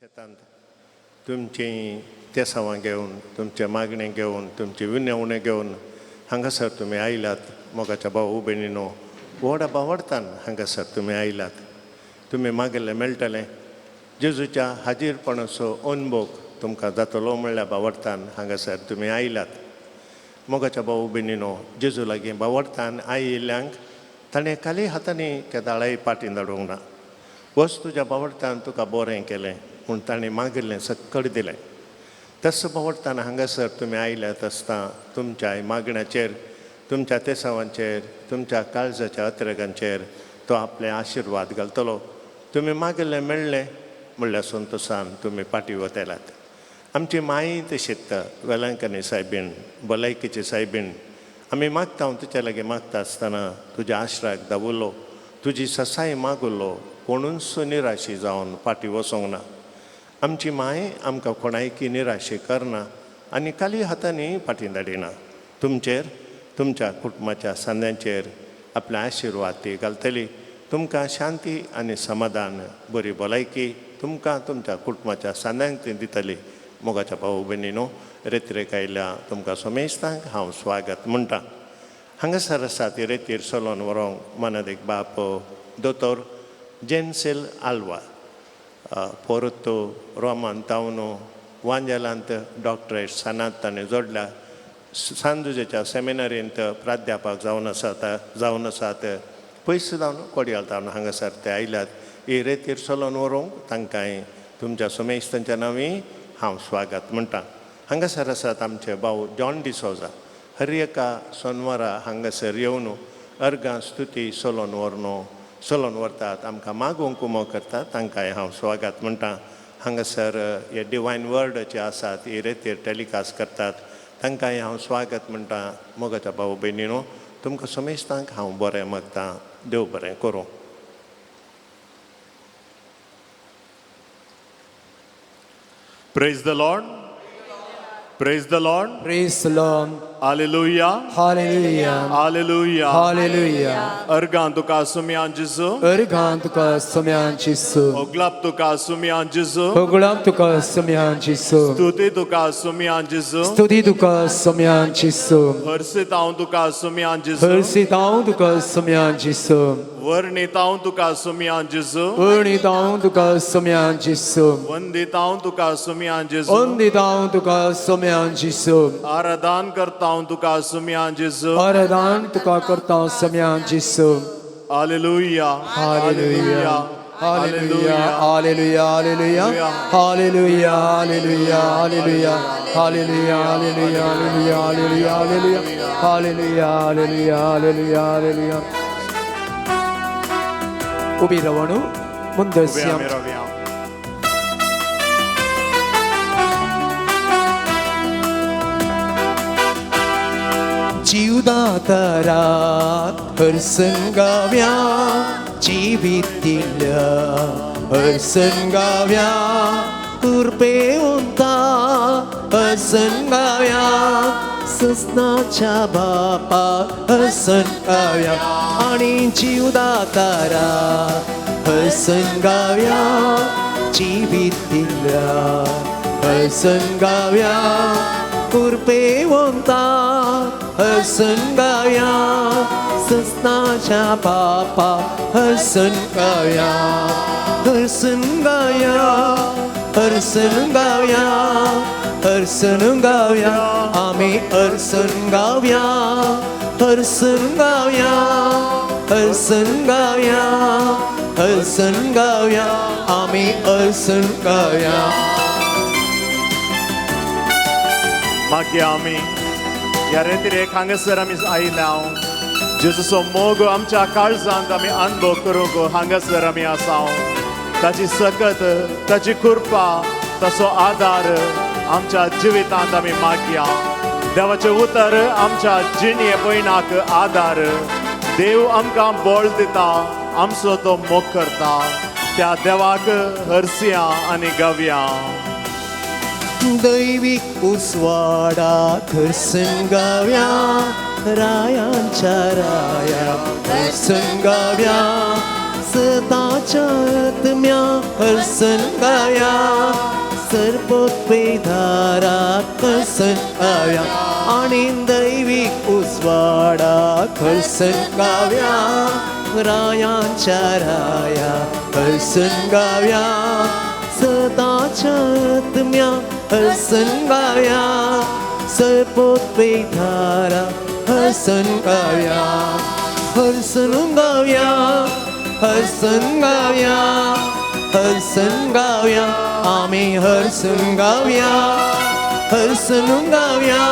शेतांत तुमची तेसावां घेवन तुमचे मागणे घेवन तुमचे विनवणे घेवन हांगासर तुमी आयलात. मोगाच्या भाऊ भयणीनो, व्हडा बावडतान हांगासर तुमी आयलात. तुमी मागिल्लें मेळटलें. जेजूच्या हाजीरपणाचो अनुभव तुमकां जातलो म्हणल्यार बावडतान हांगासर तुमी आयलात. मोगाच्या भाऊ भयणीनो, जेजू लागीं बावडतान आयिल्ल्यांक ताणें खाली हातांनी केदाळाय पाटी धाडूंक ना. वच तुज्या बावडतान तुका बरें केलें म्हूण ताणें मागिल्लें सक्कड दिलें. तसो बावडताना हांगासर तुमी आयल्यात आसता तुमच्या मागण्याचेर, तुमच्या तेसावांचेर, तुमच्या काळजाच्या अत्रेगांचेर तो आपले आशिर्वाद घालतलो. तुमी मागिल्लें मेळ्ळें म्हणल्यार संतोशान तुमी पाटी वतेलात. आमची माई तशीच वेलांकनी सायबीण, भलायकेची सायबीण, आमी मागता तुज्या लागीं मागता आसतना तुज्या आश्राक दावुरलो, तुजी ससाय मागुल्लो, कोणूच निराशी जावन पाटी वचोंक ना. आमची माय आमकां कोणायकी निराशी करना आनी खाली हातांनी पाटी धाडिना. तुमचेर, तुमच्या कुटुंबाच्या सांद्यांचेर आपले आशिर्वाद ती घालतली. तुमकां शांती आनी समाधान, बरी भलायकी तुमकां तुमच्या कुटुंबाच्या सांद्यांक ती दितली. मोगाच्या भाऊ भयणीनो, रेत्रेक आयल्या तुमकां सोमेस्तांक हांव स्वागत म्हणटा. हांगासर आसा ती रेतीर चलोन व्हरोंक मानदेक बाप दोतोर जेन्सेल आल्वा, पोरुतो रोमान तावनो वांजेलांत डॉक्टरेट सानात ताणें जोडल्या. सांजुजेच्या सेमिनारींत प्राध्यापक जावन आसात. पयस जावन कोडयाल तावन हांगासर ते आयल्यात. ही रेतीर चलोन व्हरूंक तांकांय तुमच्या सोमेस्तांच्या नांवी हांव स्वागत म्हणटा. हांगासर आसात आमचे भाऊ जॉन डिसोजा. हर एका सोनवारा हांगासर येवन अर्गां स्तुती चलोन व्हरतात, आमकां मागोवंक कुमो करतात. तांकांय हांव स्वागत म्हणटा. हांगासर हे डिवायन वर्डाचे आसात, ही रेतीर टॅलिकास्ट करतात. तांकांय हांव स्वागत म्हणटा. मोगाच्या भाऊ भयणीनो, तुमकां समेस्तांक हांव बरें मागतां. देव बरें करूं. Praise the Lord. Praise the Lord. Praise the Lord. Hallelujah. Hallelujah. Hallelujah. Hallelujah. Ergan tuka sumian Jesu. Ergan tuka sumian Jesu. Oglap tuka sumian Jesu. Oglap tuka sumian Jesu. Stuti tuka sumian Jesu. Stuti tuka sumian Jesu. Hărsitaun tuka sumian Jesu. Hărsitaun tuka sumian Jesu. Vărnitaun tuka sumian Jesu. Vărnitaun tuka sumian Jesu. Vânditaun tuka sumian Jesu. Vânditaun tuka sumian Jesu. Aradan करताऊं तुका सुमियान जेसु. आराधन तुका करता सुमियान जेसु. हालेलुया. हालेलुया. हालेलुया. हालेलुया. हालेलुया. हालेलुया. हालेलुया. हालेलुया. हालेलुया. हालेलुया. हालेलुया. हालेलुया. हालेलुया. हालेलुया. हालेलुया. हालेलुया. उभी रावणु ಮುಂದೆ जीवदातारात हरसंगाव्या जीवित दिल्या हरसंगाव्या कृपेवंता हरसंगाव्या सस्नाच्या बापा हरसंगाव्या आणि जीवदातारा हरसंगाव्या जीवित दिल्या हरसंगाव्या कृपेवंता हरसंगाव्या सस्नाच्या बापा हरसंगाव्या हरसंगाव्या हरसंगाव्या हरसंगाव्या आम्ही हरसंगाव्या हरसंगाव्या हरसंगाव्या हरसंगाव्या आम्ही हरसंगाव्या. मागया आमी या रेतीरेक हांगासर आमी आयल्या. जेजूचो मोग आमच्या काळजांत आमी अनुभव करूंक हांगासर आमी आसाव. ताची सकत, ताची कृपा, ताचो आदार आमच्या जिवितांत आमी मागया. देवाचें उतर आमच्या जिणे पयणाक आदार. देव आमकां बळ दिता, आमचो तो मोग करता. त्या देवाक हरसिया आनी गावया. दैविक उसवाडात हरसंगाव्या रायांच्या राया हरसंगाव्या सताच्या आत्म्या हर्षण गाव्या सर्पोत्पे धारा हर्षण गाव्या आणि दैविक उजवाडा हर्षण गाव्या रायांच्या राया हर्षण गाव्या सताच्या आत्म्या हर्षण गाव्या सर्पोत्पे धारा हर्षण गाव्या हर्षण गाव्या हर्षण गाव्या हर्षण गाव्या आम्ही हर्षण गाव्या हर्षण गाव्या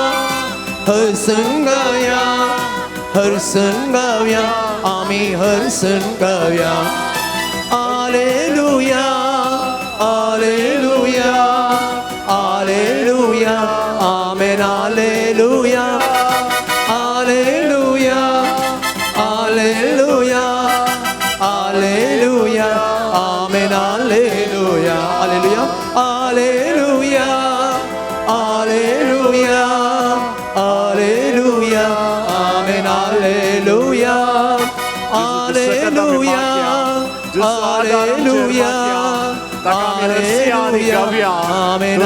हर्षण गाव्या हर्षण गाव्या आम्ही हर्षण गाव्या हालेलुया हालेलुया हालेलुया आमेन हालेलुया हालेलुया हालेलुया हालेलुया आमेन हालेलुया हालेलुया हालेलुया हालेलुया हालेलुया आमेन हालेलुया हालेलुया हालेलुया हालेलुया आमेन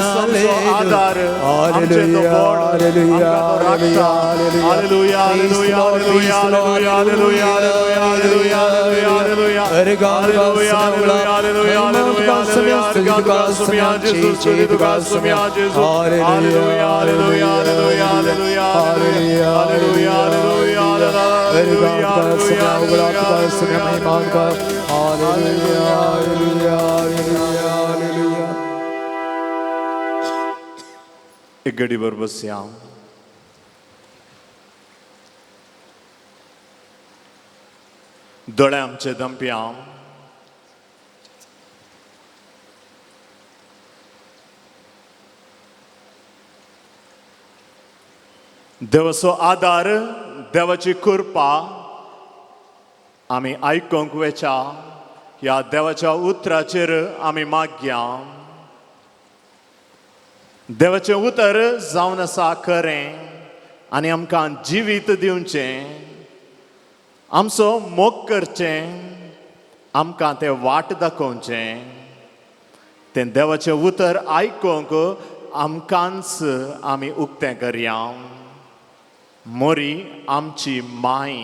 एक घडीभर बसया. दोळे आमचे दंपया. देवाचो आदार देवाची कृपा आमी आयकोंक वेचा ह्या देवाच्या उतराचेर आमी मागया. देवाचें उतर जावन आसा खरें आनी आमकां जिवीत दिवचें. आमचो मोग करचें आमकां तें वाट दाखोवचें. तें देवाचें उतर आयकोंक आमकांच आमी उक्तें करया. मोरी आमची माय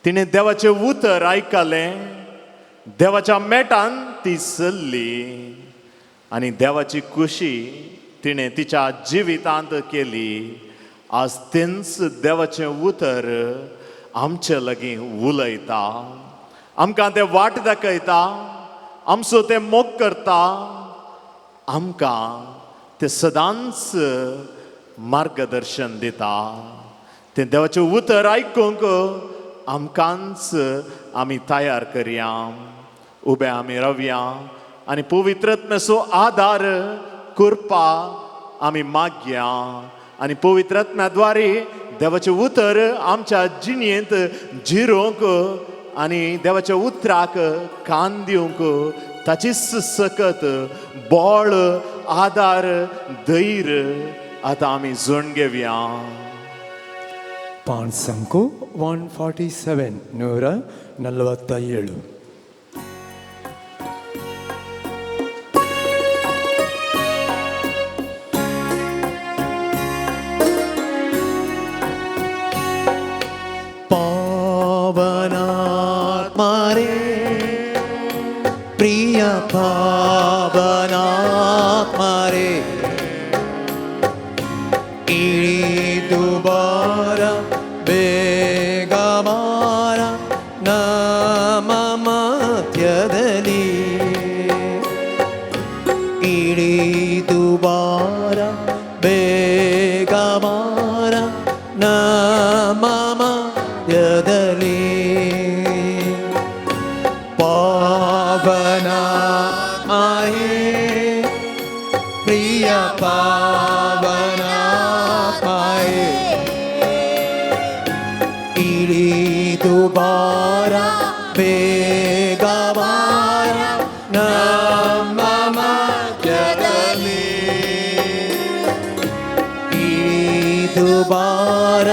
तिणें देवाचें उतर आयकलें. देवाच्या मेटान ती चल्ली आनी देवाची खुशी तिणें तिच्या जिवितांत केली. आज तेंच देवाचें उतर आमचे लागीं उलयता. आमकां तें वाट दाखयता. आमचो तें मोग करता. आमकां तें सदांच मार्गदर्शन दिता. तें देवाचें उतर आयकूंक आमकांच आमी तयार करया. उबे आमी रावया आनी पवित्रात्म्याचो आदार कृपा आमी मागया. आनी पवित्रात्म्याद्वारे देवाचें उतर आमच्या जिणेंत जिरोवंक आनी देवाच्या उतराक कान दिवंक ताची सकत बळ आदार धैर्य आतां आमी जोडून घेवया. पान संको 147 147. पावनात्मा रे प्रिय पावनात्मा रे इळी दुबारा ಬೇಗ ಬಾರ ನಮ್ಮ ಮಧ್ಯದಲ್ಲಿ ಇಳಿದು ಬಾರ ಬೇಗ ಬಾರ ನಮ್ಮ ಮಧ್ಯದಲ್ಲಿ ಪಾವನ ಮಾಯೇ ಪ್ರಿಯ ಪಾವನ ಮಾಯೇ ಇಳಿದು ಬಾರ ಬೇಗ ಬಾರ ನಮ್ಮ ಮಧ್ಯದಲ್ಲಿ ಇಳಿದು ಬಾರ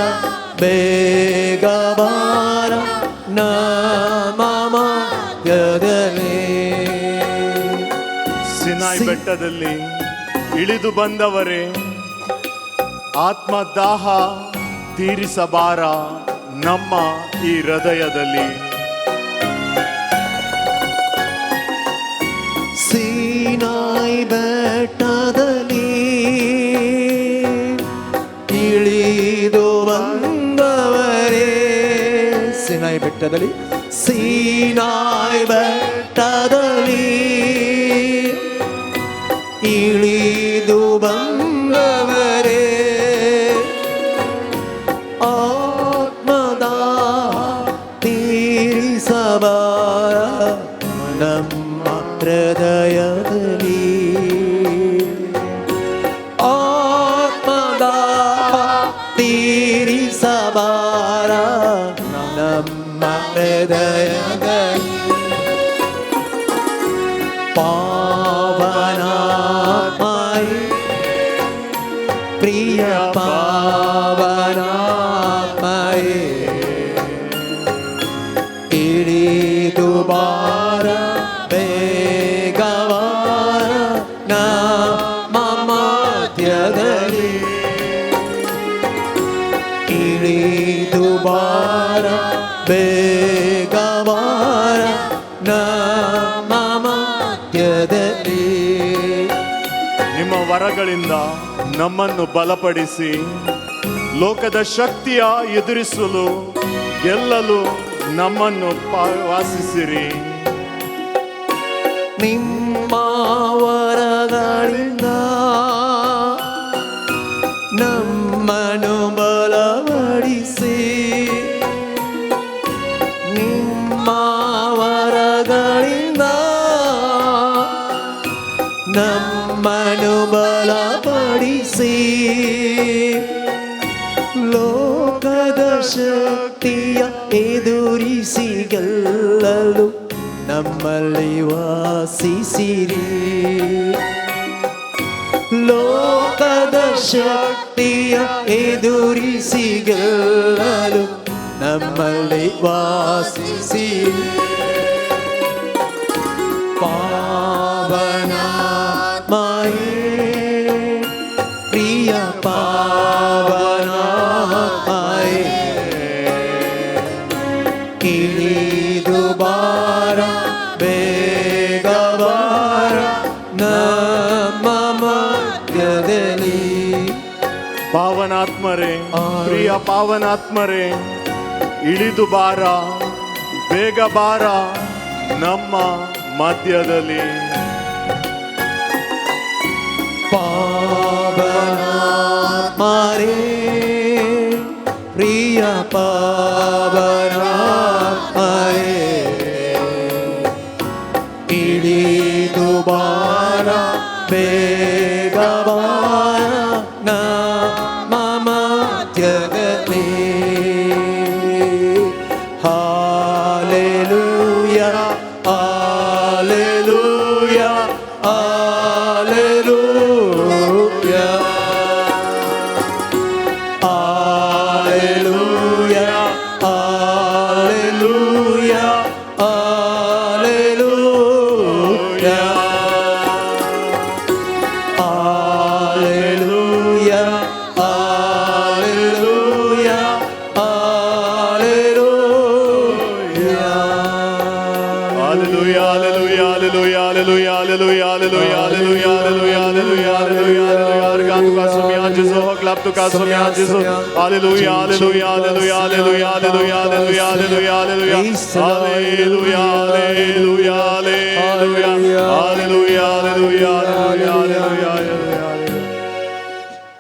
ಬೇಗ ಬಾರ ನಮ್ಮ ಸೀನಾಯಿ ಬೆಟ್ಟದಲ್ಲಿ ಇಳಿದು ಬಂದವರೇ, ಆತ್ಮದಾಹ ತೀರಿಸಬಾರ ನಮ್ಮ ಈ ಹೃದಯದಲ್ಲಿ. ಸೀನಾಯಿ ಬೆಟ್ಟದಲ್ಲಿ ಇಳಿದು ಬಂದವರೇ, ಸೀನಾಯಿ ಬೆಟ್ಟದಲ್ಲಿ, ಸೀನಾಯಿ ಬೆಟ್ಟದಲ್ಲಿ ಇಳಿದು ಬಂದವರೇ, ಆತ್ಮದಾಹ ತೀರಿಸಬಾರ ನಮ್ಮ ಹೃದಯದಲ್ಲಿ. ಆತ್ಮದಾಹ ತೀರಿಸಬಾರ ನಮ್ಮ ಹೃದಯದಲ್ಲಿ. ಪಾವನಾತ್ಮನೇ, ಪ್ರಿಯ ಪಾವನಾತ್ಮನೇ, ಇಳಿದು ಬಾರ ಬೇಗವಾರ ನಮ್ಮ ಮಧ್ಯದಲ್ಲಿ. ಇಳಿದು ಬಾರ ಬೇಗವಾರ ನಮ್ಮ ಮಧ್ಯದಲ್ಲಿ. ನಿಮ್ಮ ವರಗಳಿಂದ ನಮ್ಮನ್ನು ಬಲಪಡಿಸಿ ಲೋಕದ ಶಕ್ತಿಯ ಎದುರಿಸಲು ಗೆಲ್ಲಲು ನಮ್ಮನ್ನು ವಾಸಿಸಿರಿ. ನಿಮ್ಮ ವರಗಳಿಂದ ನಮ್ಮನ್ನು ಬಲಪಡಿಸಿ, ನಿಮ್ಮ ವರಗಳಿಂದ ನಮ್ಮನ್ನು ಬಲಪಡಿಸಿ, ಲೋಕದ ಶಕ್ತಿಯ ಎದುರಿಸಿ ಗೆಲ್ಲಲು ನಮ್ಮಲ್ಲಿ ವಾಸಿಸಿರಿ. ಲೋಕದ ಶಕ್ತಿಯ ಎದುರಿಸಿ ಗೆಲ್ಲಲು ನಮ್ಮಲ್ಲಿ ವಾಸಿಸಿರಿ. ಪಾವನಾತ್ಮನೇ, ಪ್ರಿಯ ಪಾವನಾತ್ಮನೇ, ಇಳಿದು ಬಾರ ಬೇಗವಾರ ನಮ್ಮ ಮಧ್ಯದಲ್ಲಿ. ಪಾವನಾತ್ಮರೇ, ಪ್ರಿಯ ಪಾವನಾತ್ಮರೇ, ಇಳಿದು ಬಾರ ಬೇಗ ಬಾರ ನಮ್ಮ ಮಧ್ಯದಲ್ಲಿ. ಪಾವನಾತ್ಮನೇ, ಪ್ರಿಯ ಪಾವನಾತ್ಮನೇ, ಇಳಿದು ಬಾರ ಬೇಗವಾರ ನಮ್ಮ ಮಧ್ಯದಲ್ಲಿ. Hallelujah, hallelujah, hallelujah, hallelujah, hallelujah, hallelujah, hallelujah, hallelujah,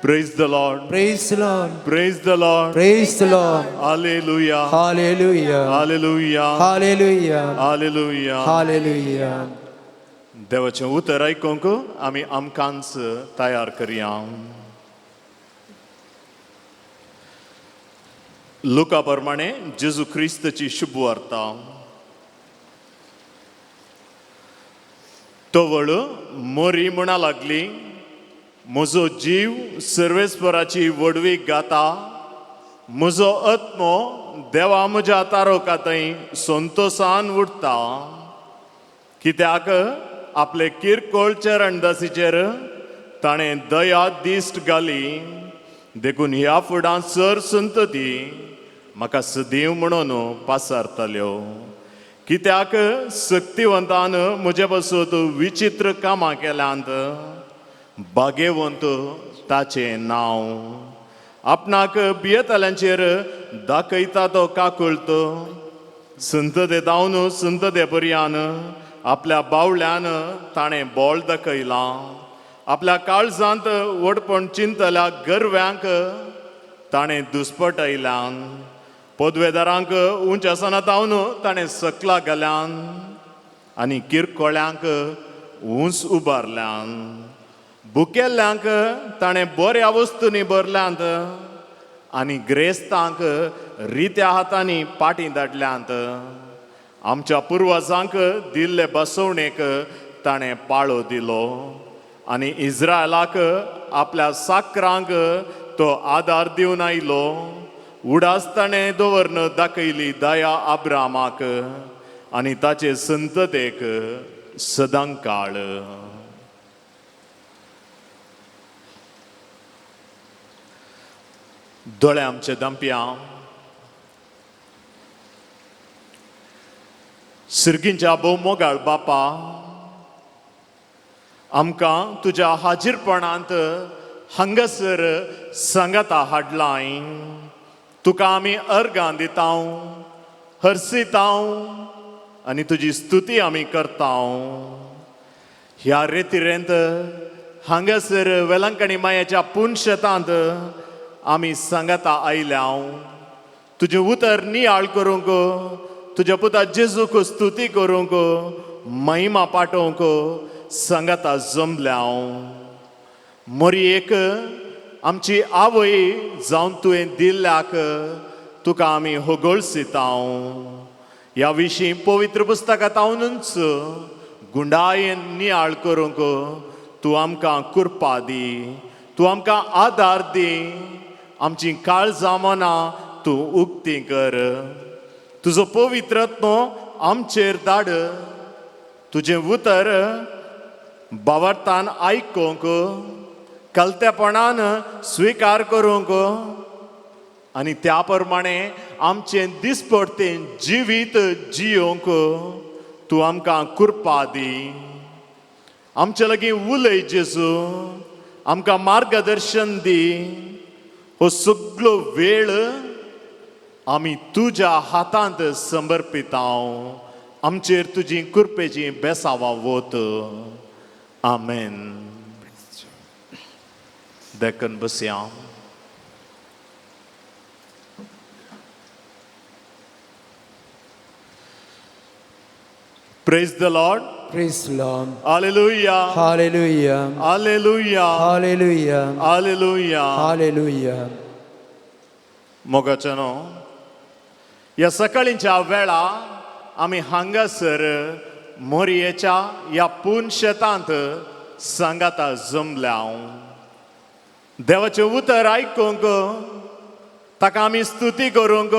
Praise the Lord. Praise the Lord. Praise the Lord. Praise the Lord. Hallelujah. Hallelujah. Hallelujah. Hallelujah. Hallelujah. Hallelujah. देवाचें उतर आयकूंक आमी आमकांच तयार करया. लुका प्रमाणे जेजू क्रिस्ताची शुभ वार्ता. तो वळ मोरी म्हणा लागली, म्हजो जीव सर्वेस्पराची वडवीक गाता, म्हजो आत्मो देवा म्हज्या तारोका थंय संतोषान उठता. कित्याक आपले किरकोळ चरणदासीचेर ताणें दया दिश्ट घाली. देखून ह्या फुडां चर संतती म्हाका सदैव म्हणून पासारतल्यो. कित्याक शक्तिवंतान म्हजे बसत विचित्र कामां केल्यांत भाग्यवंत ताचें नांव. आपणाक भियेतल्यांचेर दाखयता तो काकुळत. संतते दावन संतते पर्यान आपल्या बावळ्यान ताणें बोळ दाखयलां. आपल्या काळजांत वडपण चिंतल्या गर्व्यांक ताणें दुस्पटयल्यान. पदवेदारांक उंच आसना दावन ताणें सकला घाल्यान आनी किरकोळ्यांक उंच उबारल्यान. भुकेल्ल्यांक ताणें बऱ्या वस्तूंनी भरल्यांत आनी ग्रेस्तांक रित्या हातांनी पाटी धाडल्यांत. आमच्या पुर्वजांक दिल्ले बसवणेक ताणें पाळो दिलो आनी इस्रायलाक आपल्या साकरांक तो आदार दिवन आयलो. उडास ताणें दवरन दाखयली दया अब्रामाक आनी ताचे संततेक सदां काळ. दोळे आमचे दांप्या, सर्गींच्या भोव मोगाळ बापा, आमकां तुज्या हाजीरपणांत हांगासर सांगाता हाडलाय. तुका आमी अर्गां दितां, हरसितां आनी तुजी स्तुती आमी करतां. ह्या रेतिरेंत हांगासर वेलंकणी मायाच्या पुनशेतांत आमी सांगाता आयल्या. तुजें उतर नियाळ करूंक, तुज्या पुता जेजूक स्तुती करूंक, महिमा पाठोवंक सांगाता जमल्या. मोरयेक आमची आवय जावन तुवें दिल्ल्याक तुका आमी होगोळसितां. ह्या विशीं पवित्र पुस्तकांतावनूच गुंडायेन नियाळ करूंक तूं आमकां कृपा दी. तूं आमकां आदार दी. आमची काळजां मनां तूं उक्ती कर. तुजो पवित्रत्व आमचेर धाड. तुजें उतर बावरतान आयकूंक, कलतेपणान स्विकार करूंक आनी त्या प्रमाणें आमचें दिसपडतें जिवीत जियोंक तूं आमकां कृपा दी. आमचे लागीं उलय जेजू, आमकां मार्गदर्शन दी. हो सगळो वेळ आमी तुज्या हातांत समर्पितां. आमचेर तुजी कृपेची बेसावां वत. आमेन. देखून बसया. Praise the Lord. Praise the Lord. Hallelujah. Hallelujah. Hallelujah. Hallelujah. Hallelujah. Hallelujah. मोगाचनो, ह्या सकाळींच्या वेळा आमी हांगासर मोरयेच्या ह्या पुनशेतांत सांगाता जमल्या. देवाचें उतर आयकूंक, ताका आमी स्तुती करूंक,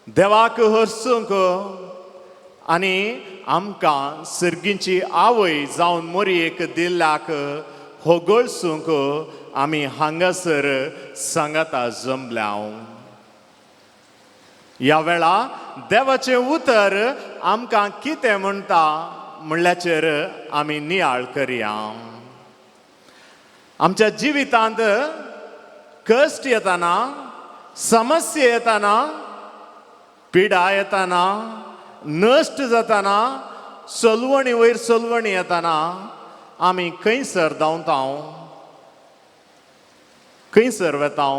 देवाक हरसूंक आनी आमकां सर्गींची आवय जावन मोरयेक दिल्ल्याक होगोळसूंक आमी हांगासर सांगाता जमल्या. ह्या वेळा देवाचें उतर आमकां कितें म्हणटा म्हणल्याचेर आमी नियाळ करया. आमच्या जिवितांत कश्ट येताना, समस्या येताना, पिडा येताना, नश्ट जाताना, सोलवणी वयर सोलवणी येताना आमी खंयसर धांवतां, खंयसर वेतां?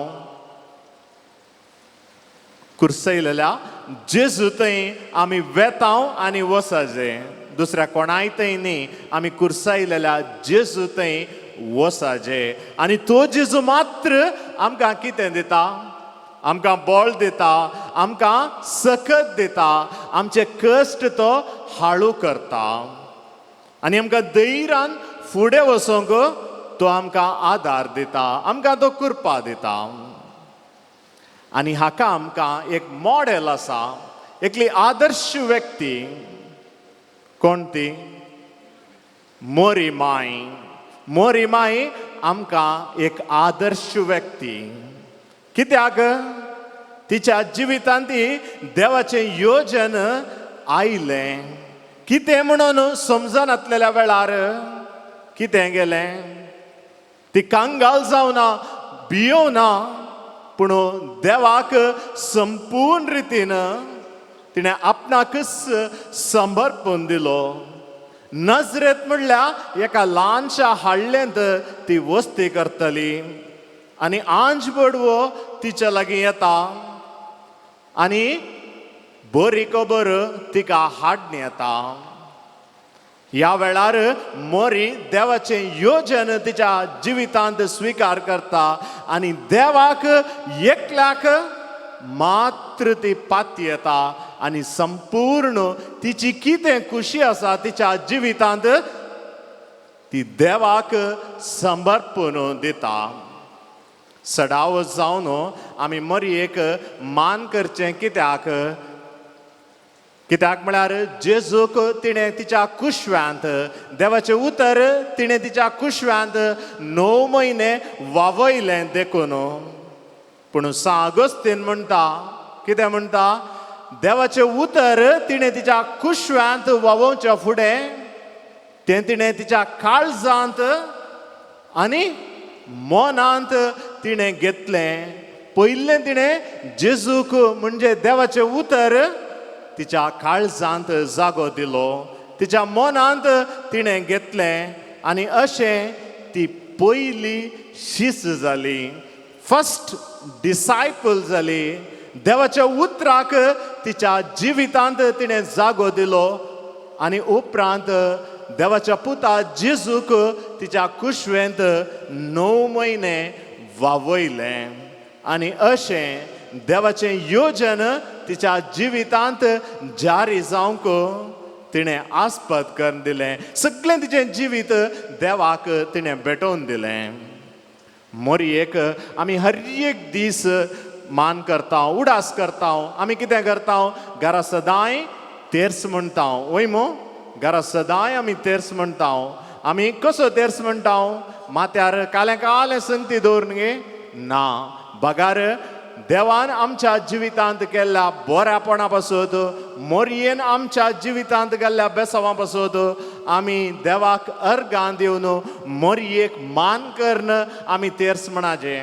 कुर्सयलेल्या जेजू थंय आमी वेतां आनी वसाजें. दुसऱ्या कोणाय थंय न्ही, आमी कुर्सायलेल्या जेजू थंय वसाजें. आनी तो जेजू मात्र आमकां कितें दिता? आमकां बळ दिता, आमकां सकत दिता, आमचे कश्ट तो हाळू करता आनी आमकां धैर्यान फुडें वचोंक तो आमकां आदार दिता, आमकां तो कृपा दिता. आनी हाका आमकां एक मॉडेल आसा, एकली आदर्श व्यक्ती. कोण ती? मोरी माई आमकां एक आदर्श व्यक्ती. कित्याक तिच्या जिवितांत ती देवाचें योजन आयलें. कितें म्हणून समजनासलेल्या वेळार कितें गेलें. ती कांगाल जावना, भियोना, पूण देवाक संपूर्ण रितीन तिणें आपणाकच समर्पण दिलो. नजरेत म्हणल्यार एका ल्हानशा हाडलेंत ती वस्ती करतली आनी आंज बडवो तिच्या लागीं येता आनी बरी खबर तिका हाडून येता. ह्या वेळार मोरी देवाचें योजन तिच्या जिवितांत स्विकार करता आनी देवाक एकल्याक मात्र ती पाती येता आनी संपूर्ण तिची कितें खुशी आसा तिच्या जिवितांत ती देवाक समर्पण दिता. सडाव जावन आमी मोरयेक मान करचें. कित्याक म्हळ्यार जेजूक तिणें तिच्या कुशव्यांत देवाचें उतर तिणें तिच्या कुशव्यांत 9 म्हयने वावयलें देखून. पूण सांगोस्तीन म्हणटा, कितें म्हणटा, देवाचें उतर तिणें तिच्या कुशव्यांत वावोवच्या फुडें तें तिणें तिच्या काळजांत आनी मनांत तिणें घेतलें. पयलें तिणें जेजूक म्हणजे देवाचें उतर तिच्या काळजांत जागो दिलो, तिच्या मनांत तिणें घेतलें आनी अशें ती पयली शिस जाली, फर्स्ट डिसायपल जाली. देवाच्या उतराक तिच्या जिवितांत तिणें जागो दिलो आनी उपरांत देवाच्या पुता जेजूक तिच्या कुशवेंत 9 म्हयने वावयलें आनी अशें देवाचें योजन तिच्या जिवितांत जारी जावंक तिणें आस्पद करून दिलें. सगळें तिचें जिवीत देवाक तिणें भेटोवन दिलें. मोरयेक आमी हर एक दीस मान करता, उडास करता. आमी कितें करता, घरा सदांय तेर्स म्हणटा. वय मो, घरा सदांय आमी तेर्स म्हणटा. आमी कसो तेर्स म्हणटा, माथ्यार कालें कालें संगती दवरून गे ना. बगार देवान आमच्या जिवितांत केल्ल्या बऱ्यापणा पासून, मोरयेन आमच्या जिवितांत केल्ल्या बेसांवा पासून आमी देवाक अर्गां दिवन मोरयेक मान करून आमी तेर्स म्हणचे.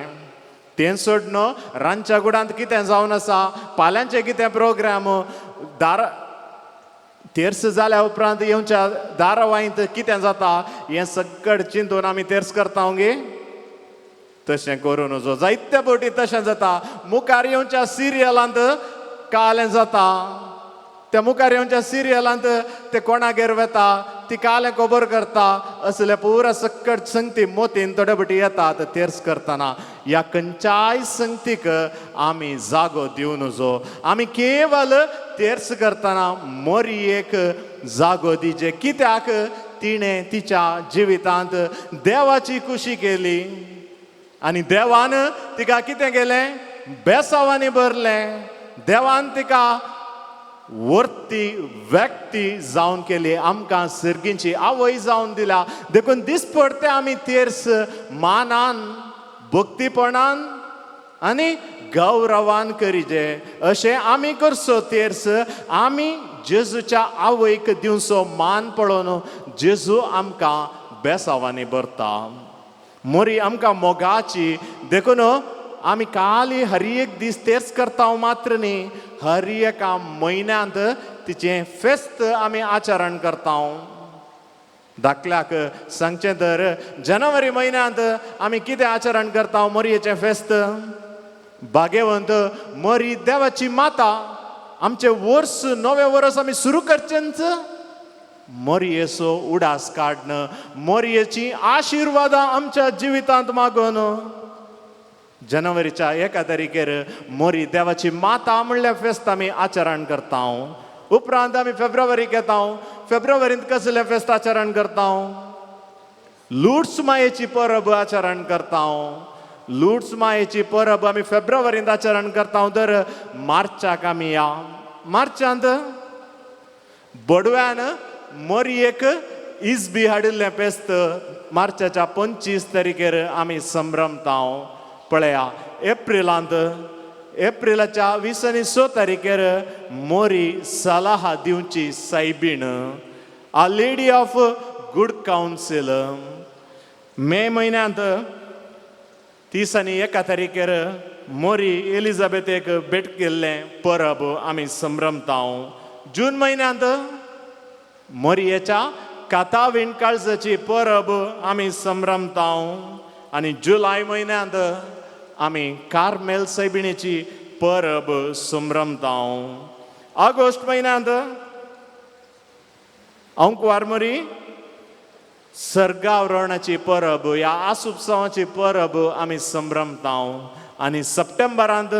तें सोडून रांदच्या कुडांत कितें जावन आसा, पाल्यांचें कितें प्रोग्राम, तेर्स जाल्या उपरांत येवच्या दारावाईंत कितें जाता हें सगळें चिंतून आमी तेर्स करता गे. तशें करून नजो जायत्या फावटी तशें जाता. मुखार येवच्या सिरियलांत कालें जाता, त्या मुखार येवच्या सिरियलांत ते कोणागेर वता, ती कालें खबर करता. असले पुरा सक्कट संगती मोतीन थोडे फावटी येतात तेर्स करतना. ह्या खंयच्याय संगतीक आमी जागो दिवं नजो. आमी केवल तेर्स करतना मोरयेक जागो दिजे. कित्याक तिणें तिच्या जिवितांत देवाची खुशी केली आनी देवान तिका कितें केलें, बेसांवांनी भरलें. देवान तिका वर्ती व्यक्ती जावन केली, आमकां सर्गीची आवय जावन दिल्या. देखून दिसपडटे आमी तेर्स मानान, भक्तीपणान आनी गौरवान करीजे. अशें आमी करचो तेर्स. आमी जेजूच्या आवयक दिवचो मान पळोवन जेजू आमकां बेसांवांनी भरता. मोरी आमकां मोगाची. देखून आमी खाली हर एक दीस तेर्स करता मात्र न्ही, हर एका म्हयन्यांत तिचें फेस्त आमी आचरण करता. दाखल्याक सांगचें तर जानेवारी म्हयन्यांत आमी कितें आचरण करता मोरयेचें फेस्त. भाग्यवंत मोरी देवाची माता. आमचें वर्स, नवें वर्स आमी सुरू करचेंच मोरयेचो उडास काडन, मोरयेची आशिर्वादां आमच्या जिवितांत मागून. जानेवारीच्या 1 तारखेर मोरी देवाची माता म्हणल्या फेस्त आमी आचरण करता. उपरांत आमी फेब्रुवारीक येता. फेब्रुवारींत कसलें फेस्त आचरण करता, लुट्स मायेची परब आचरण करता. लुट्स मायेची परब आमी फेब्रुवारींत आचरण करता. तर मार्चाक आमी या. मार्चांत बडव्यान मोरयेक इजबी हाडिल्लें फेस्त मार्चाच्या 25 तारखेर आमी संभ्रमताव. पळया एप्रिलाच्या 26 तारखेर मोरी सलाह दिवची सायबीण, आ लेडी ऑफ गुड काउन्सिल. मे म्हयन्यांत 31 तारखेर मोरी एलिझाबेथेक भेट केल्लें परब आमी संभ्रमताव. जून म्हयन्यांत मोरयेच्या काता विणकाळजाची परब आमी संभ्रमताव. आनी जुलय म्हयन्यांत आमी कार्मेल सायबिणीची परब संभ्रमताव. ऑगस्ट म्हयन्यांत अंकवारमरी सर्गावरणाची परब ह्या आसुत्सवाची परब आमी संभ्रमताव. आनी सप्टेंबरांत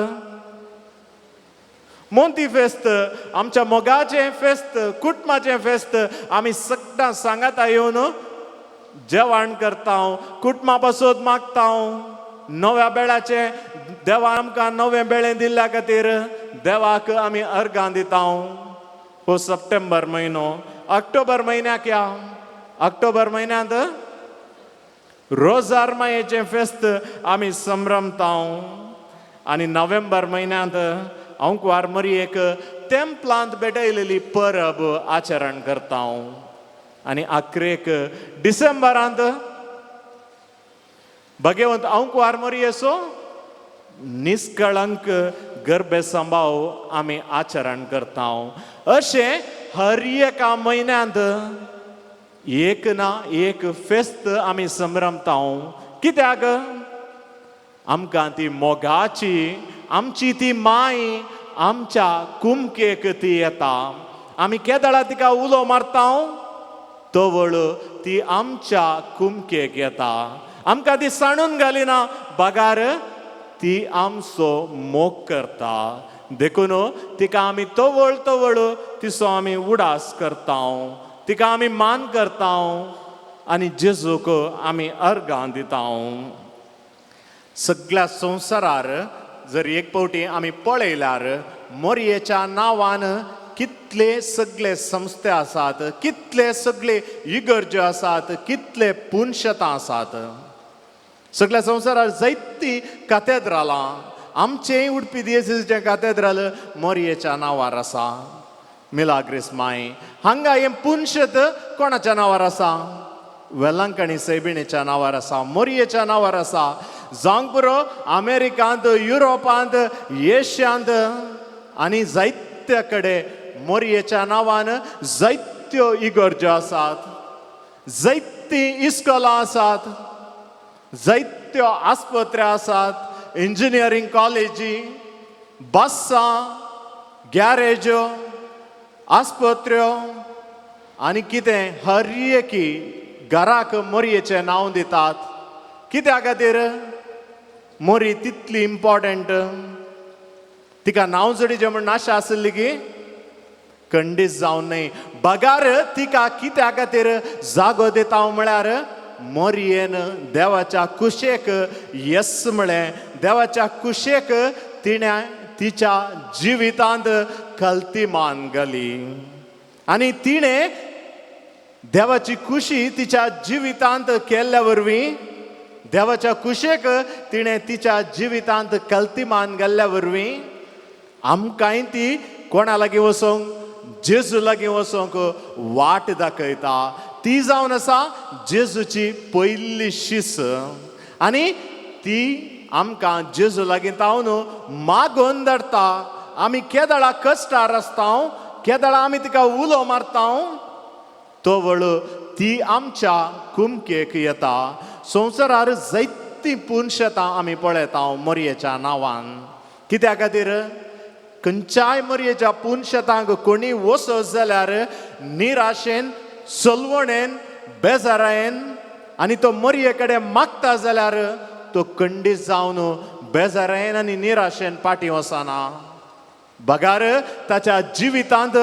मोंती फेस्त, आमच्या मोगाचें फेस्त, कुटुंबाचें फेस्त आमी सगळ्यां सांगाता येवन जेवण करताव, कुटुंबा पासत मागताव. नव्या बेळाचें देवा आमकां नवें बेळें दिल्ल्या खातीर देवाक आमी अर्गां दिताव. हो सप्टेंबर म्हयनो. ऑक्टोबर म्हयन्याक या, ऑक्टोबर म्हयन्यांत रोजार मायेचें फेस्त आमी संभ्रमताव. आनी नोव्हेंबर म्हयन्यांत अंकवार मरयेक तेंपलांत भेटयलेली परब आचरण करताव. आनी आख्रेक डिसेंबरांत भगवंत अंकवार मरयेचो निष्कळंक गर्भे सांबाळ आमी आचरण करताव. अशें हर एका म्हयन्यांत एक ना एक फेस्त आमी संभ्रमताव. कित्याक आमकां ती मोगाची आमची ती माय आमच्या कुमकेक ती येता. आमी केदळा तिका उलो मारताव तवळ ती आमच्या कुमकेक येता. आमकां ती सांडून घालिना बगार ती आमचो मोग करता. देखून तिका आमी तवळ तवळ तिचो आमी उडास करताव, तिका आमी मान करताव आनी जेजूक आमी अर्गां दिताव. सगळ्या संवसारार जर एक पावटी आमी पळयल्यार मोरयेच्या नांवान कितले सगळे संस्थे आसात, कितले सगळे इगर्ज्यो आसात, कितले पुनशतां आसात. सगळ्या संवसारार जायतीं कॅथेद्रलां, आमचें उडपी दियेसीसचें कॅथेद्रल मोरयेच्या नांवार आसा. मिलाग्रेस माय हांगा हें पुनशत कोणाच्या नांवार आसा? वेलांकणी सायबिणीच्या नांवार आसा, मोरयेच्या नांवार आसा. जावंक पुरो अमेरिकांत, युरोपांत, एशियांत आनी जायत्या कडेन मोरयेच्या नांवान जायत्यो इगर्ज्यो आसात, जायतीं इस्कॉलां आसात, जायत्यो आस्पत्र्या आसात, इंजिनियरींग कॉलेजी, बसां, गॅरेज्यो, आस्पत्र्यो आनी कितें हर एकी घराक मोरयेचें नांव दितात. कित्या खातीर? मोरी तितली इम्पॉर्टंट. तिका नांव जोडिचें म्हण नाशा आसली की खंडीत जावन न्हय. बगार तिका कित्या खातीर जागो दिता म्हळ्यार मोरयेन देवाच्या कुशेक येस म्हळें, देवाच्या कुशेक तिणें तिच्या जिवितांत कल्तिमान घाली आनी तिणें देवाची खुशी तिच्या जिवितांत केल्ल्या वरवीं, देवाच्या कुशेक तिणें तिच्या जिवितांत कल्तिमान घाल्ल्या वरवीं आमकांय ती कोणा लागीं वचोंक? जेजू लागीं वचोंक वाट दाखयता. ती जावन आसा जेजूची पयली शीस आनी ती आमकां जेजू लागीं तावन मागोवन धाडटा. आमी केदळा कश्टार आसताव, केदळा आमी तिका उलो मारताव तवळ ती आमच्या कुमकेक येता. संवसारार जायतीं पुनशतां आमी पळयताव मोरयेच्या नांवान. कित्या खातीर? खंयच्याय मोरयेच्या पुनशतांक कोणी वसत जाल्यार निराशेन, सलवणेन, बेजारायेन आनी तो मोरये कडेन मागता जाल्यार तो खंडीत जावन बेजारायेन आनी निराशेन फाटीं वचना. बगार ताच्या जिवितांत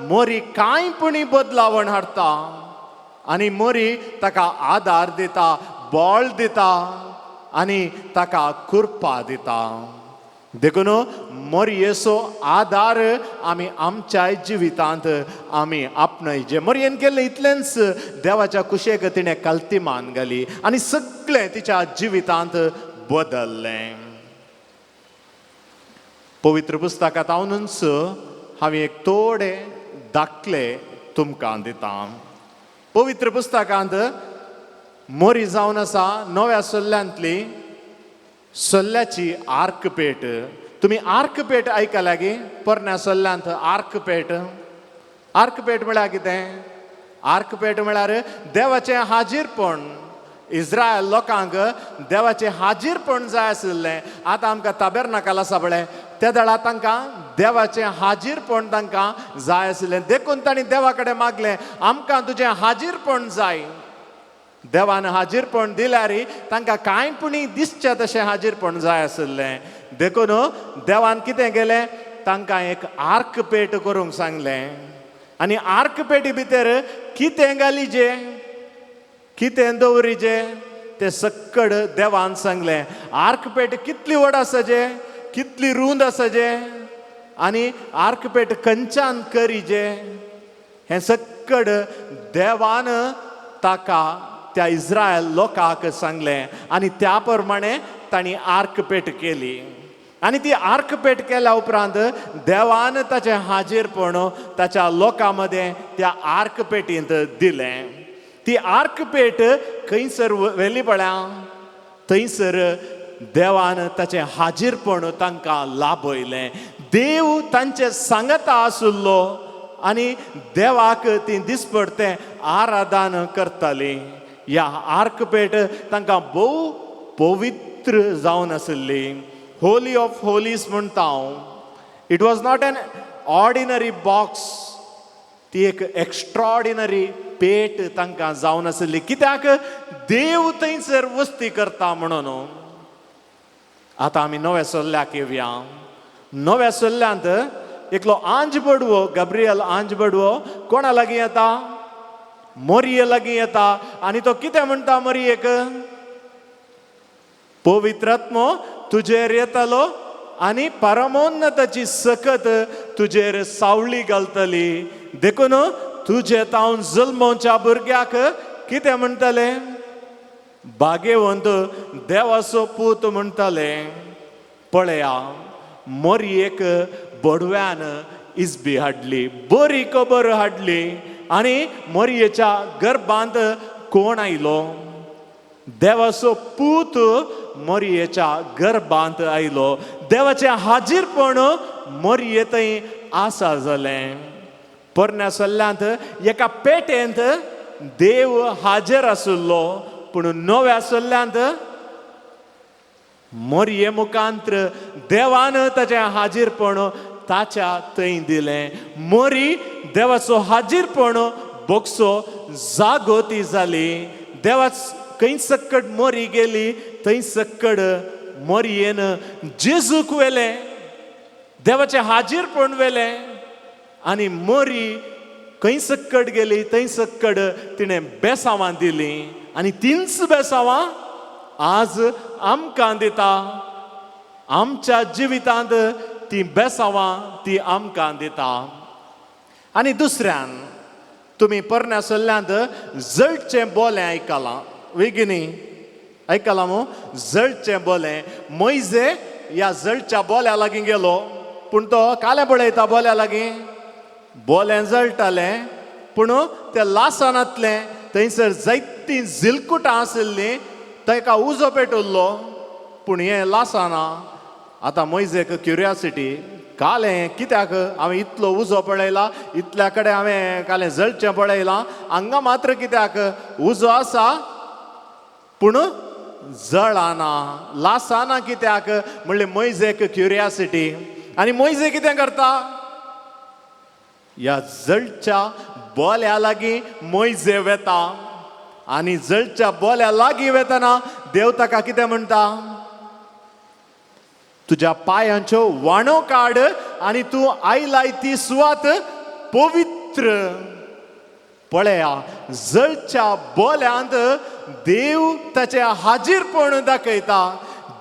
मोरी कांयपणी बदलावण हाडटा आनी मोरी ताका आदार दिता, बळ दिता आनी ताका कुरपा दिता. देखून मोरयेचो आदार आमी आमच्या जिवितांत आमी आपणयचे. मोरयेन केल्लें इतलेंच देवाच्या कुशेक तिणें कल्तिमान घाली आनी सगळें तिच्या जिवितांत बदललें. पवित्र पुस्तकांत हांवूच हांवें एक थोडे दाखले तुमकां दिता. पवित्र पुस्तकांत मोरी जावन आसा नव्या सल्ल्यांतली सल्ल्याची आर्कपेट. तुमी आर्कपेट आयकला गे पोरण्या सल्ल्यांत आर्कपेट. आर्कपेट म्हळ्यार कितें? आर्कपेट म्हळ्यार देवाचें हाजीरपण. इस्रायल लोकांक देवाचें हाजीरपण जाय आशिल्लें. आतां आमकां ताबेर्नाकल आसा पळय, त्या वेळार तांकां देवाचें हाजीरपण तांकां जाय आशिल्लें. देखून तांणी देवा कडेन मागलें, आमकां तुजें हाजीरपण जाय. देवान हाजीरपण दिल्यार तांकां कांयपणी दिसचें तशें हाजीरपण जाय आशिल्लें. देखून देवान कितें केलें, तांकां एक आर्कपेट करूंक सांगलें. आनी आर्कपेटी भितर कितें घालीचें, कितें दवरीचें तें सक्कड देवान सांगलें. आर्कपेट कितली व्हड आसाचें, कितली रुंद आसाचें आनी आर्कपेट खंयच्यान करीचें हें सक्कड देवान ताका त्या इस्रायल लोकांक सांगलें. आनी त्या प्रमाणे तांणी आर्कपेट केली. आनी ती आर्कपेट केल्या उपरांत देवान ताचें हाजीरपण ताच्या लोकां मदें त्या आर्कपेटींत दिलें. ती आर्कपेट खंयसर व्हेली पळय, थंयसर देवान ताचें हाजीरपण तांकां लाभयलें. देव तांचे सांगता आशिल्लो आनी देवाक ती दिसपडतें आराधन करतालीं. ह्या आर्कपेट तांकां भोव पवित्र जावन आशिल्ली. होली ऑफ होलीज म्हणटा हांव. It was not an ordinary box. ती एक एक्स्ट्रॉर्डिनरी पेट तांकां जावन आशिल्ली. कित्याक देव थंयसर वस्ती करता म्हणून. आतां आमी नव्या सल्ल्याक येवया. नव्या सल्ल्यांत एकलो आंज बडवो, गब्रियल आंज बडवो कोणा लागीं येता? मोरये लागीं येता. आनी तो कितें म्हणटा मोरयेक? पवित्र आत्मो तुजेर येतलो आनी परमोन्नताची सकत तुजेर सावळी घालतली. देखून तुजे तावन जल्मोवच्या भुरग्याक कितें म्हणटले? भाग्यवंत देवाचो पूत म्हणटले. पळया, मोरयेक बडव्यान इजबी हाडली, बरी खबर हाडली. आनी मोरयेच्या गर्भांत कोण आयलो? देवाचो पूत मोरयेच्या गर्भांत आयलो. देवाचें हाजीरपण मोरये थंय आसा जालें. पोरण्या सल्ल्यांत एका पेटेंत देव हाजीर आशिल्लो, पूण नव्या सल्ल्यांत मोरये मुखांत्र देवान ताचें हाजीरपण ताच्या थंय दिलें. मोरी देवाचो हाजीरपण बोगसो जागोती जाली. देवा खंय सक्कड मोरी गेली, थंय सक्कड मोरयेन जेजूक व्हेलें, देवाचें हाजीरपण व्हेलें. आनी मोरी खंय सक्कड गेली, थंय सक्कड तिणें बेसांवां दिलीं. आनी तींच बेसांवां आज आमकां दिता. आमच्या जिवितांत ती बेसांवां ती आमकां दिता. आनी दुसऱ्यान तुमी पोरण्या सल्ल्यांत जळचें बोलें आयकलां. वेगिनी आयकलां मू? जळचें बोलें. मोइजे ह्या जळच्या बोल्या लागीं गेलो, पूण तो काले पळयता बोल्या लागीं. बोलें जळटालें पूण तें लासनांतलें. थंयसर जायतीं झिलकुटां आशिल्लीं, ताका उजो पेटुल्लो पूण हें लासना. आतां मोइजेक क्युरियोसिटी, कालें कित्याक हांवें इतलो उजो पळयला, इतल्या कडेन हांवें कालें जळचें पळयलां, हांगा मात्र कित्याक उजो आसा पूण जळना, लासना कित्याक म्हणलें मोइजेक क्युरियोसिटी. आनी मोइजे कितें करता? ह्या जळच्या बोल्या लागीं मोइजे वेता. आनी जळच्या बोल्या लागीं वेतना देव ताका कितें म्हणटा? तुज्या पांयांच्यो वाणो काड आनी तूं आयलाय ती सुवात पवित्र. पळया, जळच्या बोल्यांत देव ताचें हाजीरपण दाखयता.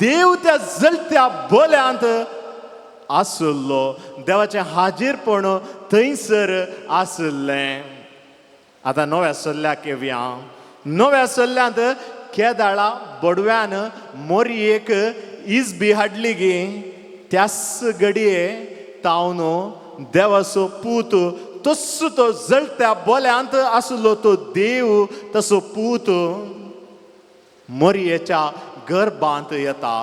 देव त्या जळत्या बोल्यांत आसलो देवाचें हाजीरपण थंयसर आसलें. आतां नव्या सल्ल्याक येवया. नव्या सल्ल्यांत केदाळा बडव्यान मोरयेक इजबी हाडली गे. त्याच घडये तावन देवाचो पूत तसो तो जळत्या बोल्यांत आसलो तो देव तसो पूत मोरयेच्या गर्भांत येता.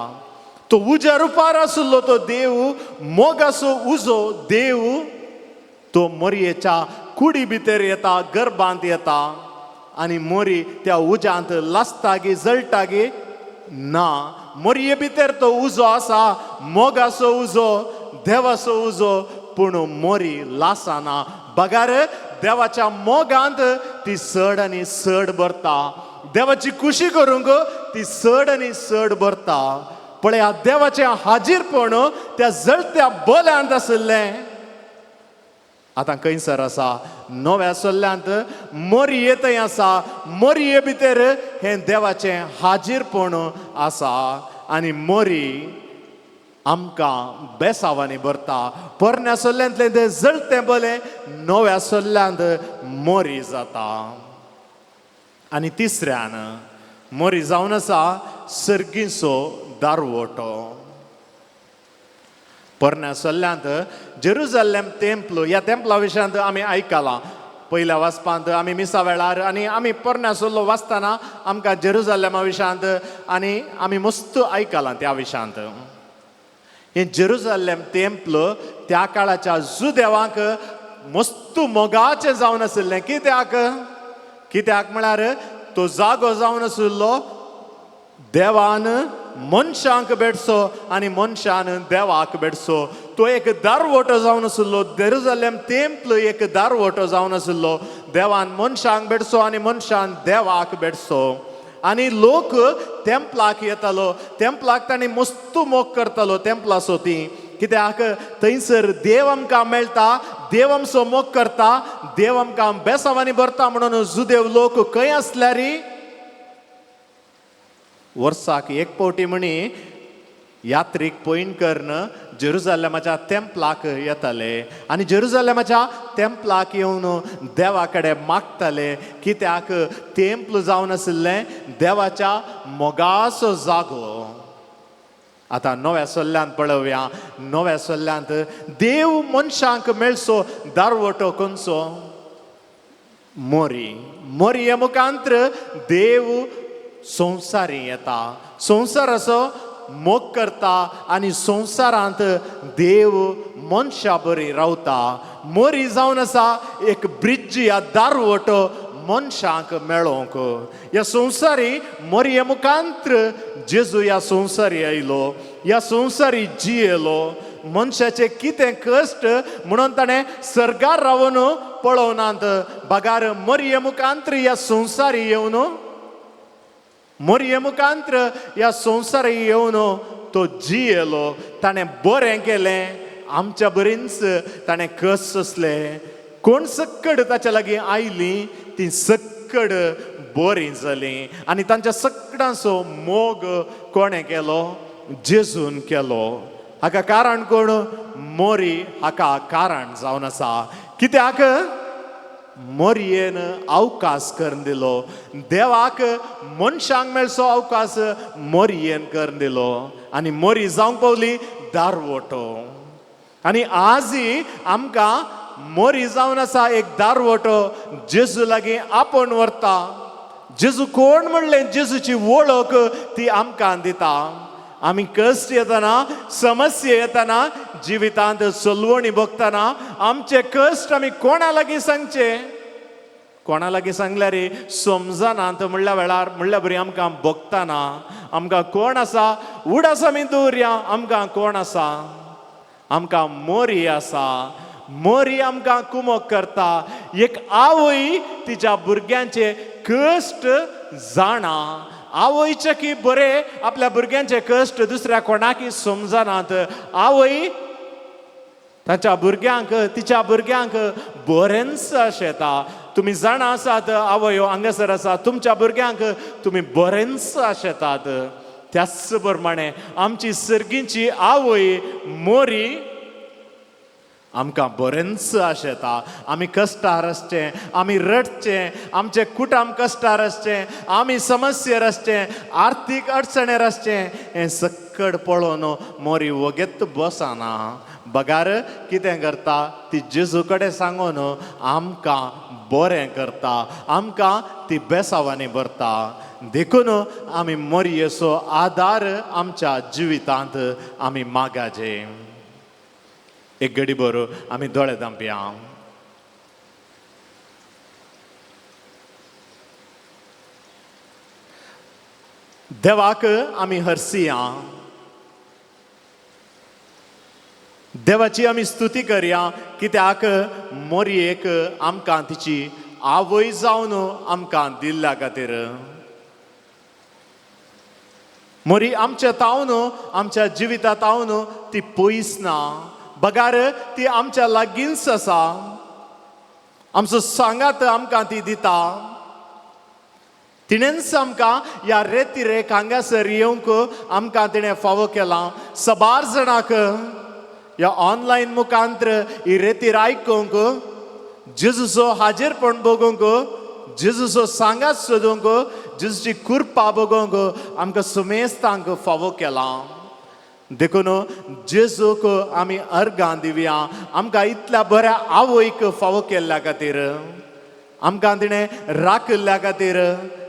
तो उज्या रुपार आसलो तो देव मोगाचो उजो देव तो मोरयेच्या कुडी भितर येता, गर्भांत येता. आनी मोरी त्या उज्यांत लासता गे जळटा गे ना. मोरये भितर तो उजो आसा, मोगाचो उजो, देवाचो उजो, पूण मोरी लासाना. बगार देवाच्या मोगांत ती चड आनी चड भरता. देवाची खुशी करूंक ती चड आनी चड भरता. पळया देवाचें हाजीरपण त्या जळत्या बोल्यांत आसलें आतां खंयसर आसा. नव्या सल्ल्यांत मोरये थंय आसा. मोरये भितर हें देवाचें हाजीरपण आसा. आनी मोरी आमकां बेसावांनी भरता. पोरण्या सल्ल्यांतलें तें जळतें बोलें नव्या सल्ल्यांत मोरी जाता. आनी तिसऱ्यान मोरी जावन आसा सर्गीचो दारवटो. पोरण्या सल्ल्यांत जेरुजलेम टेंपल ह्या टेंपला विशयांत आमी आयकलां. पयल्या वाचपांत आमी मिसा वेळार आनी आमी पोरण्या सल्लो वाचतना आमकां जेरुजलेमा विशयांत आनी आमी मस्त आयकलां त्या विशयांत. हें जेरुजलेम टेंपल त्या काळाच्या जुदेवांक मस्त मोगाचें जावन आशिल्लें. कित्याक म्हळ्यार तो जागो जावन आशिल्लो देवान मनशांक भेटसो आनी मनशान देवाक भेटसो. तो एक दारवटो जावन आशिल्लो. जेरुजलेम टेंपल एक दारवटो जावन आशिल्लो. देवान मनशांक भेटसो आनी मनशान देवाक भेटसो. आनी लोक टेंपलाक येतालो. टेंपलाक तांणी मस्त मोग करतालो टेंपलाचो ती. कित्याक थंयसर देव आमकां मेळटा, देव आमचो मोग करता, देव आमकां बेसावांनी भरता. म्हणून जुदेव लोक खंय आसल्यार वर्साक एक पावटी म्हणी यात्रेक पयण करून जेरुजलेमाच्या टेंपलाक येताले आनी जेरुजलेमाच्या टेंपलाक येवन देवा कडेन मागताले. कित्याक टेंपल जावन आशिल्लें देवाच्या मोगाचो जागो. आतां नव्या सल्ल्यांत पळोवया. नव्या सल्ल्यांत देव मनशांक मेळचो दारवटो खंयचो? मोरी. मोरये मुखांत्र देव संवसारी येता. संवसाराचो मोग करता आनी संवसारांत देव मनशां बरी रावता. मोरी जावन आसा एक ब्रिज या दारवटो मनशांक मेळोवंक. ह्या संवसारी मोरये मुखांत्र जेजू ह्या संवसारी आयलो, ह्या संवसारी जियेलो. मनशाचे कितें कश्ट म्हणून ताणें सर्गार रावन पळोवनात. बगार मोरये मुखांत्र ह्या संवसारी येवन मोरये मुखांत्र ह्या संवसारी येवन तो जियेलो. ताणें बरें केलें. आमच्या बरींच ताणें कश्ट सोंसले. कोण सक्कड ताच्या लागीं आयलीं ती सक्कड बरीं जालीं. आनी तांच्या सक्कडांचो मोग कोणें केलो? जेजून केलो. हाका कारण कोण? मोरी हाका कारण जावन आसा. कित्याक मोरयेन अवकाश करून दिलो. देवाक मनशांक मेळचो अवकाश मोरयेन करून दिलो. आनी मोरी जावंक पावली दारवटो. आनी आजय आमकां मोरी जावन आसा एक दारवटो जेजू लागीं आपोवन व्हरता. जेजू कोण म्हणलें जेजूची वळख ती आमकां दिता. आमी कश्ट येतना, समस्या येतना, जिवितांत चलवणी भोगतना आमचे कश्ट आमी कोणा लागीं सांगचे? कोणा लागीं सांगल्यार समजनात म्हणल्या वेळार म्हणल्या बरी आमकां भोगतना आमकां कोण आसा? उडास आमी दवरया. आमकां कोण आसा? आमकां मोरी आसा. मोरी आमकां कुमोग करता. एक आवय तिच्या भुरग्यांचे कश्ट जाणा. आवयचे की बरे आपल्या भुरग्यांचे कश्ट दुसऱ्या कोणाकय समजनात. आवय ताच्या भुरग्यांक तिच्या भुरग्यांक बरेंच आशेता. तुमी जाणा आसात आवयो हांगासर आसा. तुमच्या भुरग्यांक तुमी बरेंच आशेतात. त्याच प्रमाणे आमची सर्गीची आवय मोरी आमकां बरेंच आशें येता आमी कश्टार आसचें आमी रडचें आमचे कुटुंब कश्टार आसचें आमी समस्येर आसचें आर्थीक अडचणेर आसचें हें सक्कड पळोवन मोरी वगेत बसना बगार कितें करता ती जेजू कडेन सांगून आमकां बरें करता आमकां ती बेसावांनी भरता देखून आमी मोरयेचो आदार आमच्या जिवितांत आमी मागाचे एक घडीभर आमी दोळे धांपया देवाक आमी हरसिया देवाची आमी स्तुती करया कित्याक मोरयेक आमकां तिची आवय जावन आमकां दिल्ल्या खातीर मोरी आमच्या तावन आमच्या जिविता तावन ती पयस ना बगार ती आमच्या लागींच आसा आमचो सांगात आमकां ती दिता तिणेंच आमकां ह्या रेतीरेक हांगासर येवंक आमकां तिणें फावो केला सबार जाणांक ह्या ऑनलायन मुखांतर ही रेतीर आयकूंक जेजूचो हाजीरपण बगूंक जेजूचो सांगात सोदूंक जेजूची कृपा बगूंक आमकां सुमेस्तांक फावो केला देखून जेजूक आमी अर्गां दिवया आमकां इतल्या बऱ्या आवयक फावो केल्ल्या खातीर आमकां तिणें राखल्या खातीर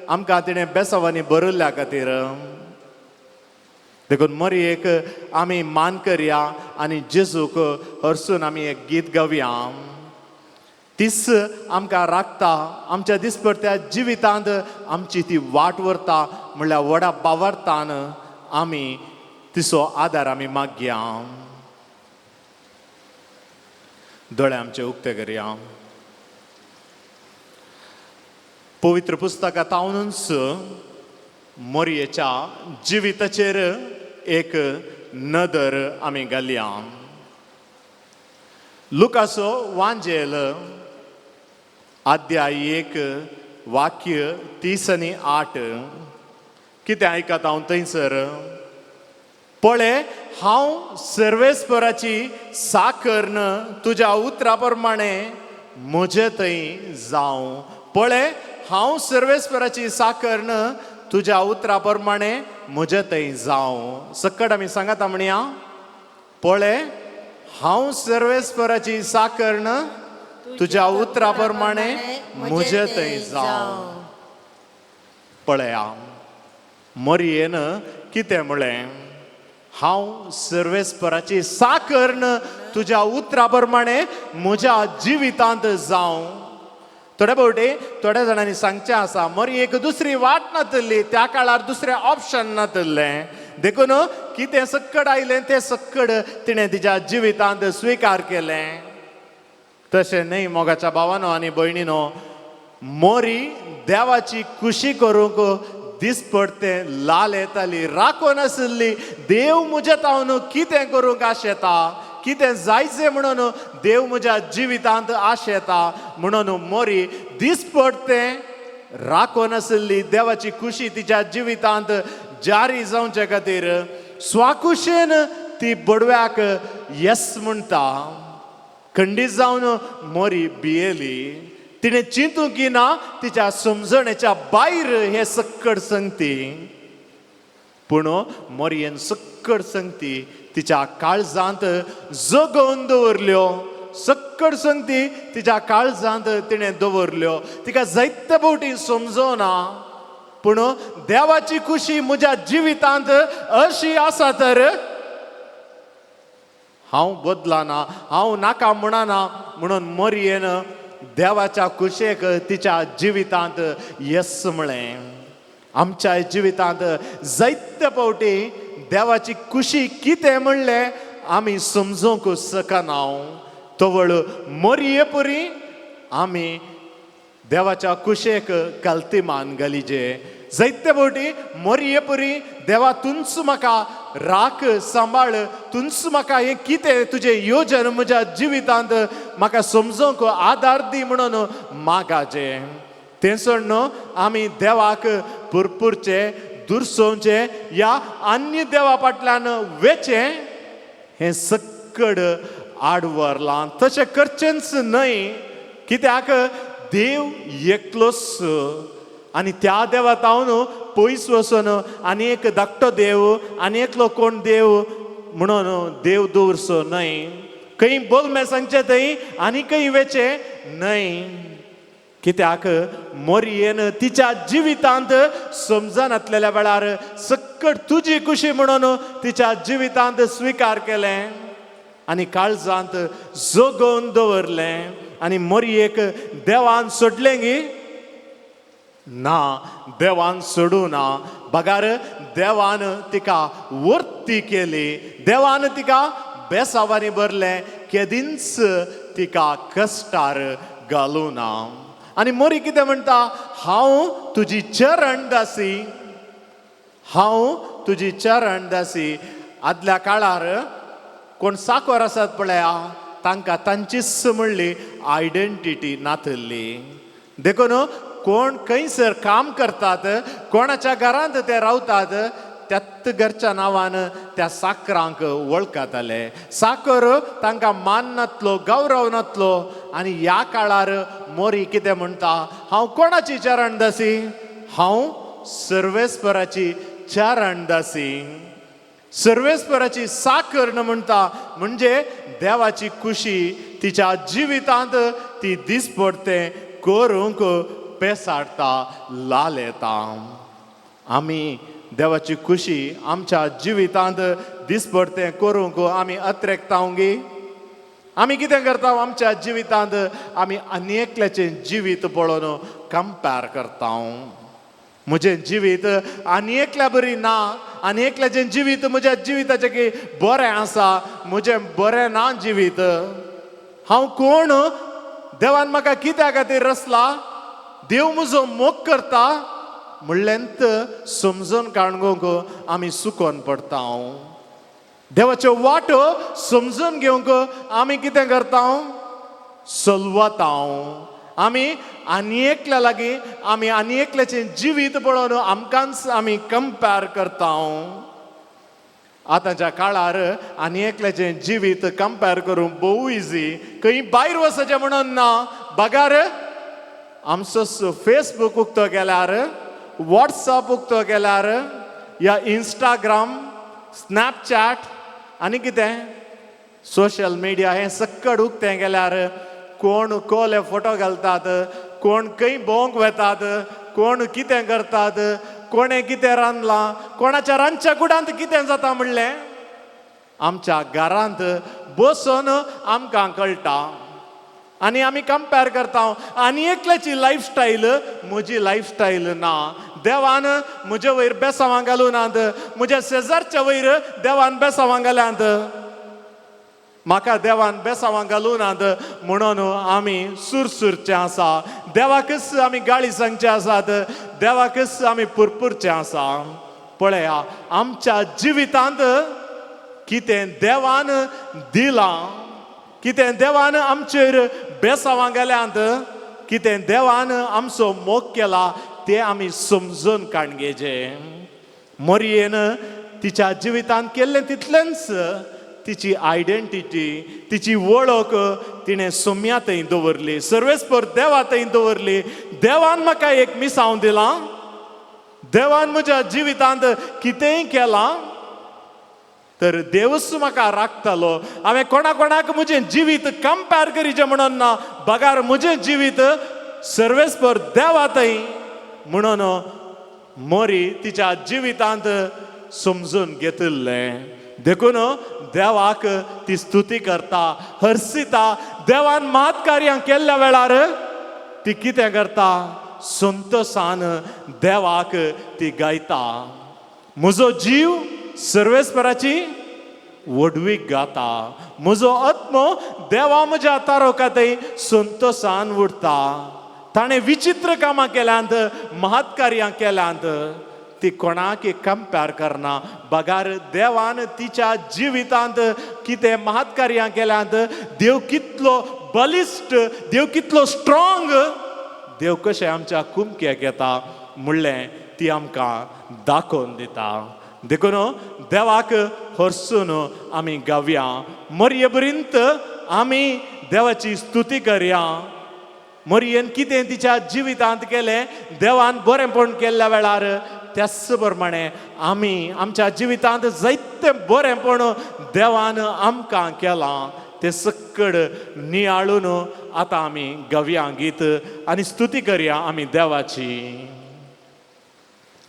आमकां तिणें बेसावांनी भरल्या खातीर देखून मोरयेक आमी मान करया आनी जेजूक हरसून आमी एक गीत गावया तीस आमकां राखता आमच्या दिसपट्ट्या जिवितांत आमची ती वाट व्हरता म्हणल्यार व्हडा बावार्थान आमी तिचो आदार आमी मागया दोळे आमचे उक्ते करया पवित्र पुस्तकांतावनूच मोरयेच्या जिविताचेर एक नदर आमी घालया लुकाचो वांजेल अध्याय 1 वाक्य 30 आनी 8 कितें आयकता हांव थंयसर पळे हांव सर्वेस्पराची साकर्ण तुज्या उतरा प्रमाणे म्हजे थंय जावं पळे हांव सर्वेस्पराची साकर्ण तुज्या उतरा प्रमाणे म्हजे थंय जावं सकट आमी सांगाता म्हणया पळे हांव सर्वेस्पराची साकर्ण तुज्या उतरा प्रमाणे म्हजे थंय जावं पळया मोरयेन कितें म्हळें हांव सर्वेस्पराची साकर्ण तुज्या उतरा प्रमाणे म्हज्या जिवितांत जावं थोडे फावटी थोड्या जाणांनी सांगचें आसा मोरयेक दुसरी वाट नातली त्या काळार दुसरें ऑप्शन नातलें देखून कितें सक्कड आयलें तें सक्कड तिणें तिच्या जिवितांत स्विकार केलें तशें न्हय मोगाच्या भावानो आनी भयणीनो मोरी देवाची खुशी करूंक दिसपट्टे लाल येताली राखोन आसली देव म्हज्या तावन कितें करूंक आशेता कितें जायचें म्हणून देव म्हज्या जिवितांत आशेता म्हणून मोरी दिसपट्टे राखोन आसली देवाची खुशी तिच्या जिवितांत जारी जावचे खातीर स्वाकुशेन ती बडव्याक येस म्हणटा खंडीत जावन मोरी भियेली तिणें चिंतूंक की ना तिच्या समजणेच्या भायर हे सक्कड संगती पूण मोरयेन सक्कड संगती तिच्या काळजांत जगोवन दवरल्यो सक्कड संगती तिच्या काळजांत तिणें दवरल्यो तिका जायते फावटी समजोना पूण देवाची खुशी म्हज्या जिवितांत अशी आसा तर हांव बदलाना हांव नाका म्हणना म्हणून मोरयेन देवाच्या कुशेक तिच्या जिवितांत येस म्हळें आमच्या जिवितांत जायते फावटी देवाची खुशी कितें म्हणलें आमी समजूंक शकना तवळ मोरये परी आमी देवाच्या कुशेक काल्तिमान घालिजे जायते फावटी मोरये परी देवा तुंच म्हाका राख सांबाळ तुंच म्हाका हें कितें तुजें योजन म्हज्या जिवितांत म्हाका समजूंक आदार दी म्हणून मागाचें तें सोड न्हू आमी देवाक पुरपुरचे दुर्सोवचे या अन्य देवा फाटल्यान वेचें हें सक्कड आड व्हरलां तशें करचेंच न्हय कित्याक देव एकलोच आनी त्या देवा तावन पयस वचून आनी एक धाकटो देव आनी एकलो कोण देव म्हणून देव दवरचो न्हय खंय बोल सांगचे थंय आनी खंय वेचे न्हय कित्याक मोरयेन तिच्या जिवितांत समजन आसलेल्या वेळार सक्कट तुजी कुशी म्हणून तिच्या जिवितांत स्विकार केलें आनी काळजांत जोगोवन दवरलें आनी मोरयेक देवान सोडलें गी ना देवान सोडूं ना बगार देवान तिका वर्ती केली देवान तिका बेसावांनी भरलें केदींच तिका कश्टार घालूं ना आनी मोरी कितें म्हणटा हांव तुजी चरण दासी हांव तुजी चरण दासी आदल्या काळार कोण साकोर आसात पळया तांकां तांचीच म्हणली आयडेंटिटी नातल्ली देखून कोण खंयसर काम करतात कोणाच्या घरांत ते रावतात त्याच घरच्या नांवान त्या साकरांक वळखताले साकर तांकां मान नातलो गौरव नातलो आनी ह्या काळार मोरी कितें म्हणटा हांव कोणाची चरण दासी हांव सर्वेस्पराची चरण दासी सर्वेस्पराची साकर न म्हणटा म्हणजे देवाची खुशी तिच्या जिवितांत ती दिसपडते करूंक पेसाडता लाल येता आमी देवाची खुशी आमच्या जिवितांत दिसपडते करूंक आमी अत्रेकतांगी आमी कितें करता आमच्या जिवितांत आमी आनी एकल्याचें जिवीत पळोवन कंपेर करता म्हजें जिवीत आनी एकल्या बरी ना आनी एकल्याचें जिवीत म्हज्या जिविताचें की बरें आसा म्हजें बरें ना जिवीत हांव कोण देवान म्हाका कित्या खातीर रचला देव म्हजो मोग करता म्हणलेंत समजून काणगोंक आमी सुकोन पडटा देवाच्यो वाटो समजून घेवंक आमी कितें करता चलवता आमी आनी एकल्या लागीं आमी आनी एकल्याचें जिवीत पळोवन आमकांच आमी कंपेर करता आतांच्या काळार आनी एकल्याचें जिवीत कंपेर करूंक भोव इजी खंय भायर वचचें म्हणून ना बगार आमचो फेसबूक उक्तो केल्यार व्हॉट्सअप उक्तो केल्यार या इंस्टाग्राम स्नॅपचॅट आनी कितें सोशल मिडिया हें सक्कड उक्तें केल्यार कोण कोले फोटो घालतात कोण खंय भोंवंक वेतात कोण कितें करतात कोणें कितें रांदलां कोणाच्या रांदच्या कुडांत कितें जाता म्हणलें आमच्या घरांत बसून आमकां कळटा आनी आमी कंपेर करता आनी एकल्याची लायफस्टायल म्हजी लायफस्टायल ना देवान म्हजे वयर बेसांवां घालूनात म्हज्या शेजारच्या वयर देवान बेसांवां घाल्यांत म्हाका देवान बेसांवां घालूनात म्हणून आमी सुरसुरचे आसा देवाकच आमी गाळी सांगचे आसात देवाकच आमी पुरपुरचे आसा पळया आमच्या जिवितांत कितें देवान दिलां कितें देवान आमचेर बेसांवां घाल्यांत कितें देवान आमचो मोग केला तें आमी समजून काणगेचें मोरयेन तिच्या जिवितांत केल्लें तितलेंच तिची आयडेंटिटी तिची वळख तिणें सोम्या थंय दवरली सर्वेस्पर देवा थंय दवरली देवान म्हाका एक मिसांव दिलां देवान म्हज्या जिवितांत कितेंय केलां तर देवच म्हाका राखतलो हांवें कोणाक म्हजें जिवीत कंपेर करीचें म्हणून ना बगार म्हजें जिवीत सर्वेस्पर देवा थंय म्हणून मोरी तिच्या जिवितांत समजून घेतिल्लें देखून देवाक ती स्तुती करता हर्सिता देवान महत् कार्यां केल्ल्या वेळार ती कितें करता संतोषान देवाक ती गायता म्हजो जीव सर्वेस्पराची वडवीक गाता म्हजो आत्मो देवा म्हज्या तारोकातय संतोषान उरता ताणें विचित्र कामां केल्यांत महत् कार्यां केल्यांत ती कोणाक कंपेर करना बगार देवान तिच्या जिवितांत कितें महत् कार्यां केल्यांत देव कितलो बलिश्ट देव कितलो स्ट्रॉंग देव कशें आमच्या कुमक्याक येता म्हणलें ती आमकां दाखोवन दिता देखून देवाक हरसून आमी गावया. मरये पर्यंत आमी देवाची स्तुती करया. मरयेन कितें तिच्या जिवितांत केलें, देवान बरेंपण केल्ल्या वेळार त्याच प्रमाणे आमी आमच्या जिवितांत जायतें बरेंपण देवान आमकां केलां. ते सक्कड नियाळून आतां आमी गावया गीत आनी स्तुती करया आमी देवाची.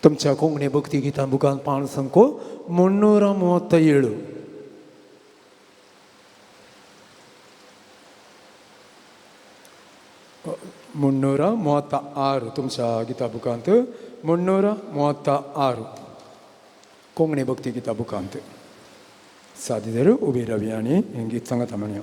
तुमच्या कोंकणी भक्ती गितां बुकान पान संको 337. ಮುನ್ನೂರ 36 तुमच्या गिता बुकांत 336 कोंकणी भक्ती गिता बुकांत. सादीदार उबे रावया आनी हें गीत सांगात म्हणया.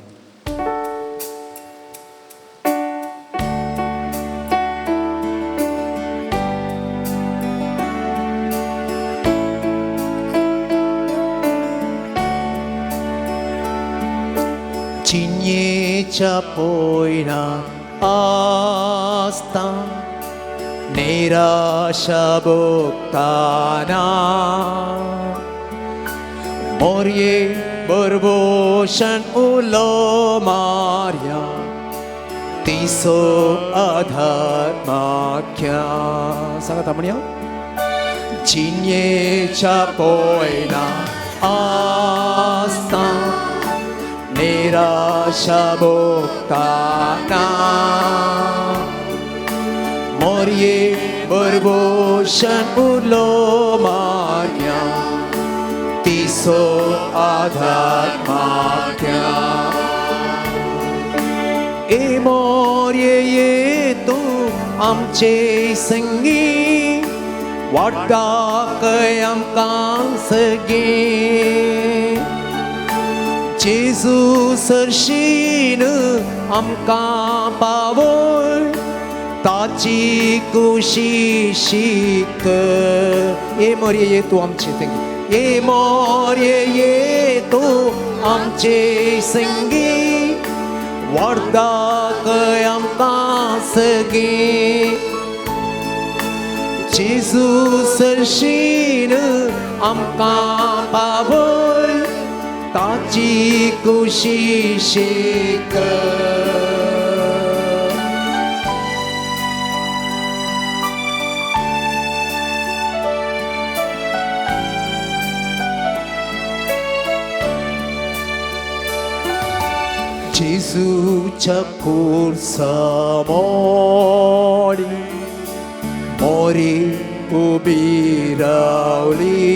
चिन्येच्या पोयना आस्ता निराशा भोगताना मोरये बरबोशन उलो मारया तिसो आधार माख्या. सांगात म्हणया. चिन्येच्या पोयना आस्ता निराशा भोगताना मोरये बरबोशन उलो मारया तिसो आधार माख्या. ए मोरये ये तू आमचे संगी वाटा कय आमकां सगे. जेजू सरशीन आमकां पावय ताची कुशीक. ए मोरये ये तू आमचे संगी. ए मोरये ये तू आमचे संगी वाटा कय आमकां सगे. जेजू सरशीन आमकां पावय ताची कुशीक. जेजूच्या कुर्सामोडी मोरी उबी रावली.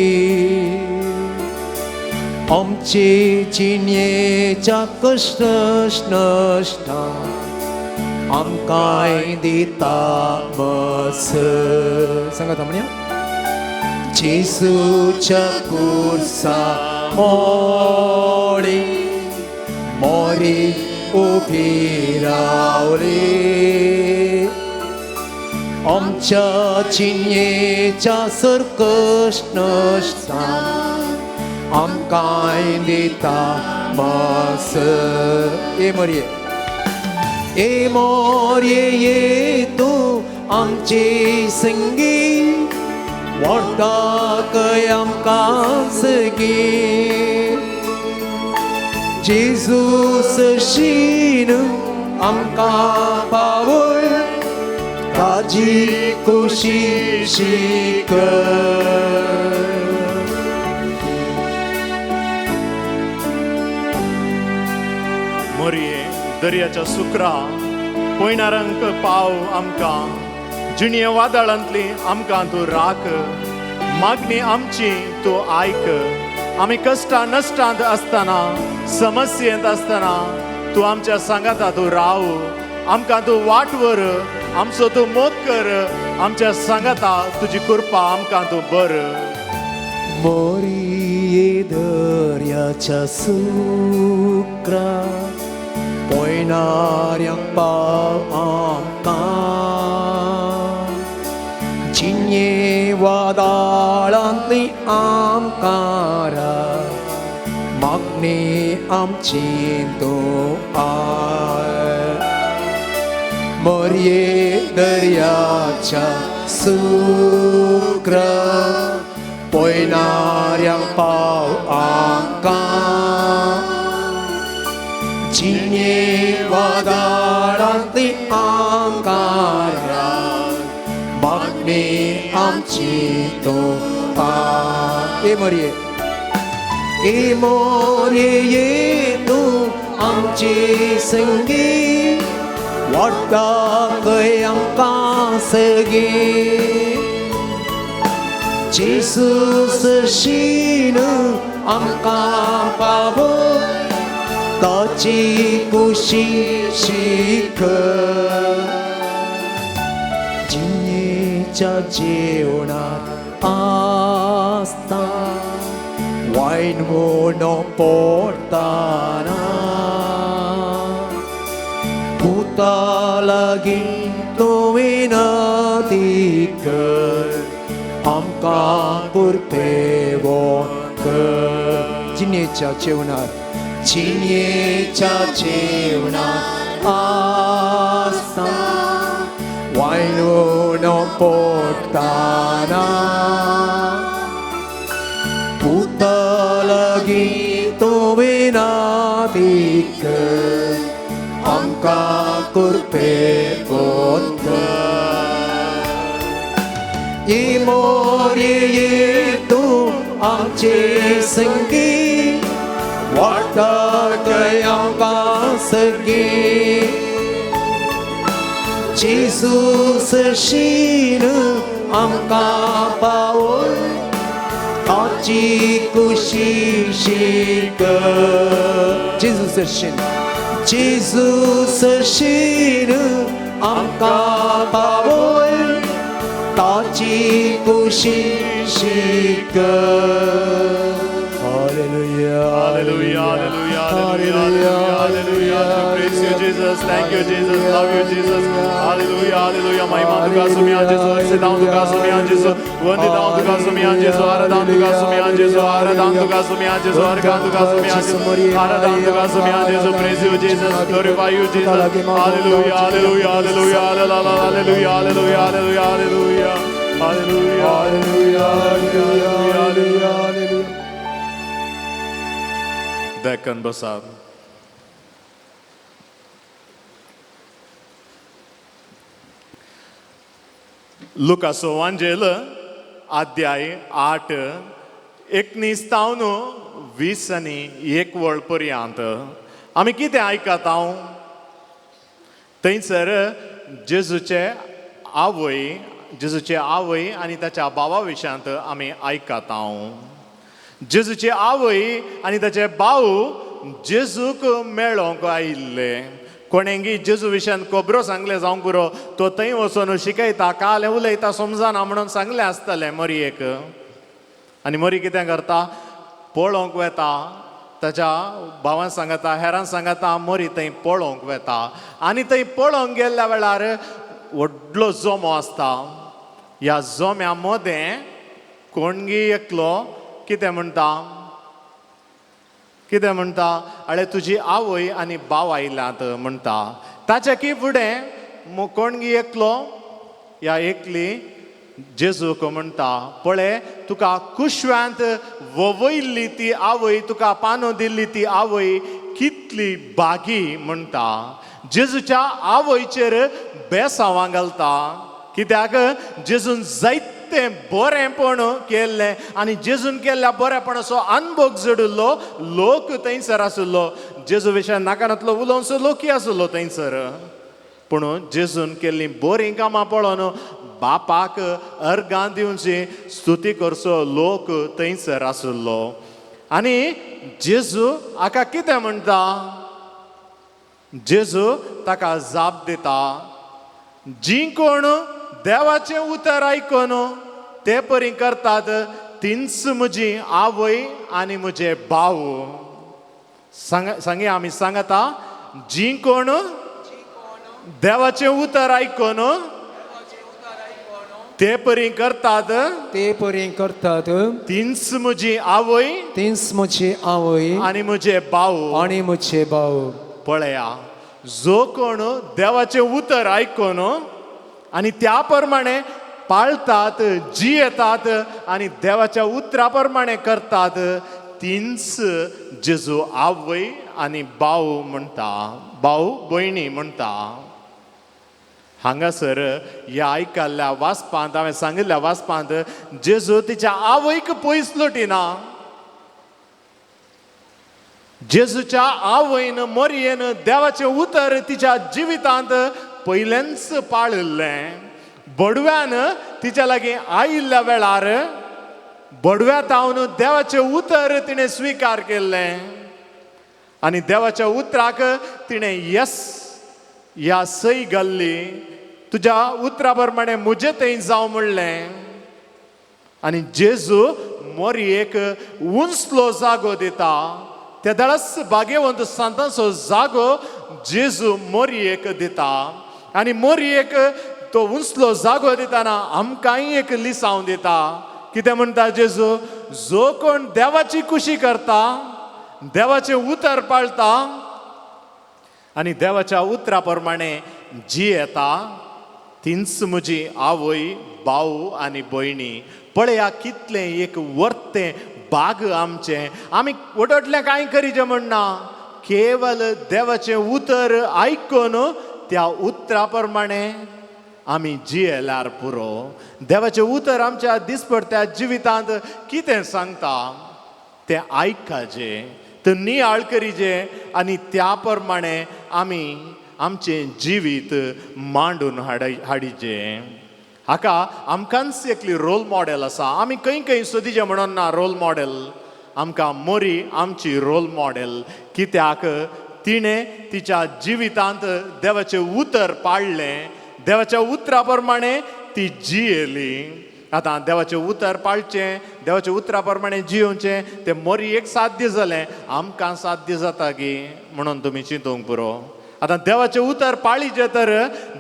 आमचे चिन्येच्या कश्ट नश्टा आमकां दिता बस. सांगात म्हणया. जेजूच्या कुर्सामोडी मोरी उबी रावली. आमच्या चिन्येच्या सरकश नश्टा आमकां दिता बस. ए मोरये. ए मोरये ये तू आमचे संगी वाटा कय आमकां सगे. जेजू सरशीन आमकां पावय ताची कुशीक. मोरये दर्याच्या सुकरा पोयणारांक पाव आमकां. जिणे वादळांतली आमकां तूं राख. मागणी आमची तूं आयक. आमी कश्टां नश्टांत आसतना समस्येंत आसतना तूं आमच्या सांगाता तूं राव. आमकां तूं वाट व्हर. आमचो तूं मोग कर. आमच्या सांगाता तुजी कृपा आमकां तूं बर. मोरये दर्याच्या सुकरा पोयणाऱ्यांक पाव आमकां. चिन्ये वादळांतली आमकां राख. मागणी आमची तूं आयक. मोरये दर्याच्या सुकरा 보이나량 파우앙까 진예와 다란티 앙가라 막니 암치도 파 이 머리에 또 암치 생기 왔다 그양 가세기 지수스 시는 암까바보 떠지고 시시크 진이자 지오나 아스타 와인 모노 portana puta lagi tovina dikar amka purpevon ke jinyecha cheuna asta wain mono portana puta lagi tovina dikar amka purpevon ke 이 머리에 또 암치 생기 왔다 그양 가세기 지수스 시는 암까바올 어찌고 시시그 지수스 시는 암까바올 떠지고 시시그 할렐루야 Hallelujah, hallelujah, hallelujah, hallelujah. Praise you, Jesus. Thank you, Jesus. Love you, Jesus. Hallelujah, hallelujah. Mahima Tuka सुमिया Jesus. सिद्धांत तुका सुमिया Jesus. वंदितां Tuka सुमिया Jesus. Aradhana Tuka सुमिया Jesus. Aradhana Tuka सुमिया Jesus. अर्घन Tuka सुमिया Jesus. Aradhana Tuka सुमिया Jesus. Praise you, Jesus. Glorify you, Jesus. Hallelujah, hallelujah, hallelujah, hallelujah, hallelujah, hallelujah, hallelujah, hallelujah, hallelujah, hallelujah. Deccan Basar. लुकासो वांजेल अध्याय 8 19 20 आनी 1 वळ पर्यंत आमी कितें आयकत हांव थंयसर जेजूचे आवय आनी ताच्या भावा विशयांत आमी आयकत हांव जेजूचे आवय आनी ताचे भाव जेजूक मेळोंक आयिल्ले कोणेंगी जेजू विशयान खबरो सांगले जावं पुरो तो थंय वचून शिकयता काल उलयता समजना म्हणून सांगलें आसतलें मरयेक आनी मरी कितें करता पळोवंक वेता ताच्या भावान सांगता हेरान सांगता मरी थंय पळोवंक वेता आनी थंय पळोवंक गेल्ल्या वेळार व्हडलो जोमो आसता ह्या जोम्या मदें कोणगी एकलो कितें म्हणटा अळे तुजी आवय आनी भाव आयल्यात म्हणटा ताच्या की फुडें कोणगी एकलो ह्या एकली जेजूक म्हणटा पळय तुका कुशव्यांत ववयल्ली ती आवय तुका पानो दिल्ली ती आवय कितली बागी म्हणटा जेजूच्या आवयचेर बेसांवां घालता कित्याक जेजून जायते बरेंपण केल्लें आनी जेजून केल्ल्या बरेपणाचो अनुभव जडिल्लो लोक थंयसर आशिल्लो जेजू विशयान नाकारांतलो उलोवचो लोकूय आशिल्लो थंयसर पूण जेजून केल्ली बरीं कामां पळोवन बापाक अर्गां दिवची स्तुती करचो लोक थंयसर आशिल्लो आनी जेजू हाका कितें म्हणटा जेजू ताका जाप दिता जी कोण देवाचें उतर आयकून ते परी करतात तींच म्हजी आवय आनी म्हजे भाव सांगया आमी सांगता जी कोण देवाचें उतर आयकून ते परी करतात तींच म्हजी आवय आनी म्हजे भाव पळया जो कोण देवाचें उतर आयकून आनी त्या प्रमाणे पाळतात, जियेतात आणि देवाच्या उतराप्रमाणे करतात, तींच जेजू आवय आणि भाऊ म्हणटा, भाऊ भयणी म्हणटा. हांगासर ह्या आयकल्ल्या वाचपांत हांवें सांगिल्ल्या वाचपांत जेजू तिच्या आवयक पयस लोटिना. जेजूच्या आवयन मरयेन देवाचें उतर तिच्या जिवितांत पयलेंच पाळिल्लें. बडव्यान तिच्या लागीं आयिल्ल्या वेळार बडव्या तावन देवाचें उतर तिणें स्विकार केल्लें आनी देवाच्या उतराक तिणें यस ह्या सई घाल्ली. तुज्या उतरा प्रमाणे म्हजें थंय जावं म्हणलें आनी जेजू मोरयेक उंचलो जागो दिता. त्या दळस भाग्यवंत सांताचो जागो जेजू मोरयेक दिता आनी मोरयेक तो उंचलो जागो दितना आमकांय एक लिसांव दिता. कितें म्हणटा जेजू? जो कोण देवाची कुशी करता, देवाचें उतर पाळता आनी देवाच्या उतरा प्रमाणे जियेता, तींच म्हजी आवय, भाऊ आनी भयणी. पळया कितलें एक वर्तें भाग आमचें. आमी वडोटलें कांय करीचें म्हणना, केवल देवाचें उतर आयकून त्या उतरा प्रमाणे आमी जियेल्यार पुरो. देवाचें उतर आमच्या दिसपट्ट्या जिवितांत कितें सांगता तें आयकाचें, तें नियाळ करीचें आनी त्या प्रमाणे आमी आमचें जिवीत मांडून हाडिचें. हाका आमकांच एकली रोल मॉडेल आसा. आमी खंय खंय सोदिचें म्हणून ना रोल मॉडेल. आमकां मोरी आमची रोल मॉडेल. कित्याक तिणें तिच्या जिवितांत देवाचें उतर पाळलें, देवाच्या उतरा प्रमाणे ती जियेली. आतां देवाचें उतर पाळचें, देवाच्या उतरा प्रमाणे जियोवचें तें मोरयेक साध्य जालें, आमकां साध्य जाता की म्हणून तुमी चिंतूंक पुरो. आतां देवाचें उतर पाळीचें तर,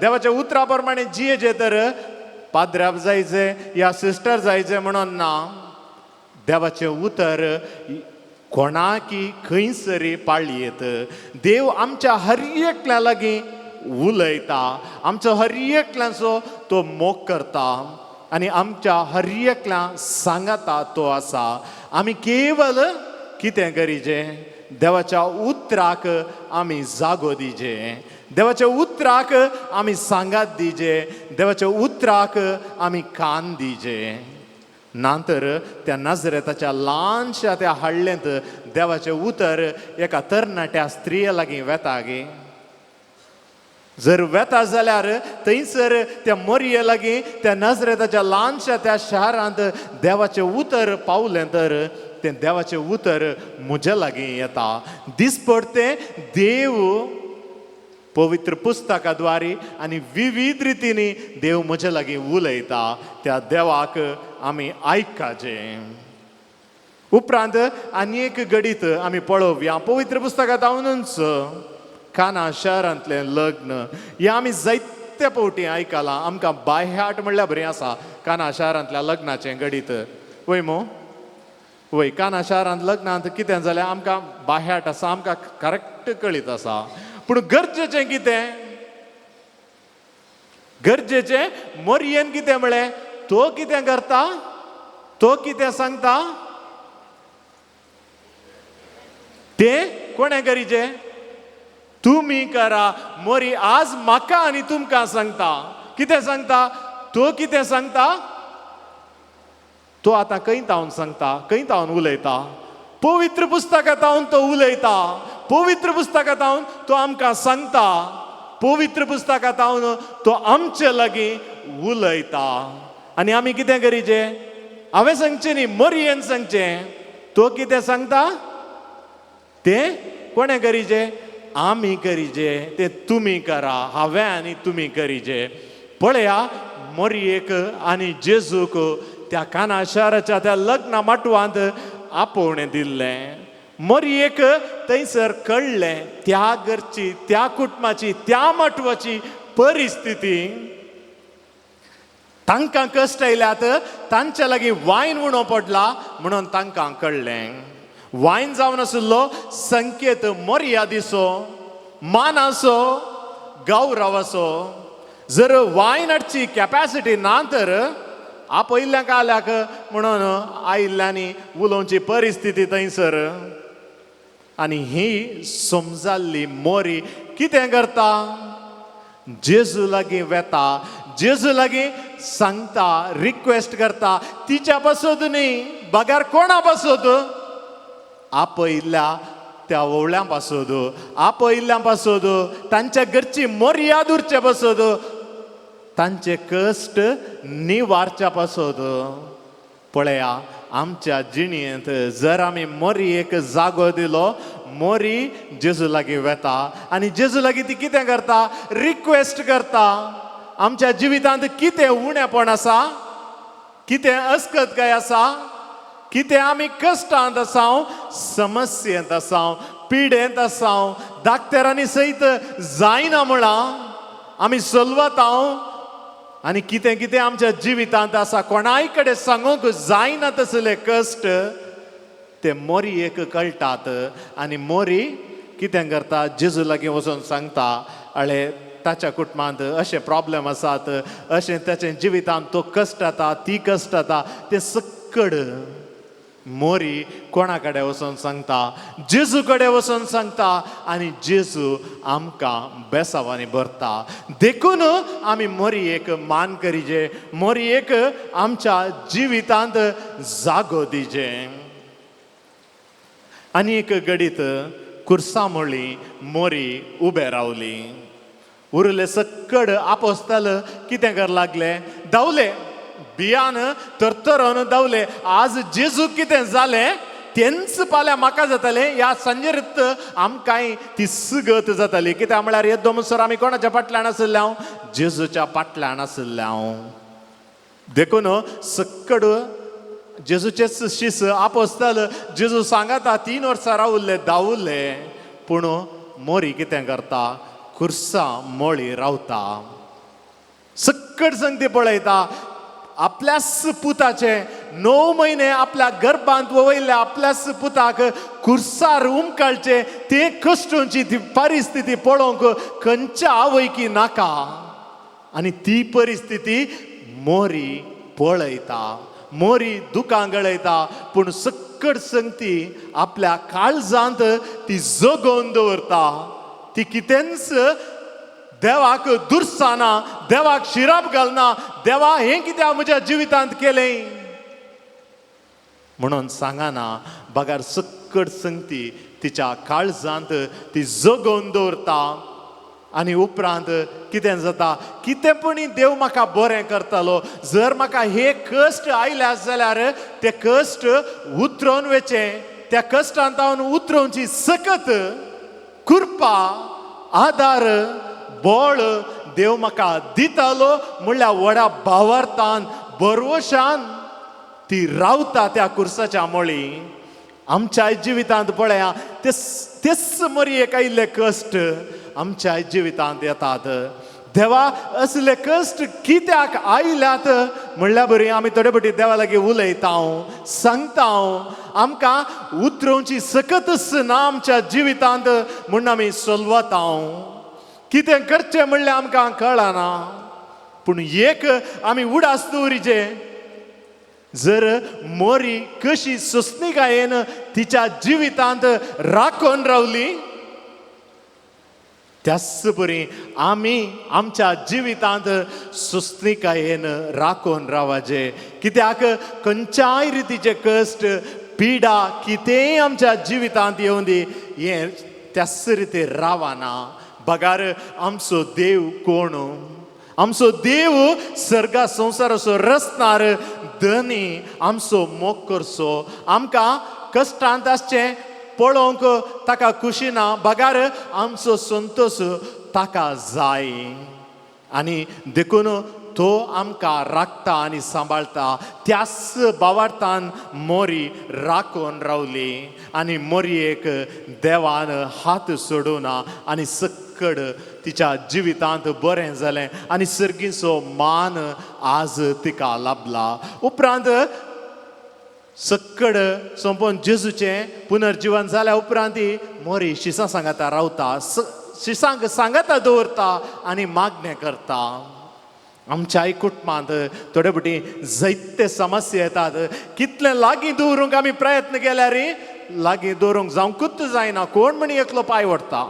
देवाच्या उतरा प्रमाणे जियेचें तर पाद्र्याक जायचें या सिस्टर जायचें म्हणून ना. देवाचें उतर कोणाकी खंयसरी पाळयेत. देव आमच्या हर एकल्या लागीं उलयता, आमचो हर एकल्याचो तो मोग करता आनी आमच्या हर एकल्या सांगाता तो आसा. आमी केवल कितें करीचें? देवाच्या उतराक आमी जागो दिचें, देवाच्या उतराक आमी सांगात दिचें, देवाच्या उतराक आमी कान दिचें. नांतर त्या नाजरेताच्या ल्हानशा त्या हाडलेंत देवाचें उतर एका तरणाट्या स्त्रिये लागीं वेता गे. जर वेता जाल्यार थंयसर त्या मोरये लागीं त्या नाजरेताच्या ल्हानशा त्या शारांत देवाचें उतर पावलें तर तें देवाचें उतर म्हज्या लागीं येता. दिसपट्टे देव पवित्र पुस्तकाद्वारे आनी विविध रितींनी देव म्हज्या लागीं उलयता. त्या देवाक आमी आयकाचें. उपरांत आनी एक गडीत आमी पळोवया. पवित्र पुस्तकांत हांवूनच काना शारांतलें लग्न हें आमी जायत्या फावटी आयकलां. आमकां बायहाट म्हणल्यार बरें आसा काना शारांतल्या लग्नाचें गडीत. वय मो वय काना शारांत लग्नांत कितें जालें आमकां बायहाट आसा, आमकां करेक्ट कळीत आसा. पूण गरजेचें कितें? गरजेचें मोरयेन कितें म्हळें? तो कितें करता? तो कितें सांगता तें कोणें करीचें? तुमी करा. मोरी आज म्हाका आनी तुमकां सांगता. कितें सांगता? तो कितें सांगता? तो आतां खंय तावन सांगता, खंय तावन उलयता? पवित्र पुस्तकांत हांव तो उलयता. पवित्र पुस्तकांत हांव तो आमकां सांगता. पवित्र पुस्तकांत हांव तो आमचे लागीं उलयता. आनी आमी कितें करीचें? हांवें सांगचें न्ही, मोरयेन सांगचें. तो कितें सांगता तें कोणें करीचें? आमी करीचें. तें तुमी करा. हांवें आनी तुमी करीचें. पळया मोरयेक आनी जेजूक त्या काना शाराच्या त्या लग्ना माटवांत आपोवणें दिल्लें. मोरयेक थंयसर कळ्ळें त्या घरची, त्या कुटुंबाची, त्या माटवाची परिस्थिती. तांकां कश्ट आयल्यात, तांच्या लागीं वायन उणो पडला म्हणून तांकां कळ्ळें. वायन जावन आशिल्लो संकेत मर्यादेचो, मानाचो, गौरवाचो. जर वायन हाडची कॅपॅसिटी ना तर आपयल्ल्यांक आल्याक म्हणून आयिल्ल्यांनी उलोवची परिस्थिती थंयसर. आनी ही समजाल्ली मोरी कितें करता? जेजू लागीं वेता, जेजू लागीं सांगता, रिक्वेस्ट करता. तिच्या पासून न्ही, बगार कोणा पासून? आपयल्ल्या त्या ओवळ्यां पासून, आपयल्ल्यां पासून, तांच्या घरची मर्याद उरचे पासून, तांचे कश्ट निवारच्या पासून. पळया, आमच्या जिणेंत जर आमी मोरयेक जागो दिलो, मोरी जेजू लागीं वेता आनी जेजू लागीं ती कितें करता? रिक्वेस्ट करता. आमच्या जिवितांत कितें उणेपण आसा, कितें अस्कतकाय आसा, कितें आमी कश्टांत आसां, समस्येंत आसां, पिडेंत आसां, धाकटेरांनी सयत जायना म्हळां आमी चलवतां. आनी कितें कितें आमच्या जिवितांत आसा, कोणाय कडेन सांगूंक जायना तसले कश्ट, ते मोरयेक कळटात. आनी मोरी कितें करता? जेजू लागीं वचून सांगता, अळे ताच्या कुटुंबांत अशे प्रॉब्लेम आसात, अशें ताचे जिवितांत तो कश्ट जाता, ती कश्ट जाता, ते सक्कड मोरी कोणा कडेन वचून सांगता? जेजू कडेन वचून सांगता. आनी जेजू आमकां बेसावांनी भरता. देखून आमी मोरयेक मान करिजे, मोरयेक आमच्या जिवितांत जागो दिजे. आनी एक घडीत कुर्सामोळी मोरी उबे रावली. उरले सक्कड आपोस्तल कितें कर लागले? धांवले, बियान तरतरोन धांवले. आज जेजू कितें जालें तेंच फाल्यां म्हाका जातालें. ह्या सांजेरत आमकांय ती सुगत जाताली. कित्याक म्हळ्यार येद्दो म्हणसर आमी कोणाच्या फाटल्यान आसले? हांव जेजूच्या फाटल्यान आसले. हांव देखून सक्कड जेजूचेच शिस आपोस्तल जेजू सांगाता 3 वर्सां रावुल्ले, धांवुल्ले. पूण मोरी कितें करता? कुर्सां मोळी रावता. सक्कड संगती पळयता. आपल्याच पुताचे 9 म्हयने आपल्या गर्भांत वयल्या आपल्याच पुताक कुर्सार उमकाळचे, ते कश्टांची ती परिस्थिती पळोवंक खंयच्या आवयकी नाका. आनी ती परिस्थिती मोरी पळयता, मोरी दुकां गळयता. पूण सक्कड संगती आपल्या काळजांत ती जगोवन दवरता. ती कितेंच देवाक दुरसाना, देवाक शिराप घालना. देवा हें कित्याक म्हज्या जिवितांत केलें म्हणून सांगना. बगार सक्कड संगती तिच्या काळजांत ती जगोवन दवरता. आनी उपरांत कितें जाता? कितें पूण देव म्हाका बरें करतलो. जर म्हाका हे कश्ट आयले जाल्यार ते कश्ट उतरोवन वचे. त्या कश्टांत हांव उतरोवची सकत कृपा, आदार, बळ देव म्हाका दितालो म्हणल्यार व्हडा भावार्थान, भरवशान ती रावता त्या कुर्साच्या मोळी. आमच्या जिवितांत पळया, तेच मोरयेक आयिल्ले कश्ट आमच्या जिवितांत येतात. देवा असले कश्ट कित्याक आयल्यात म्हणल्यार बरी आमी थोडे फावटी देवा लागीं उलयता, सांगता. आमकां उतरोवची सकतच ना आमच्या जिवितांत म्हूण आमी चलवता. कितें करचें म्हणल्यार आमकां कळना. पूण एक आमी उडास दवरिजे. जर मोरी कशी सोंसणीकायेन तिच्या जिवितांत राखून रावली, त्याच बरी आमी आमच्या जिवितांत सोंसणीकायेन राखून रावचे. कित्याक खंयच्याय रितीचे कश्ट, पिडा कितेंय आमच्या जिवितांत येवं दी, हें त्याच रितीन रावना. बगार आमचो देव कोण? आमचो देव सर्गा संवसाराचो रचणार, धनी, आमचो मोग करचो. आमकां कश्टांत आसचें पळोवंक ताका खुशी ना. बगार आमचो संतोश ताका जाय. आनी देखून तो आमकां राखता आनी सांबाळटा. त्याच भावार्थान मोरी राखून रावली. आनी मोरयेक देवान हात सोडूना. आनी सक्कड तिच्या जिवितांत बरें जालें. आनी सर्गीचो मान आज तिका लाभला. उपरांत सक्कड संपोवन जेजूचें पुनर्जीवन जाल्या उपरांत ती मोरी शिसां सांगाता रावता. शिसांक सांगाता दवरता आनी मागणें करता. आमच्याय कुटुंबांत थोडे फावटी जायते समस्या येतात. कितले लागीं दवरूंक आमी प्रयत्न केल्यार लागीं दवरूंक जावंकूच जायना. कोण म्हण एकलो पांय व्हरता.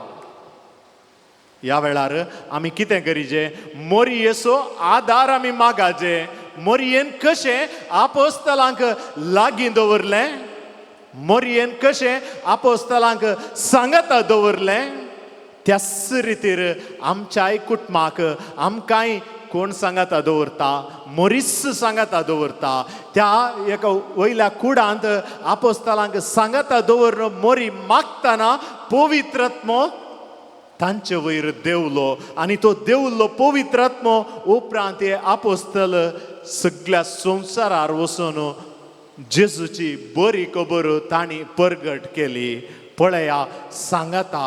ह्या वेळार आमी कितें करीचे? मोरयेचो आदार आमी मागाचे. मोरयेन कशें आपोस्तलांक लागीं दवरलें, मोरयेन कशें आपोस्तलांक सांगाता दवरलें, त्याच रितीर आमच्याय कुटुंबाक आमकांय कोण सांगाता दवरता? मोरीस सांगाता दवरता. त्या एका वयल्या कुडांत आपोस्तलांक सांगाता दवरून मोरी मागतना पवित्रात्मो तांचे वयर देवलो आनी तो देवल्लो पवित्रात्मो उपरांत हे आपोस्तल सगळ्या संवसारार वचून जेजूची बरी खबर तांणी परगट केली. पळया, सांगाता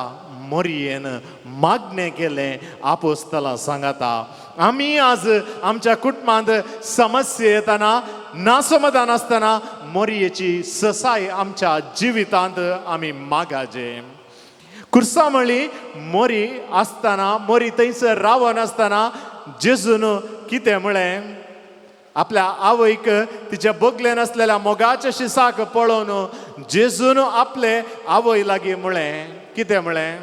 मोरयेन मागणें केलें आपोस्तलां सांगाता. आमी आज आमच्या कुटुंबांत समस्या येतना, नासमाधान आसतना मोरयेची ससाय आमच्या जिवितांत आमी मागाचे. कुर्सामळी मोरी आसतना, मोरी थंयसर रावन आसतना जेजून कितें म्हळें? आपल्या आवयक तिच्या बगलेन आसलेल्या मोगाच्या शिसाक पळोवन जेजून आपले आवय लागीं म्हळें, कितें म्हळें?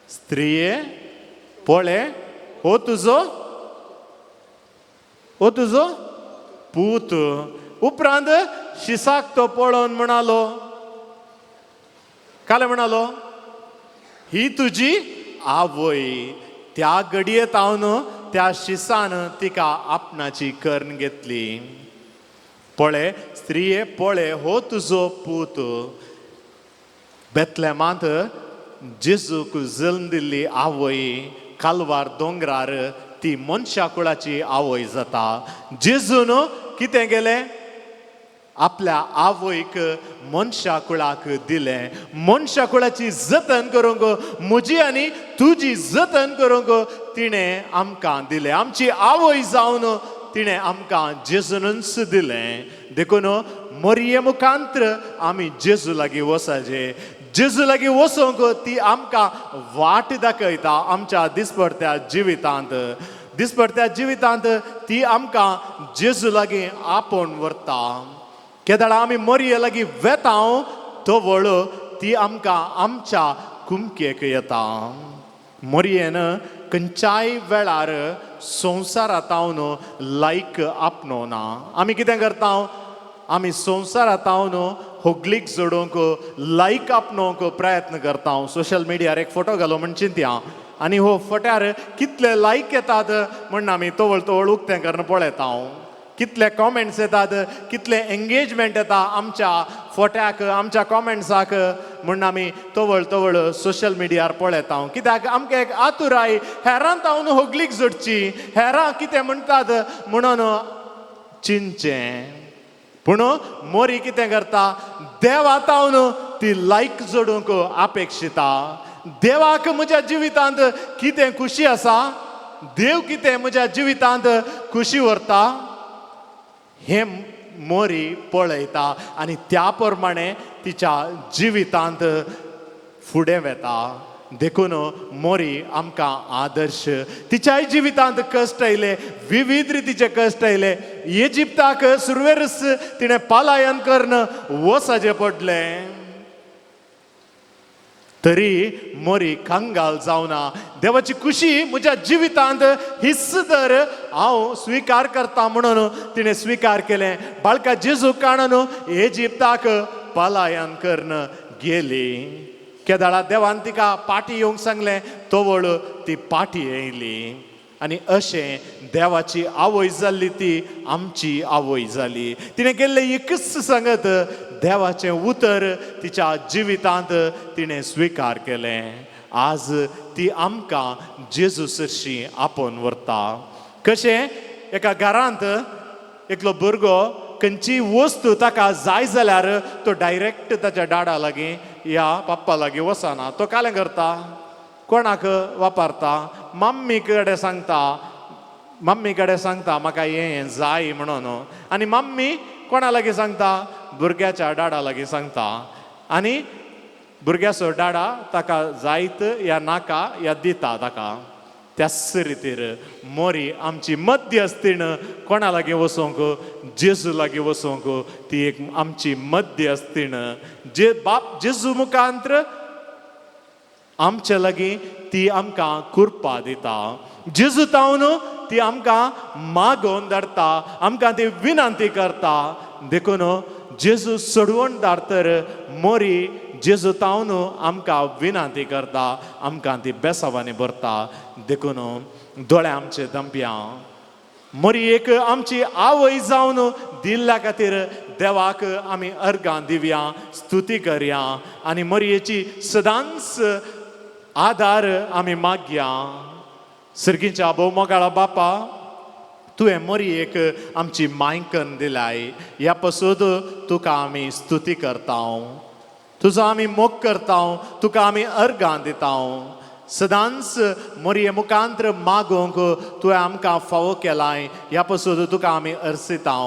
स्त्रिये, पळय, हो तुजो पूत. उपरांत शिसाक तो पळोवन म्हणालो, काले म्हणालो, ही तुजी आवय. त्या घडयेंत हांव त्या शिसान तिका आपणाची कर्ण घेतली. पळय स्त्रिये, पळय, हो तुजो पूत. बेतलेमांत जेजूक जल्म दिल्ली आवय कालवार दोंगरार ती मनशा कुळाची आवय जाता. जेजून कितें केलें? आपल्या आवयक मनशा कुळाक दिलें. मनशा कुळाची जतन करूंक, म्हजी आनी तुजी जतन करूंक तिणें आमकां दिलें. आमची आवय जावन तिणें आमकां जेजूनच दिलें. देखून मोरये मुखांत्र आमी जेजू लागीं वचाचे. जेजू लागीं वचूंक ती आमकां वाट दाखयता आमच्या दिसपट्ट्या जिवितांत. दिसपट्ट्या जिवितांत ती आमकां जेजू लागीं आपोवन व्हरता. केदाळ आमी मोरये लागीं वेता तो वळ ती आमकां आमच्या कुमकेक येता. मोरयेन खंयच्याय वेळार संवसारांत हांवन लायक आपणोना. आमी कितें करता? आमी संवसारांत हांवन होगलीक जोडूंक लायक आपणोवंक प्रयत्न करता. सोशल मिडियार एक फोटो घालो म्हण चिंत्या आनी हो फोट्यार कितले लायक येतात म्हण आमी तवळ तवळ उक्तें करन पळयता. कितले कॉमेंट्स येतात, कितले एंगेजमेंट येता आमच्या फोट्याक, आमच्या कॉमेंट्साक म्हण आमी तवळ तवळ सोशल मिडियार पळयता. कित्याक आमकां एक आतुराय हेरांत हांव होगलीक जोडची, हेरां कितें म्हणटात म्हणून चिंतचें. पूण मोरी कितें करता? देवाक हांव ती लायक जोडूंक अपेक्षिता. देवाक म्हज्या जिवितांत कितें खुशी आसा, देव कितें म्हज्या जिवितांत खुशी व्हरता हें मोरी पळयता आनी त्या प्रमाणे तिच्या जिवितांत फुडें वेता. देखून मोरी आमकां आदर्श. तिच्याय जिवितांत कश्ट आयले, विविध रितीचे कश्ट आयले. इजिप्ताक सुरवेरस तिणें पालायन करून वचचें पडलें. तरी मोरी कंगाल जावना. देवाची खुशी म्हज्या जिवितांत हिस्स दर हांव स्विकार करता म्हणून तिणें स्विकार केलें. बाळका जेजू काणून इजिप्ताक पालायन करून गेली. केदाळा देवान तिका पाटी येवंक सांगलें, तवळ ती पाटी येयली. आनी अशें देवाची आवय जाल्ली ती आमची आवय जाली. तिणें केल्लें एकच सांगत देवाचें उतर तिच्या जिवितांत तिणें स्विकार केलें. आज ती आमकां जेजू सरशी आपोवन व्हरता. कशें एका घरांत एकलो भुरगो खंयची वस्तू ताका जाय जाल्यार तो डायरेक्ट ताच्या डाडा लागीं या पप्पा लागीं वचना. तो कालें करता? कोणाक वापरता? मम्मी कडेन सांगता. मम्मी कडेन सांगता म्हाका हें जाय म्हणून. आनी मम्मी कोणा लागीं सांगता? भुरग्याच्या डाडा लागीं सांगता. आनी भुरग्याचो डाडा ताका जायत या नाका या दिता ताका. त्याच रितीर मोरी आमची मध्यस्थीण कोणा लागीं वचोंक जेजू लागीं वचोंक ती एक आमची मध्यस्थीण जे बाप जेजू मुखांत्र आमचे लागीं ती आमकां कृपा दिता जेजू तावन ती आमकां मागोवन धाडटा आमकां ती विनंती करता देखून जेजू सोडवून धाडतर मोरी जेजू तावन आमकां विनंती करता आमकां ती बेसावांनी भरता देखून दोळे आमचे दंप्या मोरी एक आमची आवय जावन दिल्ल्या खातीर देवाक आमी अर्गां दिवया स्तुती करया आनी मोरयेची सदांच आदार आमी मागया सर्गीच्या भोव मोगाळा बापा तुवें मोरयेक आमची मांयकन दिलाय ह्या पासून तुका आमी स्तुती करता तुजो आमी मोग करता तुका आमी अर्गां दिता सदांच मोरये मुखांत्र मागोवंक तुवें आमकां फावो केलाय ह्या पासून तुका आमी अर्सिता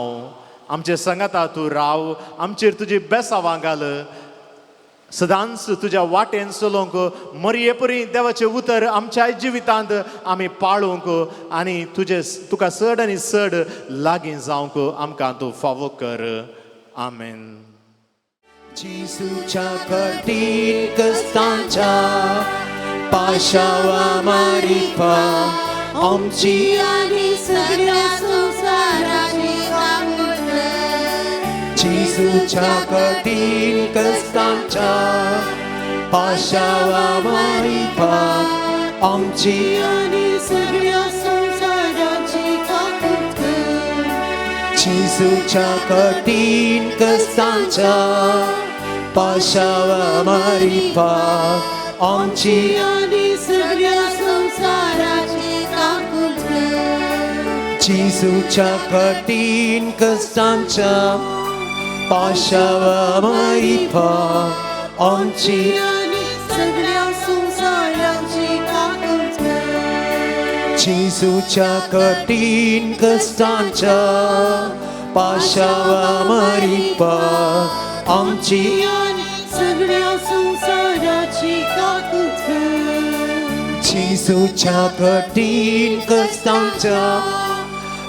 आमचे संगता तूं राव आमचेर तुजी बेसावां घाल सदांच तुज्या वाटेन चलोवंक मोरये परी देवाचें उतर आमच्या जिवितांत आमी पाळूंक आनी तुका चड आनी चड लागीं जावंक आमकां तूं फावो कर आमेन जेजूच्या कठीण कश्टांच्या पाशावा मारिपा आमची आनी सगळ्या संसाराची कामूर जेजूच्या कठीण कश्टांच्या पाशावा मारिपा आमची आनी सगळ्या संसाराची कामूर जेजूच्या कठीण कश्टांच्या पाशावा मारिपा आमची आनी सगळ्या संसाराची कामूर जेजूच्या कठीण कश्टांच्या पाशावा मारिपा आमची आनी सगळ्या संसाराची कामूर जेजूच्या कठीण कश्टांच्या पाशावा मारिपा आमची आनी सगळ्या संसाराची कामूर जेजूच्या कठीण कश्टांच्या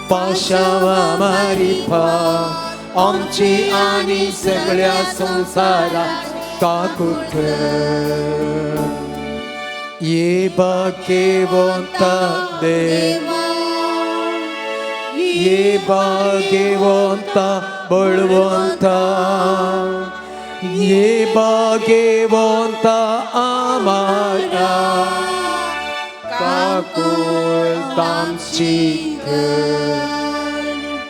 पाशावा मारिपा आमची आनी सगळ्या संसाराची काकूत ये भाग्यवंता देव ये भाग्यवंता बळवंता ये भाग्यवंता आम्हाला काकूळ तामची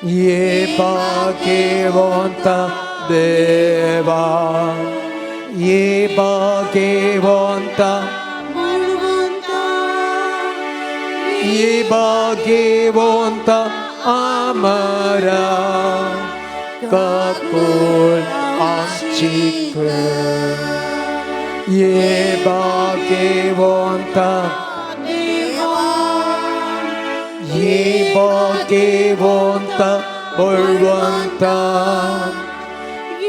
ये भाग्यवंता देवा ये भाग्यवंता ये भाग्यवंता आमरा काकूळ आमची ये भाग्यवंता ये भाग्यवंता बळवंता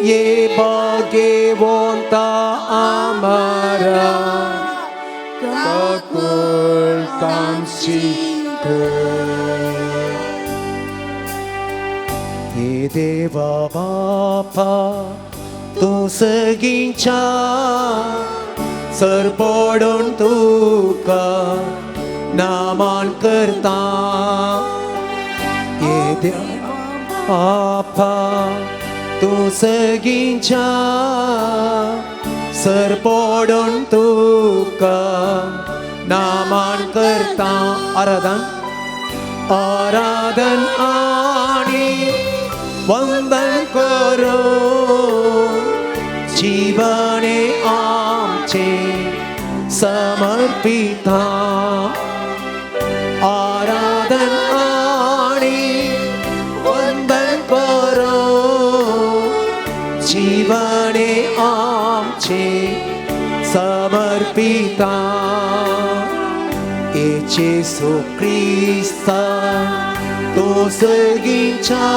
ये भाग्यवंता आमरा काकूळ तामची ये देवा बापा तूं सगळींच्या सर पडून तुका नामान करता ये देवा बापा तूं सगळींच्या सर पडून तुका नामान करता आराधन आनी वंदन करो जीवने आमचे समर्पिता आराधन आनी वंदन करो जीवने आमचे समर्पिता येशू ख्रिस्ता तो सगळींच्या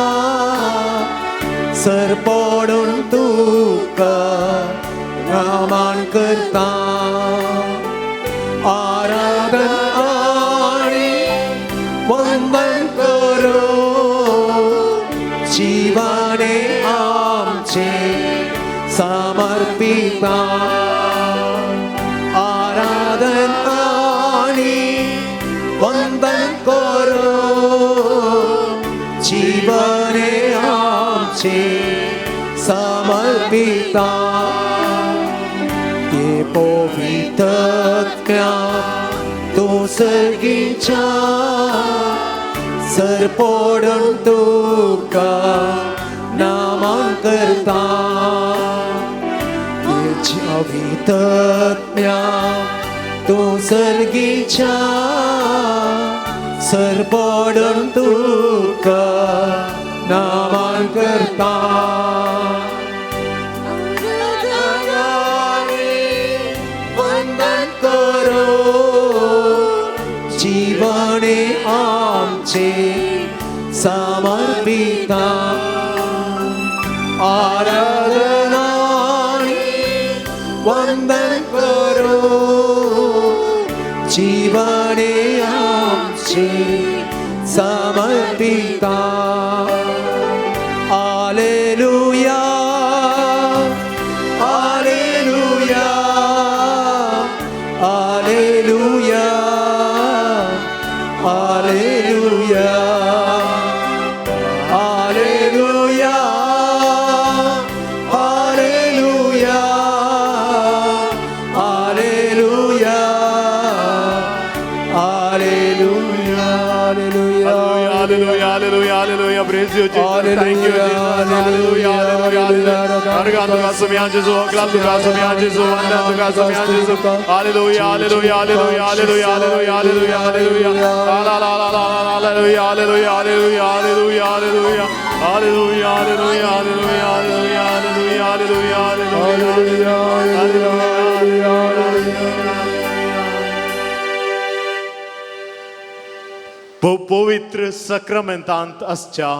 सर पडून तुका नमन करता आराधन समर्पिता आराधन आणि वंदन करो जीवने आमचे समर्पिता ते पवित्रत्या तो सर्गीच्या सरपोडून तुका नामान करता पवित्रत्या तो सर्गीच्या सरपोडून तुका नामान करता वंदन करो जीवने आमचे समर्पिता आराधना वंदन करो जीवने आमचे समर्पिता हालेलुया हालेलुया हालेलुया हालेलुया हालेलुया हालेलुया हालेलुया हालेलुया Hallelujah, hallelujah, hallelujah. Praise you, Jesus. Thank you, Jesus. Hallelujah, hallelujah, hallelujah. Argan tu kasam ya Jesus. Aklam tu kasam ya Jesus. Wanda tu kasam ya Jesus. Hallelujah, hallelujah, hallelujah, hallelujah, hallelujah, hallelujah, hallelujah. Hallelujah, hallelujah, hallelujah, hallelujah, hallelujah. Hallelujah, hallelujah, hallelujah, hallelujah, hallelujah, hallelujah, hallelujah, hallelujah. पवित्र सक्रमेंतांत असच्या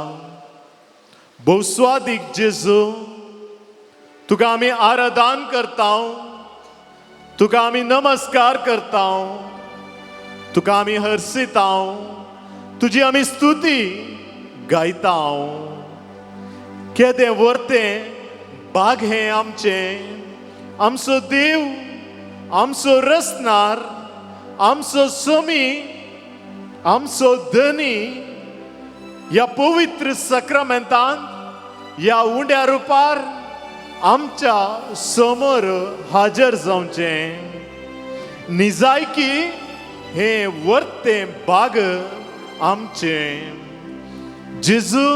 बहुस्वादिक जेजू तुका आमी आराधन करता तुका आमी नमस्कार करता तुका आमी हर्सिता तुजी आमी स्तुती गायता केदें वर्तें बाग हें आमचें आमचो देव आमचो रसनार आमचो सोमी आमचो धनी या पवित्र सक्रमेंतांत या उंड्या रुपार आमच्या समोर हाजर जावचें निजायकी हे वर्ते बाग आमचे जेजू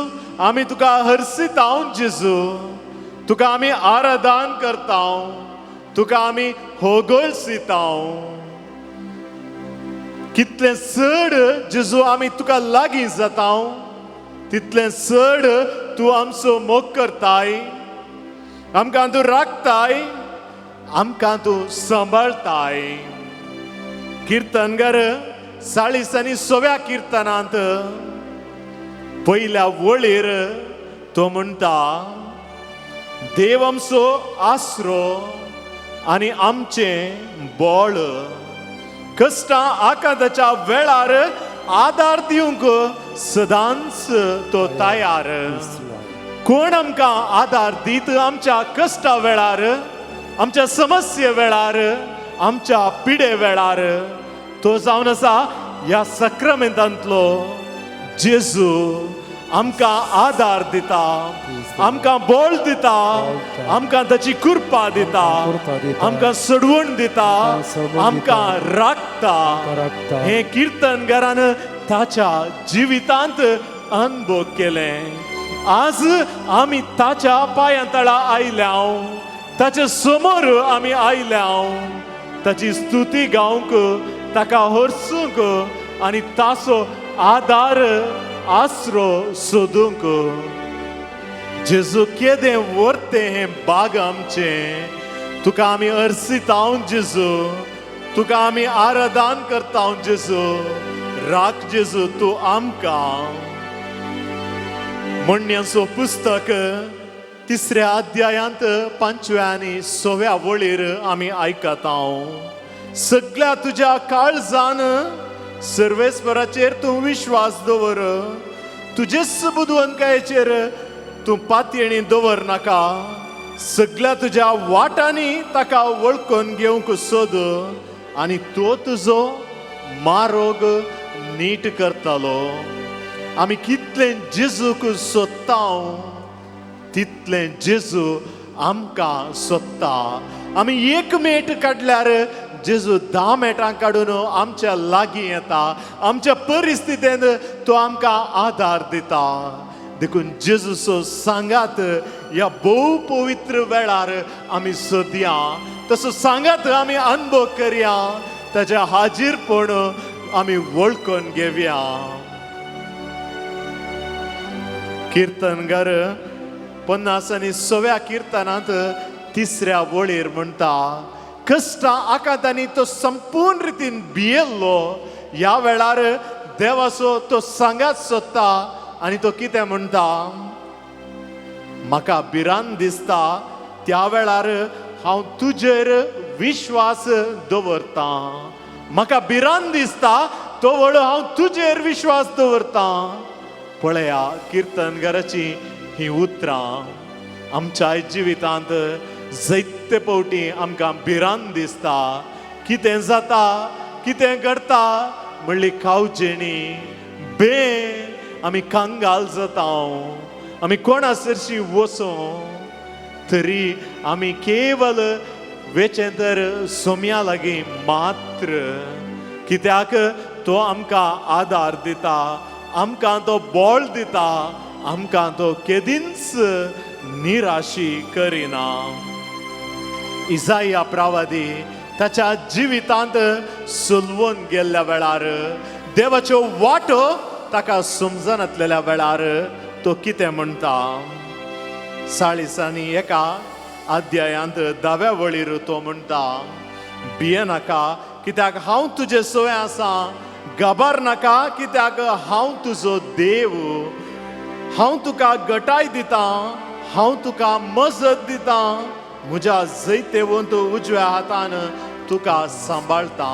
आमी तुका हर्सिता जेजू तुका आमी आराधन करता तुका आमी होगोळसिता कितले चड जेजू आमी तुका लागीं जाता तितले चड तूं आमचो मोग करताय आमकां तूं राखताय आमकां तूं सांबाळताय कीर्तनकार 40व्या कीर्तनांत पयल्या वळेर तो म्हणटा देव आमचो आसरो आनी आमचें बळ कष्टां आकांताच्या वेळार आदार दिवंक सदांच तो तयार कोण आमकां आदार दीत आमच्या कश्टा वेळार आमच्या समस्ये वेळार आमच्या पिडे वेळार तो जावन आसा ह्या सक्रमेंतांतलो जेजू आमकां आदार दिता आमकां बळ दिता आमकां ताची कृपा दिता आमकां सोडवण दिता आमकां राखता हे कीर्तनकारान ताच्या जिवितांत अनुभव केले आज आमी ताच्या पांया तळा आयल्या ताच्या समोर आमी आयल्या ताची स्तुती गावंक ताका हरसूंक आनी ताचो आदार आसरो सोदूंक जेजू केदें वर्ते हे बाग आमचे तुका आमी हरसिता जेजू तुका आमी आराधन करता जेजू राख जेजू तूं आमकां म्हणण्याचो पुस्तक 3 अध्यायांत 5 आनी 6 वळेर आमी आयकता सगळ्या तुज्या काळजान सर्वेस्पराचेर तूं विश्वास दवर तुजे बुदवंतकायेचेर तूं पातयेणी दवर नाका सगळ्या तुझ्या वाटांनी ताका वळखून घेवंक सोद आनी तो तुजो मारोग नीट करतलो. आमी कितलें जेजूक सोदता तितलें जेजू आमकां सोदता. आमी एक मेट काडल्यार जेजू 10 मेटां काडून आमच्या लागीं येता. आमच्या परिस्थितींत तो आमकां आदार दिता. देखून जेजूचो सांगात ह्या भोव पवित्र वेळार आमी सोदया. तसो सांगात आमी अनुभव करया. ताच्या हाजीरपण आमी वळखून घेवया. कीर्तनकार 56व्या कीर्तनांत 3ऱ्या वळेर म्हणटा, कश्टां आकांतांनी तो संपूर्ण रितीन भियेल्लो. ह्या वेळार देवाचो तो सांगात सोदता आनी तो कितें म्हणटा, म्हाका भिरांत दिसता त्या वेळार हांव तुजेर विश्वास दवरता. म्हाका भिरांत दिसता तो वेळ हांव तुजेर विश्वास दवरता. पळया कीर्तनकाराची ही उतरां आमच्या जिवितांत जायते फावटी आमकां भिरांत दिसता. कितें जाता कितें घडटा म्हणली खावचेणी आमी कांगाल जाता. आमी कोणासरशी वचो तरी आमी केवल वेचें तर सोम्या लागीं मात्र. कित्याक तो आमकां आदार दिता. आमकां तो बळ दिता. आमकां तो केदींच निराशी करिना. इसाया प्रवादी ताच्या जिवितांत सुलवून गेल्ल्या वेळार देवाच्यो वाटो ताका समजनातलेल्या वेळार तो कितें म्हणटा. 41 अध्यायांत 10व्या वळीर तो म्हणटा, भियेनाका कित्याक हांव तुजे सोय आसा. घाबरनाका कित्याक हांव तुजो देव. हांव तुका घटाय दिता. हांव तुका मजत दिता. म्हज्या जैतेवंत उजव्या हातान तुका सांबाळता.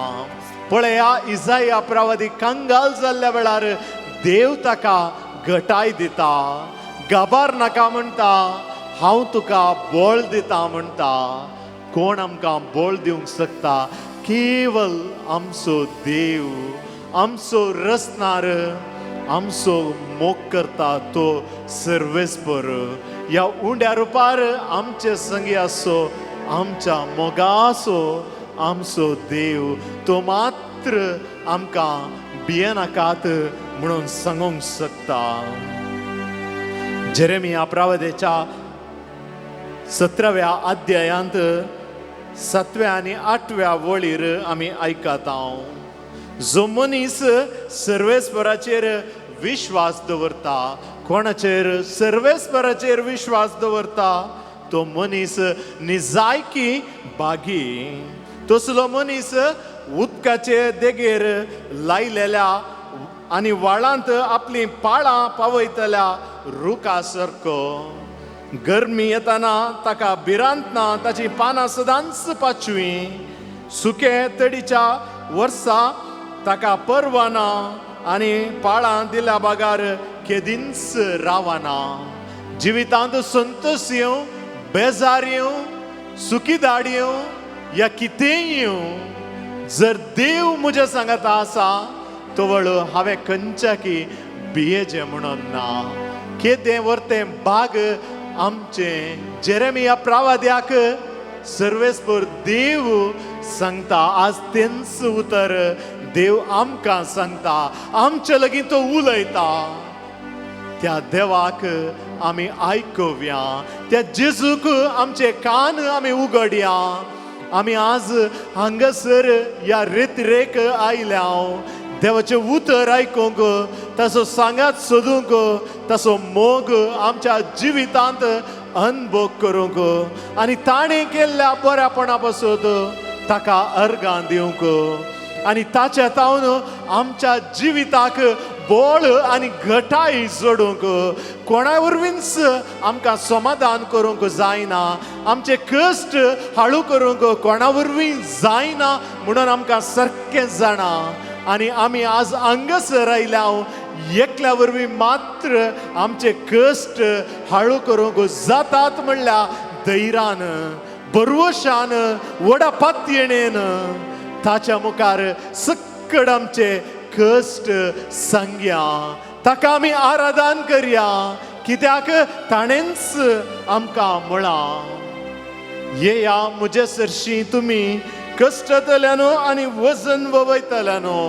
पळया इसाया प्रवादी कांगाल जाल्ल्या वेळार देव ताका घटाय दिता. घाबरनाका म्हणटा. हांव तुका बळ दिता म्हणटा. कोण आमकां बळ दिवंक शकता? केवल आमचो देव. आमचो रचणार आमचो मोग करता तो सर्वेस्पर. ह्या उंड्या रुपार आमचे संगी आसो. आमच्या मोगाचो आमचो देव. तो मात्र आमकां भियेनाकात म्हणून सांगूंक शकता. जेरेमिया प्रवादीच्या 17व्या अध्यायांत 7व्या आनी 8व्या वळीर आमी आयकता, जो मनीस सर्वेस्पराचेर विश्वास दवरता. कोणाचेर? सर्वेस्पराचेर विश्वास दवरता तो मनीस निजायकी बागी. तसलो मनीस उदकाचे देगेर लायलेल्या आनी व्हाळांत आपली पाळां पावयतल्या रुखा सारको. गरमी येताना ताका भिरांत ना. ताची पानां सदांच पाचवी. सुके तडीच्या वर्सा ताका पर्वा ना आनी पाळां दिल्या बागार केदींच रावना. जिवितांत संतोश येवं बेजार येवं सुखीदाड येवं या कितेंय येवं, जर देव म्हज्या सांगाता आसा तो वळ हांवें खंयच्याकी भियेचें म्हणून ना. केदें वर्तें बाग आमचे जेरेमिया प्रवाद्याक सर्वेस्पर देव सांगता. आज तेंच उतर देव आमकां सांगता. आमचे लागीं तो उलयता. त्या देवाक आमी आयकुया. त्या जेजूक आमचे कान आमी उगडया. आमी आज हांगासर ह्या रेतरेक आयल्या देवाचे उतर आयकूंक, ताचो सांगात सोदूंक, ताचो मोग आमच्या जिवितांत अनुभव करूंक आनी ताणें केल्ल्या बऱ्यापणा पासून ताका अर्गां दिवंक आनी ताच्या तावन आमच्या जिविताक बळ आनी घटाय जोडूंक. कोणा वरवींच आमकां समाधान करूंक जायना. आमचे कश्ट हाळू करूंक कोणा वरवीं जायना म्हणून आमकां सारकें जाणा. आनी आमी आज हांगासर आयल्या एकल्या वरवीं मात्र आमचे कश्ट हाळू करूंक जातात म्हणल्यार धैर्यान बरवशान वडा पातयेणेन ताच्या मुखार सक्कड आमचे कश्ट सांगया ताका आमी आराधन करया कित्याक ताणेंच आमकां म्हळा येया म्हजे सरशी तुमी कश्टतल्यानो आनी वजन वयतल्यानो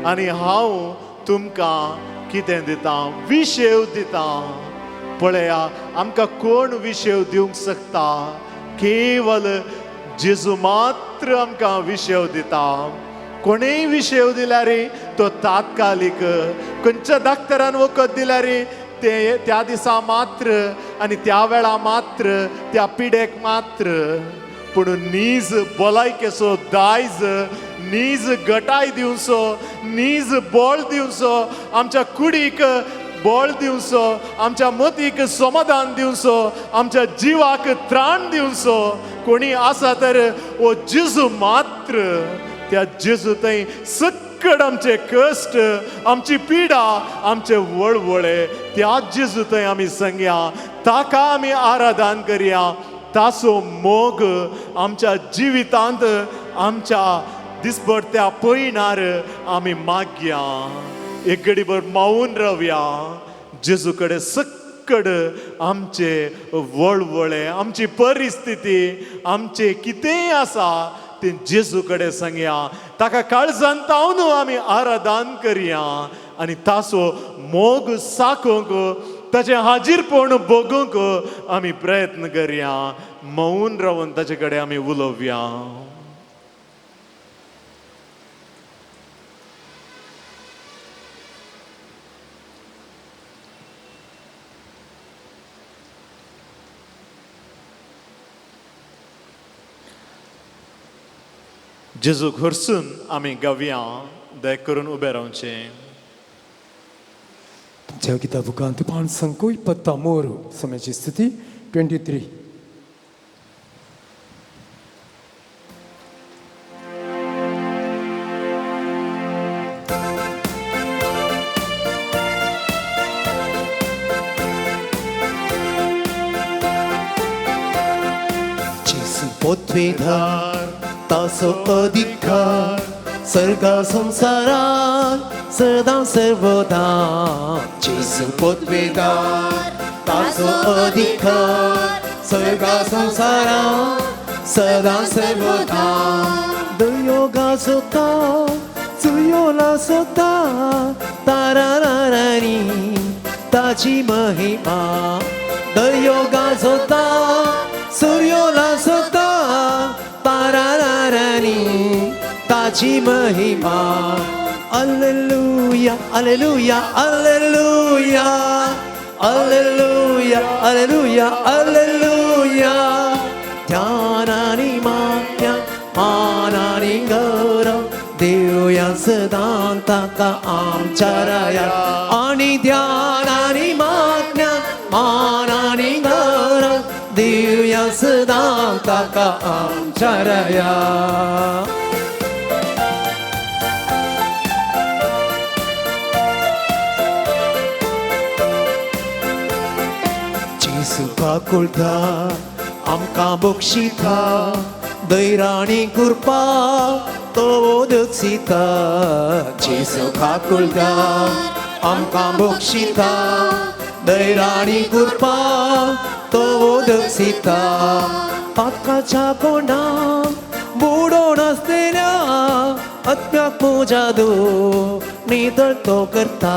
आनी हांव तुमकां कितें दिता विशेव दिता पळया आमकां कोण विशेव दिवंक शकता केवल जेजू मात्र आमकां विशेव दिता कोणेय विशेव दिल्यार तो तात्कालिक खंयच्या डाक्टरान वखद दिल्यार ते त्या दिसा मात्र आनी त्या वेळा मात्र त्या पिडेक मात्र पूण नीज भलायकेचो दायज नीज घटाय दिवचो नीज बोळ दिवचो आमच्या कुडीक बोळ दिवचो आमच्या मतीक समाधान दिवचो आमच्या जिवाक त्राण दिवचो कोणी आसा तर ओ जेजू मात्र त्या जेजू थंय सक्कड आमचे कश्ट आमची पिडा आमचे वळवळे त्या जेजू थंय आमी सांगया ताका आमी आराधन करया ताचो मोग आमच्या जिवितांत आमच्या दिसपट्ट्या पयणार आमी मागया एक घडीभर मावून रावया जेजू कडेन सक्कड आमचे वळवळे आमची परिस्थिती आमचे कितेंय आसा ते जेजू कडेन सांगया ताका काळजान तावन आमी आराधन करया आनी ताचो मोग साकोंक ताचे हाजीरपण बगूंक आमी प्रयत्न करया मौन रावन ताचे कडेन आमी उलोवया जेजू घरसून आमी गावया दया करून उबे रावचे तुमच्या गिता बुकांत 523 समयाची स्थिती 23 पोतवेधार तासो अधिकार सर्गा संसारात सदा सर्वदा जेसू पोतवेधार तासो अधिकार सर्गा संसारात सदा सर्वदा दुयोगा सोता सुयोला सोता तारारारानी ताची महिमा दुयोगा सोता सूर्योला सोता तारारारानी ताची महिमा Alleluia, alleluia, alleluia, alleluia, alleluia, alleluia. ध्यानानी मान्या मानानी गौरव देऊया सदांताका आमचाराया आणि ध्यानानी मान्या मानानी गौरव देऊया सदांताका आमचाराया सुखा कुळता आमकां बक्षिता दैराणी कृपा तो दक्षिता जेसू खाकुळता आमकां बक्षिता दैराणी कृपा तो दक्षिता पातकाच्या कोंडाक बुडोन आसलेल्या आत्म्याक मोजा दो नितळ तो करता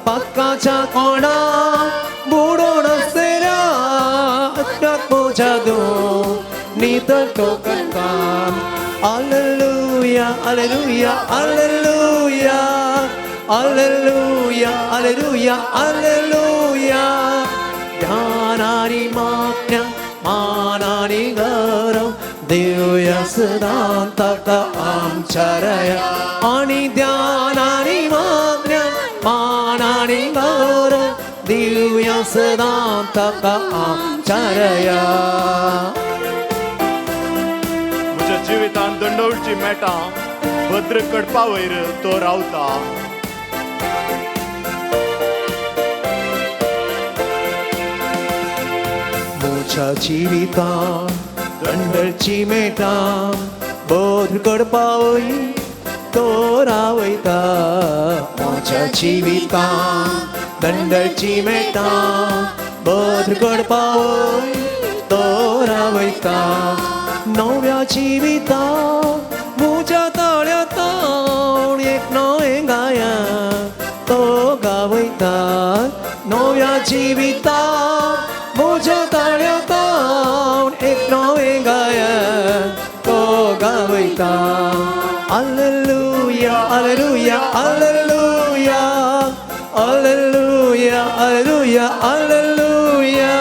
पातकाच्या कोंडाक बुडोन आसलेल्या आत्म्याक मोजा दो नितळ तो करता Alleluia, alleluia, alleluia, alleluia, alleluia, alleluia. ध्यानानी मान्या मानानी गौरव देऊया सदांताका आमचाराया आणि ध्यानानी मान्या मानानी गौरव देऊया सदांताका आमचाराया म्हज्या जिवितांत दंडवळची मेटा भद्र कडपा वयर तो रावता माझ्या जिवितांत दंडची मेटा बोध करपावय तो रावयता माझ्या जिवितांत दंडची मेटा बोध करपावय तो रावयता नव्या जिवितांत मुझ्या तळ्यात एक नवे गाया तो गावयता नव्या जिवितांत मुझ्या तळ्यात एक नवे गाया तो गावयता Alleluia, alleluia, alleluia, alleluia, alleluia, alleluia.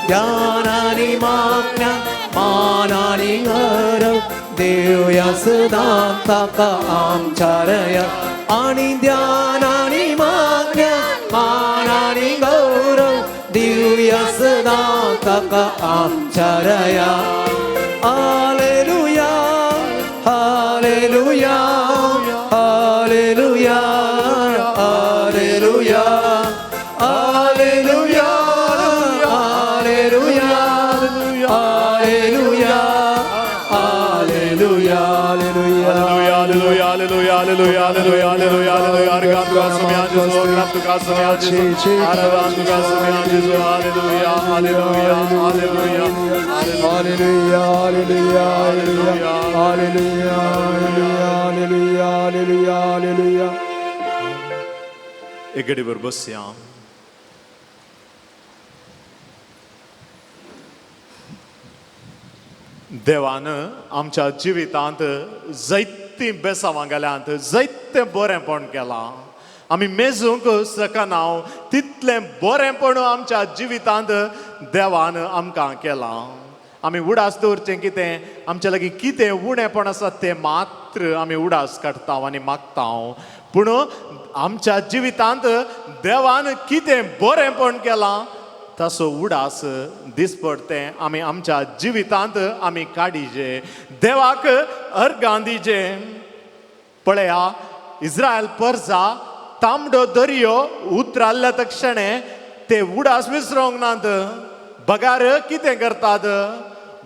ध्यानानी मागण्या मानानी गौरव देऊया सदा ताका आमच्या रया आणि ध्यानानी मागण्या मानानी गौरव देऊया सदा ताका आमच्या रया. Alleluia, Alleluia, Alleluia, Alleluia, Alleluia, Alleluia, Alleluia, Alleluia, Alleluia. Alleluia, alleluia, alleluia, alleluia, alleluia. Argat tu casumia Gesù, grat tu casumia Gesù. Argat tu casumia Gesù. Alleluia, alleluia, alleluia. Alleluia, alleluia, alleluia, alleluia, alleluia, alleluia, alleluia. एक घडी बरोबर बसया. देवानं आमच्या जिवितांत जायतीं बेसावां गेल्यांत जायतें बरेंपण केलां. आमी मेजूंक शकना तितलें बरेंपण आमच्या जिवितांत देवान आमकां केलां. आमी उडास दवरचें कितें आमचे लागीं कितें उणेंपण आसा तें मात्र आमी उडास काडटा आनी मागता. पूण आमच्या जिवितांत देवान कितें बरेंपण केलां तसो उडास दिसपडतें आमी आमच्या जिवितांत आमी काडिजे देवाक अर्गां दिजे. पळया इस्रायल परजा तांबडो दर्यो उतराल्ल्या तक्षणे ते उडास विसरोंक नात. बगार कितें करतात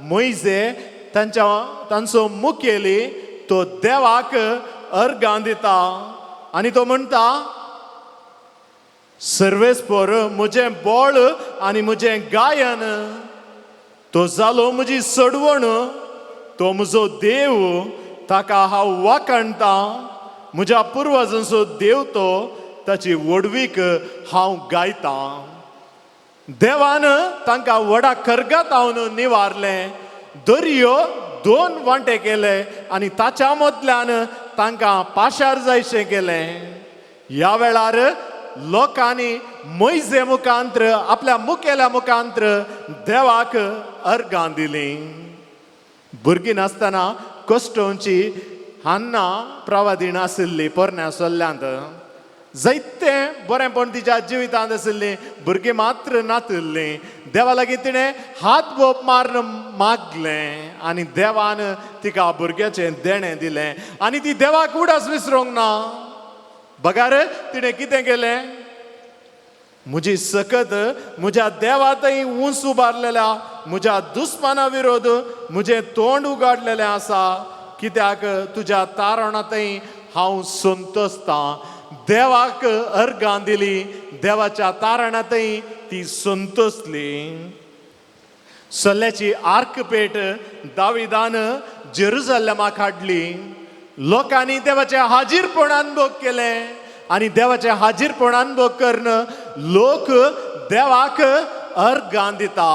मोइजे तांचो मुखेली तो देवाक अर्गां दिता आनी तो म्हणटा सर्वेस्पर म्हजें बोळ आनी म्हजें गायन तो जालो म्हजी सडवण तो म्हजो देव ताका हांव वाखणटा. म्हज्या पुर्वजांचो देव तो ताची वडवीक हांव गायता. देवान तांकां व्हडा कर्गातावन निवारलें. दर्यो 2 वांटे केले आनी ताच्या मदल्यान तांकां पाशार जायशें केलें. ह्या वेळार लोकांनी मोइजे मुखांतर आपल्या मुखेल्या मुखांतर देवाक अर्गां दिलीं. भुरगीं नासतना कोस्टोवची हान्ना प्रवादीण आशिल्ली पोरण्या सोल्ल्यांत. जायतें बरेंपण तिच्या जिवितांत आशिल्लीं. भुरगीं मात्र नातिल्लीं. देवा लागीं तिणें हात बोप मारून मागलें आनी देवान तिका भुरग्याचें देणें दिलें आनी ती देवाक उडास विसरोंक ना. बगार तिणें कितें केलें म्हजी सकत म्हज्या देवातय उंच उबारलेल्या म्हज्या दुस्माना विरोध म्हजें तोंड उगाडलेलें आसा. कित्याक तुज्या तारणातय हांव संतोसतां. देवाक अर्गां दिली. देवाच्या तारणातय ती संतोसली. सल्ल्याची आर्क पेट दाविदान जेरुसलेमाक हाडली. लोकांनी देवाचे हाजीरपणान भोग केलें आनी देवाचे हाजीरपणान भोग करून लोक देवाक अर्गां दिता.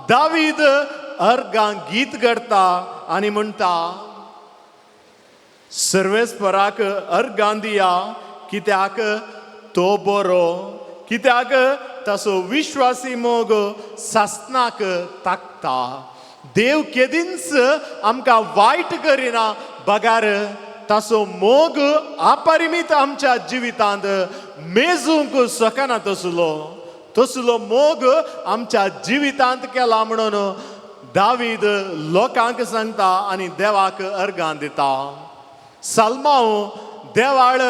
दावीद अर्गां गीत घडता आनी म्हणटा सर्वेस्पराक अर्गां दिया कित्याक तो बरो. कित्याक ताचो विश्वासी मोग सासनाक ताकता. देव केदींच आमकां वायट करिना. बगार ताचो मोग अपरिमीत आमच्या जिवितांत मेजूंक शकना. तसलो मोग आमच्या जिवितांत केला म्हणून दावीद लोकांक सांगता आनी देवाक अर्गां दिता. साल्मांव देवाळ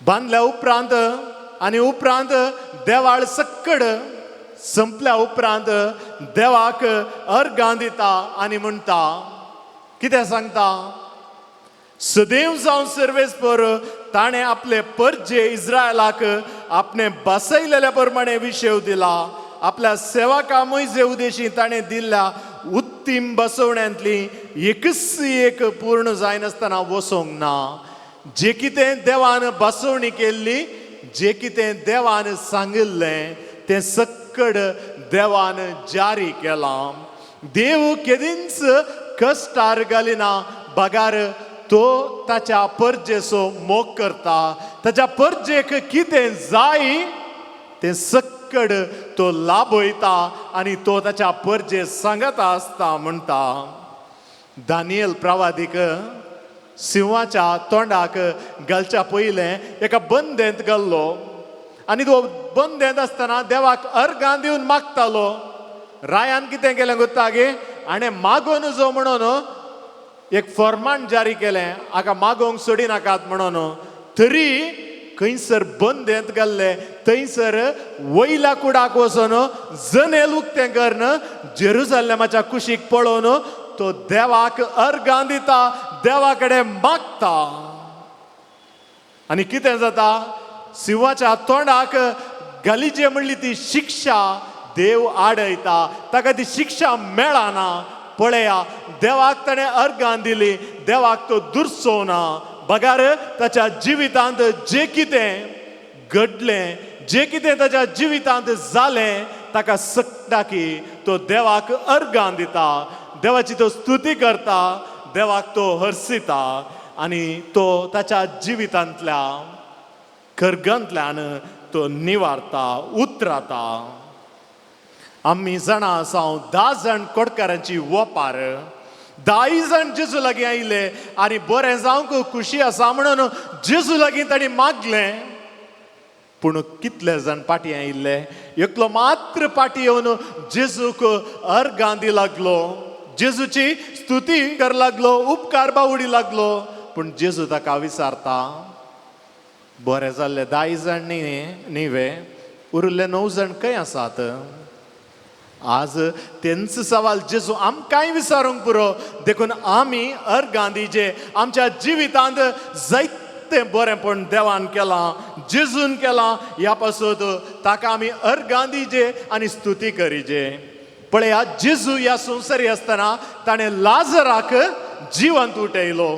बांदल्या उपरांत आनी उपरांत देवाळ सक्कड संपल्या उपरांत देवाक अर्गां दिता आनी म्हणटा, कितें सांगता? सदैव जावन सर्वेस्पर ताणें आपले परजे इस्रायलाक आपणे बसयलेल्या प्रमाणे विशेव दिला. आपल्या सेवका मोइजे उदेशी ताणें दिल्ल्या उत्तीम बसवण्यांतली एकच एक पूर्ण जायनासतना वसोंक ना. जे कितें देवान बसवणी केल्ली, जे कितें देवान सांगिल्लें तें सकड देवान जारी केलां. देव केदींच कश्टार घालिना, बगार तो ताच्या परजेचो मोग करता. ताच्या परजेक कितें जाय तें सकड तो लाभयता आनी तो ताच्या परजे सांगता आसता म्हणटा. दानियल प्रवादीक सिंहाच्या तोंडाक घालच्या पयलें एका बंदेंत घाल्लो आनी तो बंदेंत आसतना देवाक अर्गां दिवन मागतालो. रायान कितें केलें गोत्ता गे, हाणें मागोन जो म्हणून एक फर्माण जारी केलें, हाका मागोवंक सोडी नाकात म्हणून. तरी खंयसर बंदेंत घाल्ले थंयसर वयल्या कुडाक वचून जनेल उक्तें करून जेरुसलेमाच्या कुशीक पळोवन तो देवाक अर्गां दिता, देवा कडेन मागता. आनी कितें जाता? सिंहाच्या तोंडाक घालीचे म्हणली ती शिक्षा देव आडयता. ताका ती शिक्षा मेळना. पळया, देवाक ताणें अर्गां दिली, देवाक तो दुर्सोवना. बगार ताच्या जिवितांत जे कितें घडलें, जे कितें ताच्या जिवितांत जालें, ताका सकता की तो देवाक अर्गां दिता, देवाची तो स्तुती करता, देवाक तो हर्सिता आनी तो ताच्या जिवितांतल्या कर्गांतल्यान तो निवारता, उतराता. आमी जाणा आसां 10 जाण कोडकारांची वोपार, 10 जाण जेजू लागीं आयले आनी बरें जावंक खुशी आसा म्हणून जेजू लागीं तांणी मागलें. पूण कितले जाण पाटी आयिल्ले? एकलो मात्र पाटी येवन जेजूक अर्गां दी लागलो, जेजूची स्तुती कर लागलो, उपकार बावडी लागलो. पूण जेजू ताका विचारता, बरें जाल्ले 10 जाण न्ही, उरिल्ले 9 जाण खंय आसात? आज तेंच सवाल जेजू आमकांय विचारूंक पुरो. देखून आमी अर्गां दिजे. आमच्या जिवितांत जायते बरेंपण देवान केलां, जेजून केलां, ह्या पासून ताका आमी अर्गां दिजे आनी स्तुती करीजे. पळया, जेजू ह्या संवसारी आसतना ताणें लाजराक जिवंत उठयलो.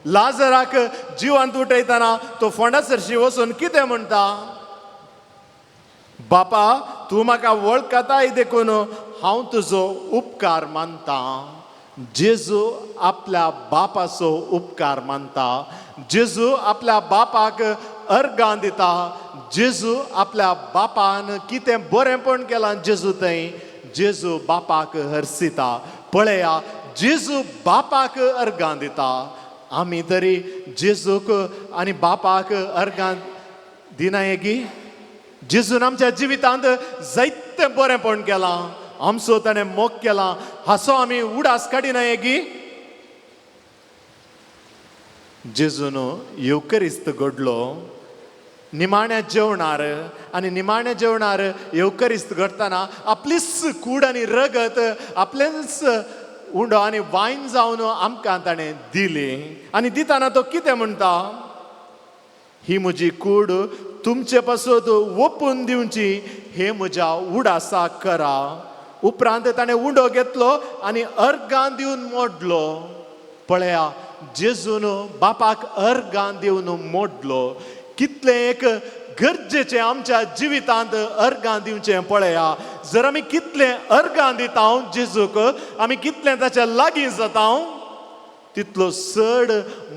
लाजराक जिवंत उठयतना तो फोंडासरशी वचून कितें म्हणटा? बापा, तूं म्हाका वळखताय देखून हांव तुजो उपकार मानता. जेजू आपल्या बापाचो उपकार मानता. जेजू आपल्या बापाक अर्गां दिता. जेजू आपल्या बापान कितें बरेंपण केलां जेजू थंय, जेजू बापाक हर्सिता. पळया, जेजू बापाक अर्गां दिता. आमी तरी जेजूक आनी बापाक अर्गां दिनाय गी? जेजून आमच्या जिवितांत जायते बरेंपण केलां, आमचो ताणें मोग केलां, हाचो आमी उडास काडिनाय गी? जेजून येवकरिस्त घडलो निमाण्या जेवणार आनी निमाण्या जेवणार येवकरिस्त घडतना आपलीच कूड आनी रगत, आपलेच उंडो आनी वायन जावन आमकां ताणें दिली. आनी दितना तो कितें म्हणटा? ही म्हजी कूड तुमचे पासून ओपून दिवची, हे म्हज्या उडासाक करा. उपरांत ताणें उंडो घेतलो आनी अर्गां दिवन मोडलो. पळया, जेजून बापाक अर्गां दिवन मोडलो. कितलें एक गरजेचें आमच्या जिवितांत अर्गां दिवचें. पळया, जर आमी कितलें अर्गां दिता जेजूक, आमी कितलें ताच्या लागीं जाता, तितलो चड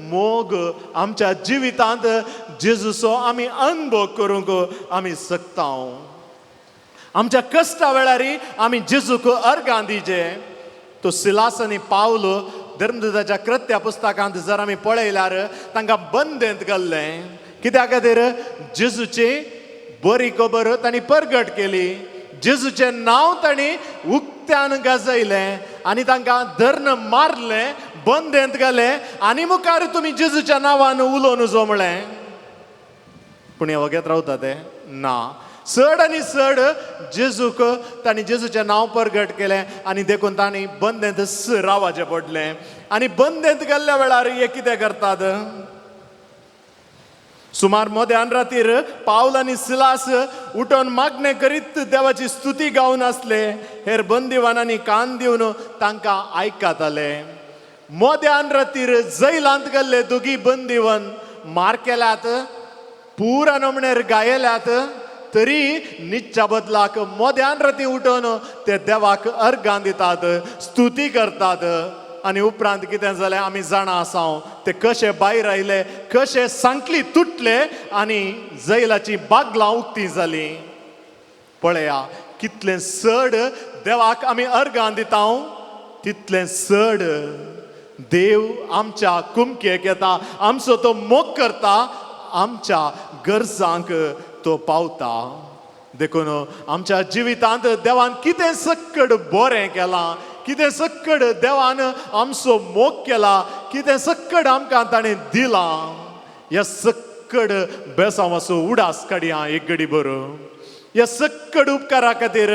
मोग आमच्या जिवितांत जेजूचो आमी अनुभव करूंक आमी शकता. आमच्या कश्टा वेळारी आमी जेजूक अर्गां दिजे. तो सिलास आनी पावल धर्मदूताच्या कृत्या पुस्तकांत जर आमी पळयल्यार तांकां बंदेंत घाल्लें. कित्या खातीर? जेजूची बरी खबर तांणी परगट केली. जेजूचें नांव तांणी उक्त्यान गाजयलें आनी तांकां धर्न मारलें, बंदेंत घालें आनी मुखार तुमी जेजूच्या नांवान उलोवन जो म्हळें. पूण हे वगेत रावता ते ना. चड आनी चड जेजूक तांणी जेजूचें नांव प्रगट केलें आनी देखून तांणी बंदेंत रावचें पडलें. आनी बंदेंत गेल्ल्या वेळार हे कितें करतात? सुमार मध्यान रातीर पावल आनी सिलास उठोन मागणें करीत देवाची स्तुती गावन आसले. हेर बंदिवानांनी कान दिवन तांकां आयकताले. मध्यान रातीर जैलांत गेल्ले दोगी बंदिवन मार केल्यात, पुरा नमणेर गायल्यात, तरी न्हिदच्या बदलाक मध्यान राती उठोन ते देवाक अर्गां दितात, स्तुती करतात. आनी उपरांत कितें जालें आमी जाणा आसा. ते कशे भायर आयले, कशे सांकली तुटले आनी जैलाची बागलां उक्तीं जालीं. पळया कितलें चड देवाक आमी अर्गां दिता, तितलें चड देव आमच्या कुमकेक येता, आमचो तो मोग करता, आमच्या गरजांक तो पावता. देखून आमच्या जिवितांत देवान कितें सक्कड बरें केलां, कितें सक्कड देवान आमचो मोग केला, कितें सक्कड आमकां ताणें दिलां, ह्या सक्कड बेसांवाचो उडास काडया एक घडी बरो. ह्या सक्कड उपकारा खातीर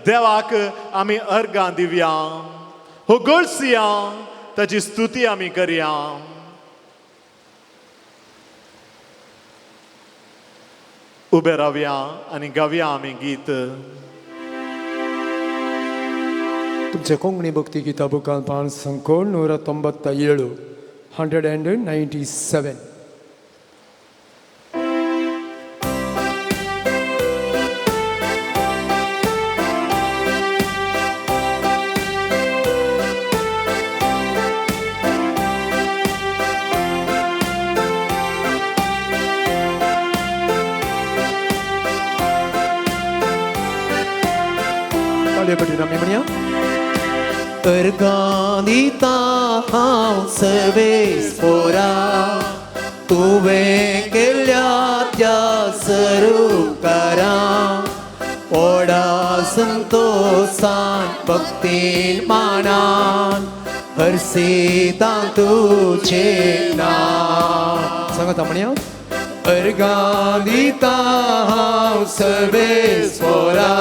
देवाक आमी अर्गां दिवया, हो गळसया, ताची स्तुती आमी करया. उबे रावया आनी गावया आमी गीत. तुमचे कोंकणी भक्ती गितां बुकांत पान संकोळ 197 197. आमी म्हणया अर्गां दिता हांव सर्वेस्परा, तुवें केल्या त्या सरूपकारां, ओडा संतोषान भक्तीन मानान, हरसिता तुजें नांव. सांगात म्हणया अर्गां दिता हांव सर्वेस्परा,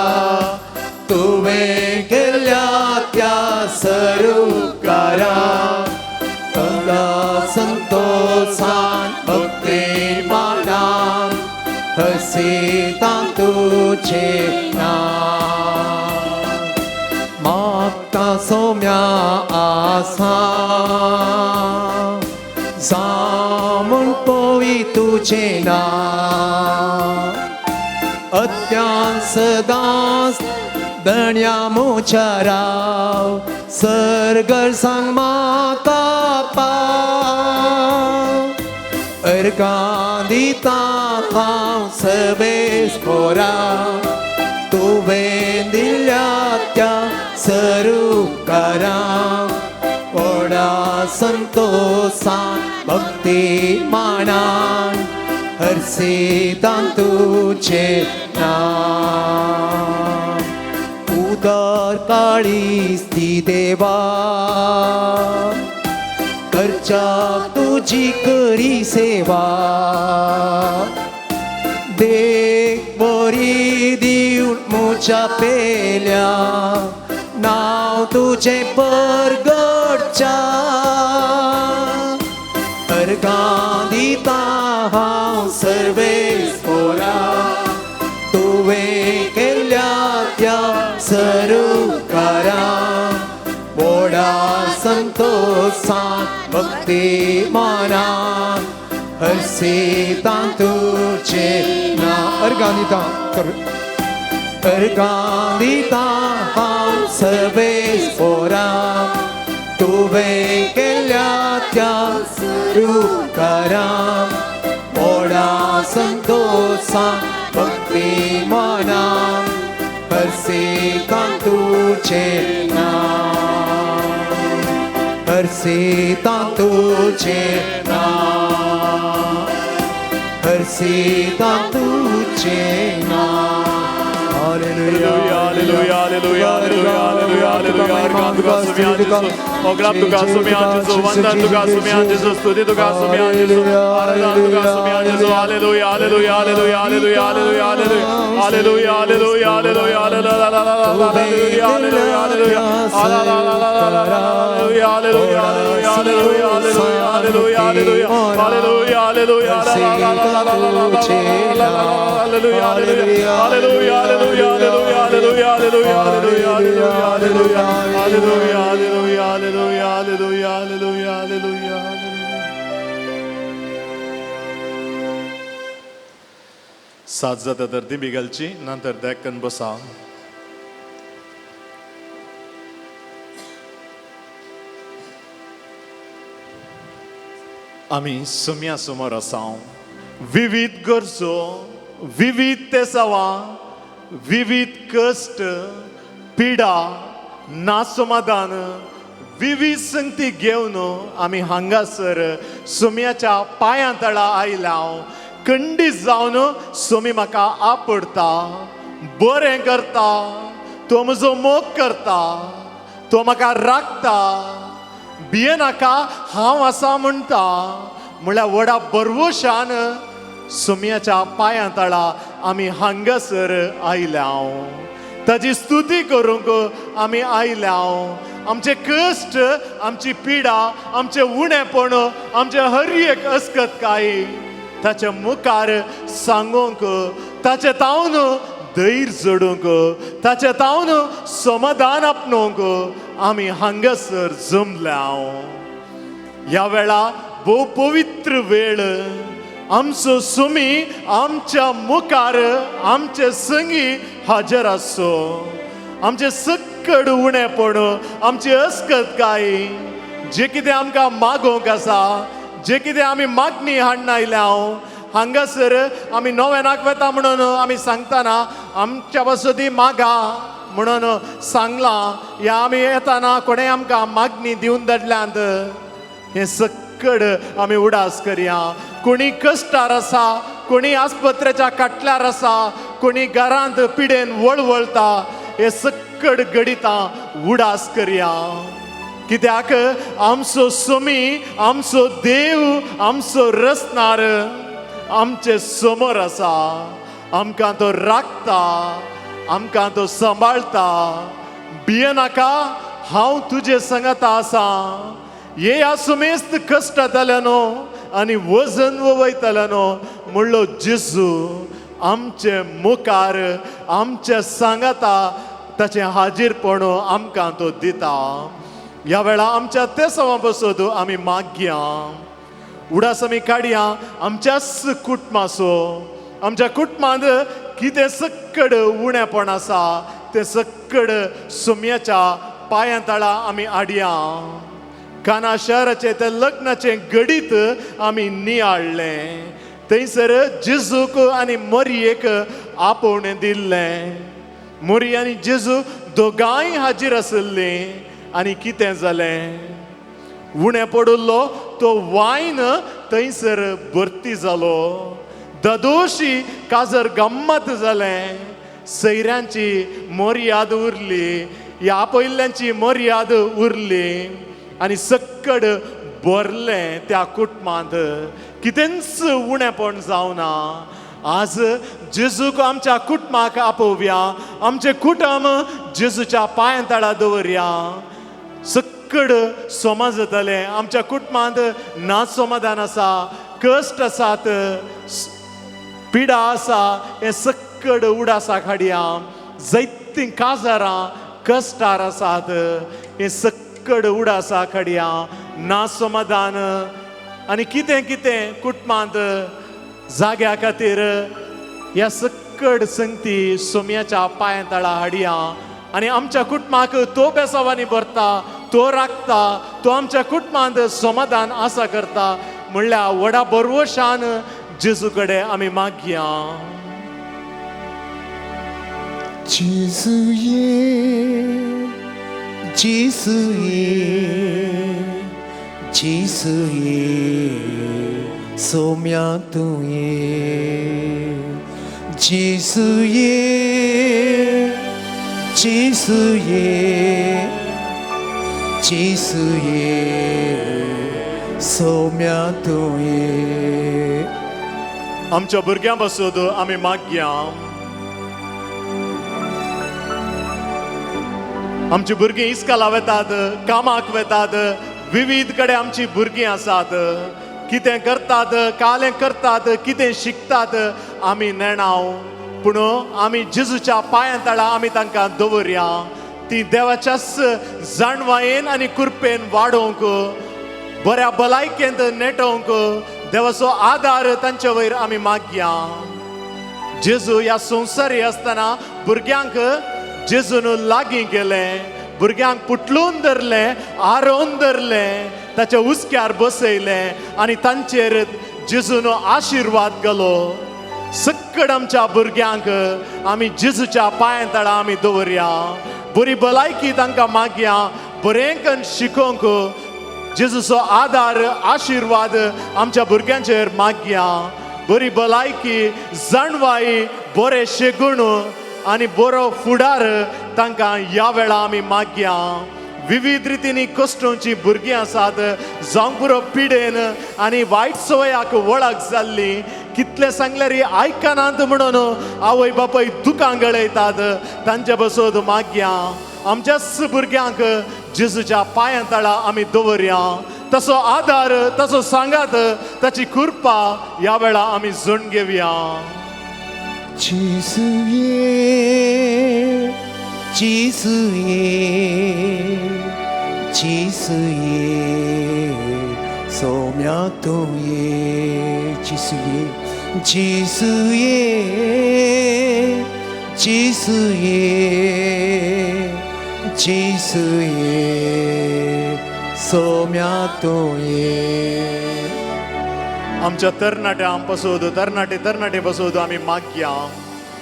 तुवें केल्या त्या सरूपकारां, ओडा संतोषान भक्तीन मानान, हरसिता तुजें नांव. मागता सौम्या आसा जामून पोवी तुजें नांव, अत्यान सदांच दण्या मोच्या राव, सर्गर सांग म्हाका पाव. अर्गां दिता हांव सर्वेस्परा, तुवें दिल्या त्या सरूपकारां, ओडा संतोषान भक्ती मानान, हरसिता तुजें नांव. उदार काळीस्ती देवा, करच्या तुजी करी सेवा, देख बरी दिवन मुच्या पेल्या, नांव तुजें परगटच्या. अर्गां दिता हांव सर्वेस्परा, तुवें केल्या त्या सरूपकारां, ओडा संतोषान भक्ती मानान, हरसिता तुजें नांव. अर्गां दिता अर्गां दिता हांव सर्वेस्परा, तुवें केल्या त्या सरूपकारां, ओडा संतोषान भक्ती मानान, हरसिता तुजें नांव. हरसिता तुजें नांव, हरसिता तुजें नांव. Alleluia, alleluia, alleluia, alleluia, alleluia. Arcan tuka sumia Jesu. Oglam tuka sumia Jesu. Vandan tuka sumia Jesu. Stuti tuka sumia Jesu. Aradhan tuka sumia Jesu. Alleluia, alleluia, alleluia, alleluia, alleluia, alleluia. Alleluia, alleluia, alleluia, alleluia, alleluia, alleluia, alleluia. Alleluia, alleluia, alleluia, alleluia, alleluia, alleluia, alleluia. Alleluia, alleluia, alleluia, alleluia, alleluia, alleluia, alleluia, alleluia, alleluia, alleluia, alleluia, alleluia, alleluia, alleluia, alleluia, alleluia, alleluia. सात जाता तर ती बिगलची नंतर देखकन बसा. आम्ही सुम्या समोर आसां. विविध गरजो, विविध तेसावां, विविध कश्ट, पिडा, नासमाधान, विविध संगती घेवन आम्ही हांगासर सुम्याच्या पांयां तळा आयल्या. खंडीत जावन सुमी म्हाका आपडता, बरें करता, तो म्हजो मोग करता, तो म्हाका राखता. भियेनाका हांव आसा म्हणटा. म्हळ्यार व्हडा बरवशान सुम्याच्या पांयां तळा आमी हांगासर आयल्या. ताची स्तुती करूंक आमी आयल्या. आमचे कश्ट, आमची पिडा, आमचे उणेपण, आमचे हर एक अस्कतकाय ताच्या मुखार सांगूंक, ताचे तावन धैर्य जोडूंक, ताचे तावन समाधान आपणूंक आमी हांगासर जमल्या. ह्या वेळा भोव पवित्र वेळ. आमचो सुमी आमच्या मुखार आमचे संगी हाजर आसो. आमचे सक्कड उणेपण, आमची अस्कतकाय, जे कितें आमकां मागोवंक आसा, जे कितें आमी मागणी हाडून आयल्या, हांगासर आमी नव्यानाक वेता म्हणून आमी सांगतना आमच्या बसती मागा म्हणून सांगलां. या आमी येताना कोणें आमकां मागणी दिवन धाडल्यांत. हें सक्कड आमी उडास करया. कोणी कश्टार आसा, कोणी आस्पत्रेच्या काटल्यार आसा, कोणी घरांत पिडेन वळवळटा, हे सक्कड गडितां उडास करया. कित्याक आमचो सुमी, आमचो देव, आमचो रचणार आमचे समोर आसा. आमकां तो राखता, आमकां तो सांबाळता. भियेनाका, हांव तुजे संगता आसा. हे ह्या सुमेस्त कश्ट जाल्यानो आनी वजन वयतल्यानो म्हणलो जेजू आमचे मुखार, आमचे सांगता, ताचें हाजीरपण आमकां तो दिता. ह्या वेळा आमच्या ते सवा बसोद आमी मागया. उडास आमी काडया आमच्याच कुटुंबाचो. आमच्या कुटुंबांत कितें सक्कड उणेपण आसा तें सक्कड सुम्याच्या पांयां तळा आमी हाडया. काना शहराचे ते लग्नाचे घडीत आमी नियाळ्ळें. थंयसर जेजूक आनी मरियेक आपोवणें दिल्लें. मरी आनी जेजू दोगांय हाजीर आसलीं. आनी कितें जालें? उणें पडुल्लो तो वायन थंयसर भरती जालो. ददोशी काजर गम्मत जालें. सैऱ्यांची मर्याद उरली, ह्या पयल्यांची मर्याद उरली आनी सक्कड भरलें त्या कुटुंबांत. कितेंच उणेपण जावना. आज जेजूक आमच्या कुटुंबाक आपोवया. आमचे कुटुंब जेजूच्या पांयां तळा दवरया. सक्कड समाज जातले. आमच्या कुटुंबांत नासमाधान आसा, कश्ट आसात, पिडा आसा, हे सक्कड उडासाक हाडया. जायतीं काजारां कश्टार आसात, हे सक्कड उडासाक हाडया. नासमाधान आनी कितें कितें कुटुंबांत जाग्या खातीर ह्या सक्कड संगती सुम्याच्या पांयां तळा हाडया. आनी आमच्या कुटुंबाक तो बेसावांनी भरता, तो राखता, तो आमच्या कुटुंबांत समाधान आसा करता. म्हणल्यार व्हडा बरवशान जेजू कडेन आमी मागया. जेजू ये, जेजू ये, जेजू ये, सोम्या तू ये. 지수의 지수의 지수의 소명도에 आमच्या भुरग्यां पासून आमी मागया आमची भुरगीं इस्काला वेतात कामाक वेतात विविध कडेन आमची भुरगीं आसात कितें करतात कालें करतात कितें शिकतात आमी नेणाव पूण आमी जेजूच्या पांया तळा आमी तांकां दवरया ती देवाच्याच जाणवायेन आनी कृपेन वाडोवंक बऱ्या भलायकेंत नेटोवंक देवाचो आदार तांचे वयर आमी मागया जेजू ह्या संवसारी आसतना भुरग्यांक जेजून लागीं गेलें भुरग्यांक पुटलून धरलें आरोवन धरलें ताच्या उस्क्यार बसयलें आनी तांचेर जेजून आशिर्वाद घालो सक्कड आमच्या भुरग्यांक आमी जेजूच्या पांया तळा आमी दवरया बरी भलायकी तांकां मागया बरें करून शिकोवंक जेजूचो आदार आशिर्वाद आमच्या भुरग्यांचेर मागया बरी भलायकी जाणवाई बरे शेगूण आनी बरो फुडार तांकां ह्या वेळा आमी मागया विविध रितींनी कश्टांची भुरगीं आसात जावं पुरो पिडेन आनी वायट सवयाक वळख जाल्ली कितले सांगल्यार आयकनात म्हणून आवय बापूय दुकां गळयतात तांचे बसोद मागया आमच्याच भुरग्यांक जेजूच्या पांया तळा आमी दवरया तसो आदार तसो सांगात ताची कृपा ह्या वेळा आमी जण घेवया 지수의 지수의 지수의 소명도에 지수의 지수의 지수의 지수의 소명도에 आमच्या तरणाट्यां पासून तरणाटे पासून आमी मागया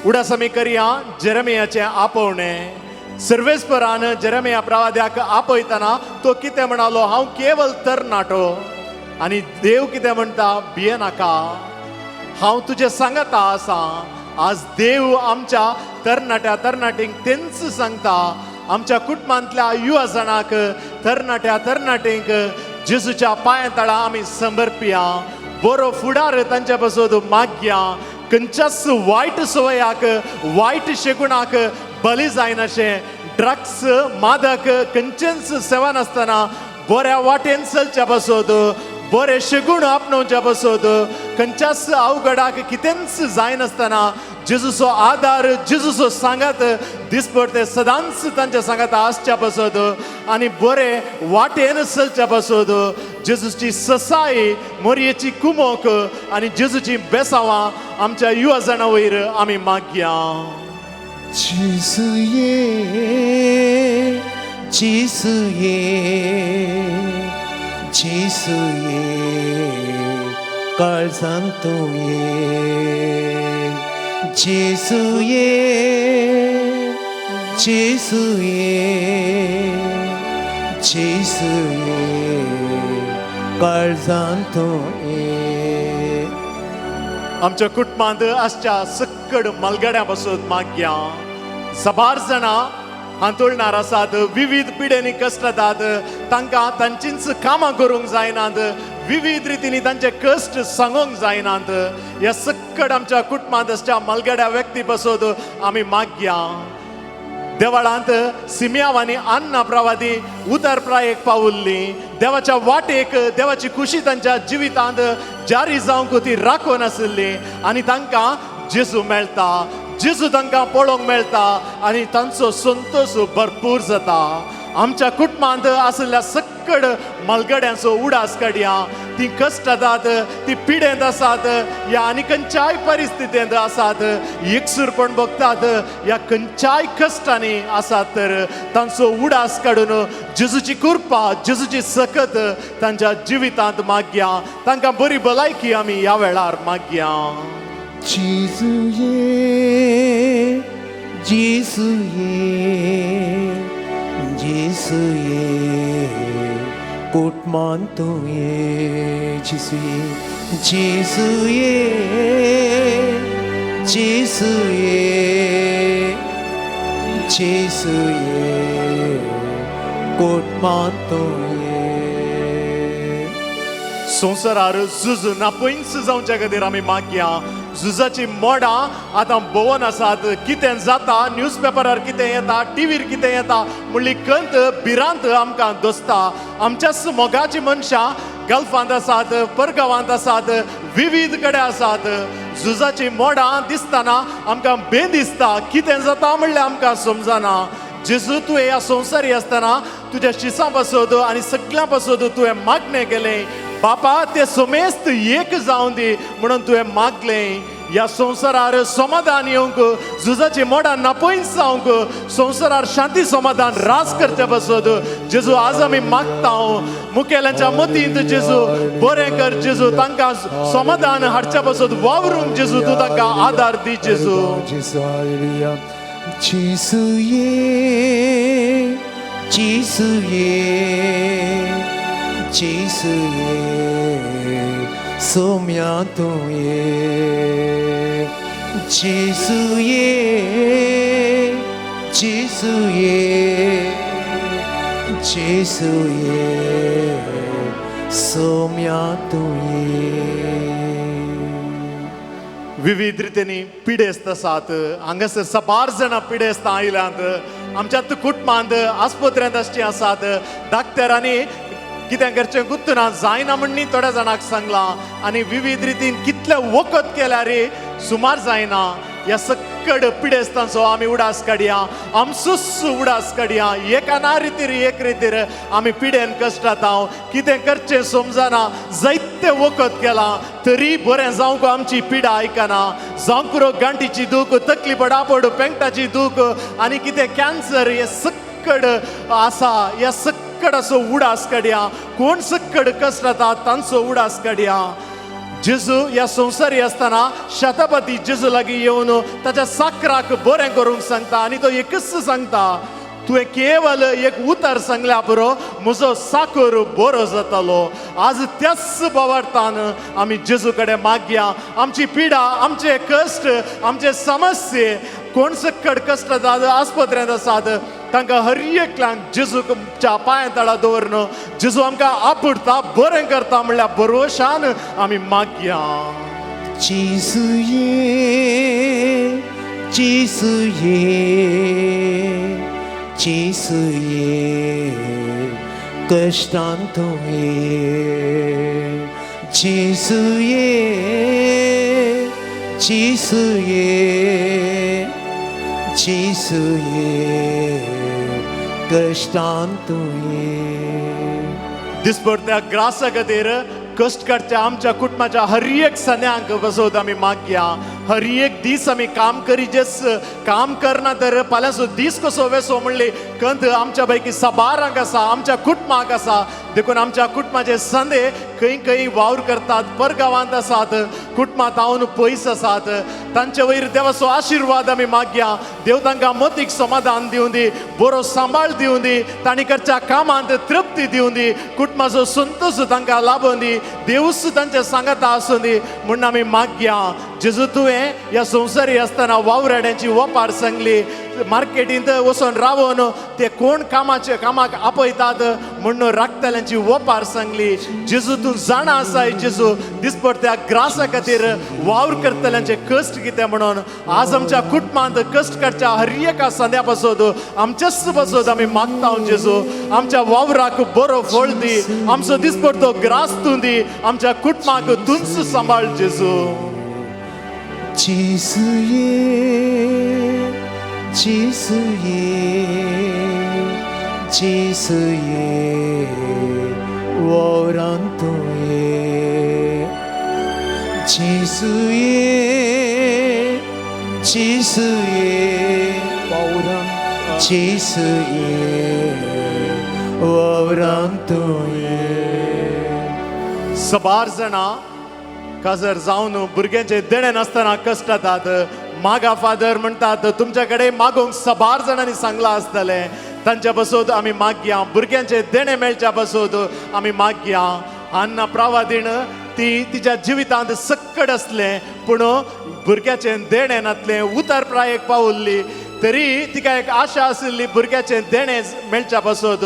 उडास आमी करया जेरेमियाचें आपोवणें सर्वेस्परान जेरेमिया प्रवाद्याक आपयतना तो कितें म्हणालो हांव केवल तरणाटो आनी देव कितें म्हणटा भियेनाका हांव तुजे सांगता आसा आज देव आमच्या तरणाट्यांक तेंच सांगता आमच्या कुटुंबांतल्या युवा जाणांक तरणाट्यांक जेजूच्या पांया तळा आमी समर्पया बरो फुडार तांच्या पासून मागया खंयच्याच वायट सवयाक वायट शेगुणाक बली जायनाशें ड्रग्स मादक खंयचेंच सेवन आसतना बऱ्या वाटेन चलच्या पासून बरे शेगूण आपणावच्या पासून खंयच्याच अवघडाक कितेंच जायनासतना जेजूचो आदार जेजूचो सांगात दिसपट ते सदांच तांच्या सांगात आसच्या पासून आनी बरे वाटेन चलच्या पासून जेजूची ससाई मोरयेची कुमोक आनी जेजूची बेसांवां आमच्या युवा जाणां वयर आमी मागया 지수의 지수의 지수의 깔산도에 지수의 지수의 지수의 깔산도에 आमच्या कुटुंबांत आसच्या सक्कड मलगड्या पासून मागया सबार जाणां हांतुळणार आसात विविध पिडेनी कश्ट जातात तांकां तांचींच कामां करूंक जायनात विविध रितींनी तांचे कश्ट सांगूंक जायनात ह्या सक्कड आमच्या कुटुंबांत आसच्या मलगड्या व्यक्ती पासून आमी मागया देवळांत सिमियावांनी अन्ना प्रवादी उतरप्रायेक पावुल्ली देवाच्या वाटेक देवाची खुशी तांच्या जिवितांत जारी जावंक ती राखून आशिल्ली आनी तांकां जेजू मेळटा जेजू तांकां पळोवंक मेळटा आनी तांचो संतोष भरपूर जाता आमच्या कुटुंबांत आशिल्ल्या सक्कड मलगड्यांचो उडास काडया ती कश्ट जातात ती पिडेंत आसात या आनी खंयच्याय परिस्थितींत आसात एकसूरपण भोगतात या खंयच्याय कश्टांनी आसात तर तांचो उडास काडून जेजूची कृपा जेजूची सकत तांच्या जिवितांत मागया तांकां बरी भलायकी आमी ह्या वेळार मागया 지수의 지수의 지수의 꽃만토의 지수의 지수의 지수의 꽃만도에 संवसारार झुज नापयस जावच्या खातीर आमी मागया झुजाची मोडां आतां भोवन आसात कितें जाता न्यूजपेपरार कितें येता टीव्हीर कितें येता म्हणली कंत भिरांत आमकां दोसता आमच्या मोगाची मनशां गल्फांत आसात परगांवांत आसात विविध कडेन आसात झुजाची मोडां दिसतना आमकां बेदिसता कितें जाता म्हणल्यार आमकां समजना जेजू तुवें ह्या संवसारी आसतना तुज्या शिसां पासत आनी सगळ्यां पासत तुवें मागणें केलें बापा ते सोमेस्त एक जावं दी म्हणून तुवें मागलें ह्या संवसारार समाधान येवंक झुजाची मोडां नापयस जावंक संवसारार शांती समाधान रास करचे पासत जेजू आज आमी मागता मुखेल्यांच्या मतींत जेजू बरें कर जेजू तांकां समाधान हाडच्या पासत वावरूंक जेजू तूं तांकां आदार दी जेजू 지수의 소명도에 지수의 소명도에 विविध रितींनी पिडेस्त आसात हांगासर साबार जाणां पिडेस्त आयल्यांत आमच्या कुटुंबांत आस्पत्र्यांत आसचीं आसात डाक्टरांनी कितें करचें गुत्तना जायना म्हणनी थोड्या जाणांक सांगलां आनी विविध रितीन कितले वखद केल्यार सुमार जायना ह्या सकड पिडेस्तांचो आमी उडास काडया आमचोच उडास काडया एका ना रितीर एक रितीर आमी पिडेन कश्टात हांव कितें करचें समजना जायते वखद केलां तरी बरें जावंक आमची पिडा आयकना जावंक गांठीची दूख तकली पडापड पेंगटाची दूख आनी कितें कॅन्सर हे सकड आसा ह्या सकड असो उडास काडया कोण सकड कश्ट जाता तांचो उडास काडया जेजू ह्या संवसारी आसतना शतपती जेजू लागीं येवन ताच्या साकराक बरें करूंक सांगता आनी तो एकच सांगता तुवें केवल एक उतर सांगल्या पुरो म्हजो साकर बरो जातालो आज त्याच बावार्थान आमी जेजू कडेन मागया आमची पिडा आमचे कश्ट आमचे समस्ये कोण सकड कश्ट जातात आस्पत्र्यांत आसात तांकां हर एकल्यांक जेजूच्या पांया तळा दवरन जेजू आमकां आपडटा बरें करता म्हणल्यार बरोशान आमी मागया 지수의 कष्टांतो에 지수의 कष्टांतो에 दिसभर त्या ग्रासा खातीर कश्ट काडच्या आमच्या कुटुंबाच्या हर एक सन्यांक बसोवन आमी मागया हर एक दीस आमी काम करीजेस काम करना तर फाल्यांचो दीस कसो वेसो म्हणली कंत आमच्या पैकी साबारांक आसा आमच्या कुटुंबाक आसा देखून आमच्या कुटुंबाचे संदे खंय खंय वावर करतात परगांवांत आसात कुटुंबांत हांवन पयस आसात तांचे वयर देवाचो आशिर्वाद आमी मागया देव तांकां मतीक समाधान दिवं दी बरो सांबाळ दिवं दी तांणी करच्या कामांत तृप्ती दिवं दी कुटुंबाचो संतोश तांकां लाभून दी देवूच तांचे सांगाता आसूं दी म्हूण आमी मागया जेजू तुवें ह्या संवसारी आसतना वावराड्यांची वपार सांगली मार्केटींत वचून रावून ते कोण कामाक आपयतात म्हणून राखतल्यांची वपार सांगली जेजू तूं जाणा आसाय जेजू दिसभर त्या ग्रासा खातीर वावर करतल्यांचे कश्ट कितें म्हणून आज आमच्या कुटुंबांत कश्ट काडच्या हर एका संद्या पासत आमच्याच पासत आमी मागता जेजू आमच्या वावराक बरो फळ दी आमचो दिसभर तो ग्रास तूं दी आमच्या कुटुंबाक तूंच सांबाळ जेजू 지수의 워란토에 지수의 워란토에 साबार जाणां काजर जावन भुरग्यांचे देणे नासतना कश्ट जातात मागा फादर म्हणटात तुमच्या कडेन मागोंक साबार जाणांनी सांगलां आसतलें तांच्या बसोत आमी मागया भुरग्यांचे देणे मेळच्या बसोत आमी मागया अन्न प्रवादीन फावटी तिच्या जिवितांत सक्कड असलें पूण भुरग्याचें देणें नासलें उतर प्रायेक पावल्ली तरी तिका एक आशा आशिल्ली भुरग्याचें देणें मेळच्या पासत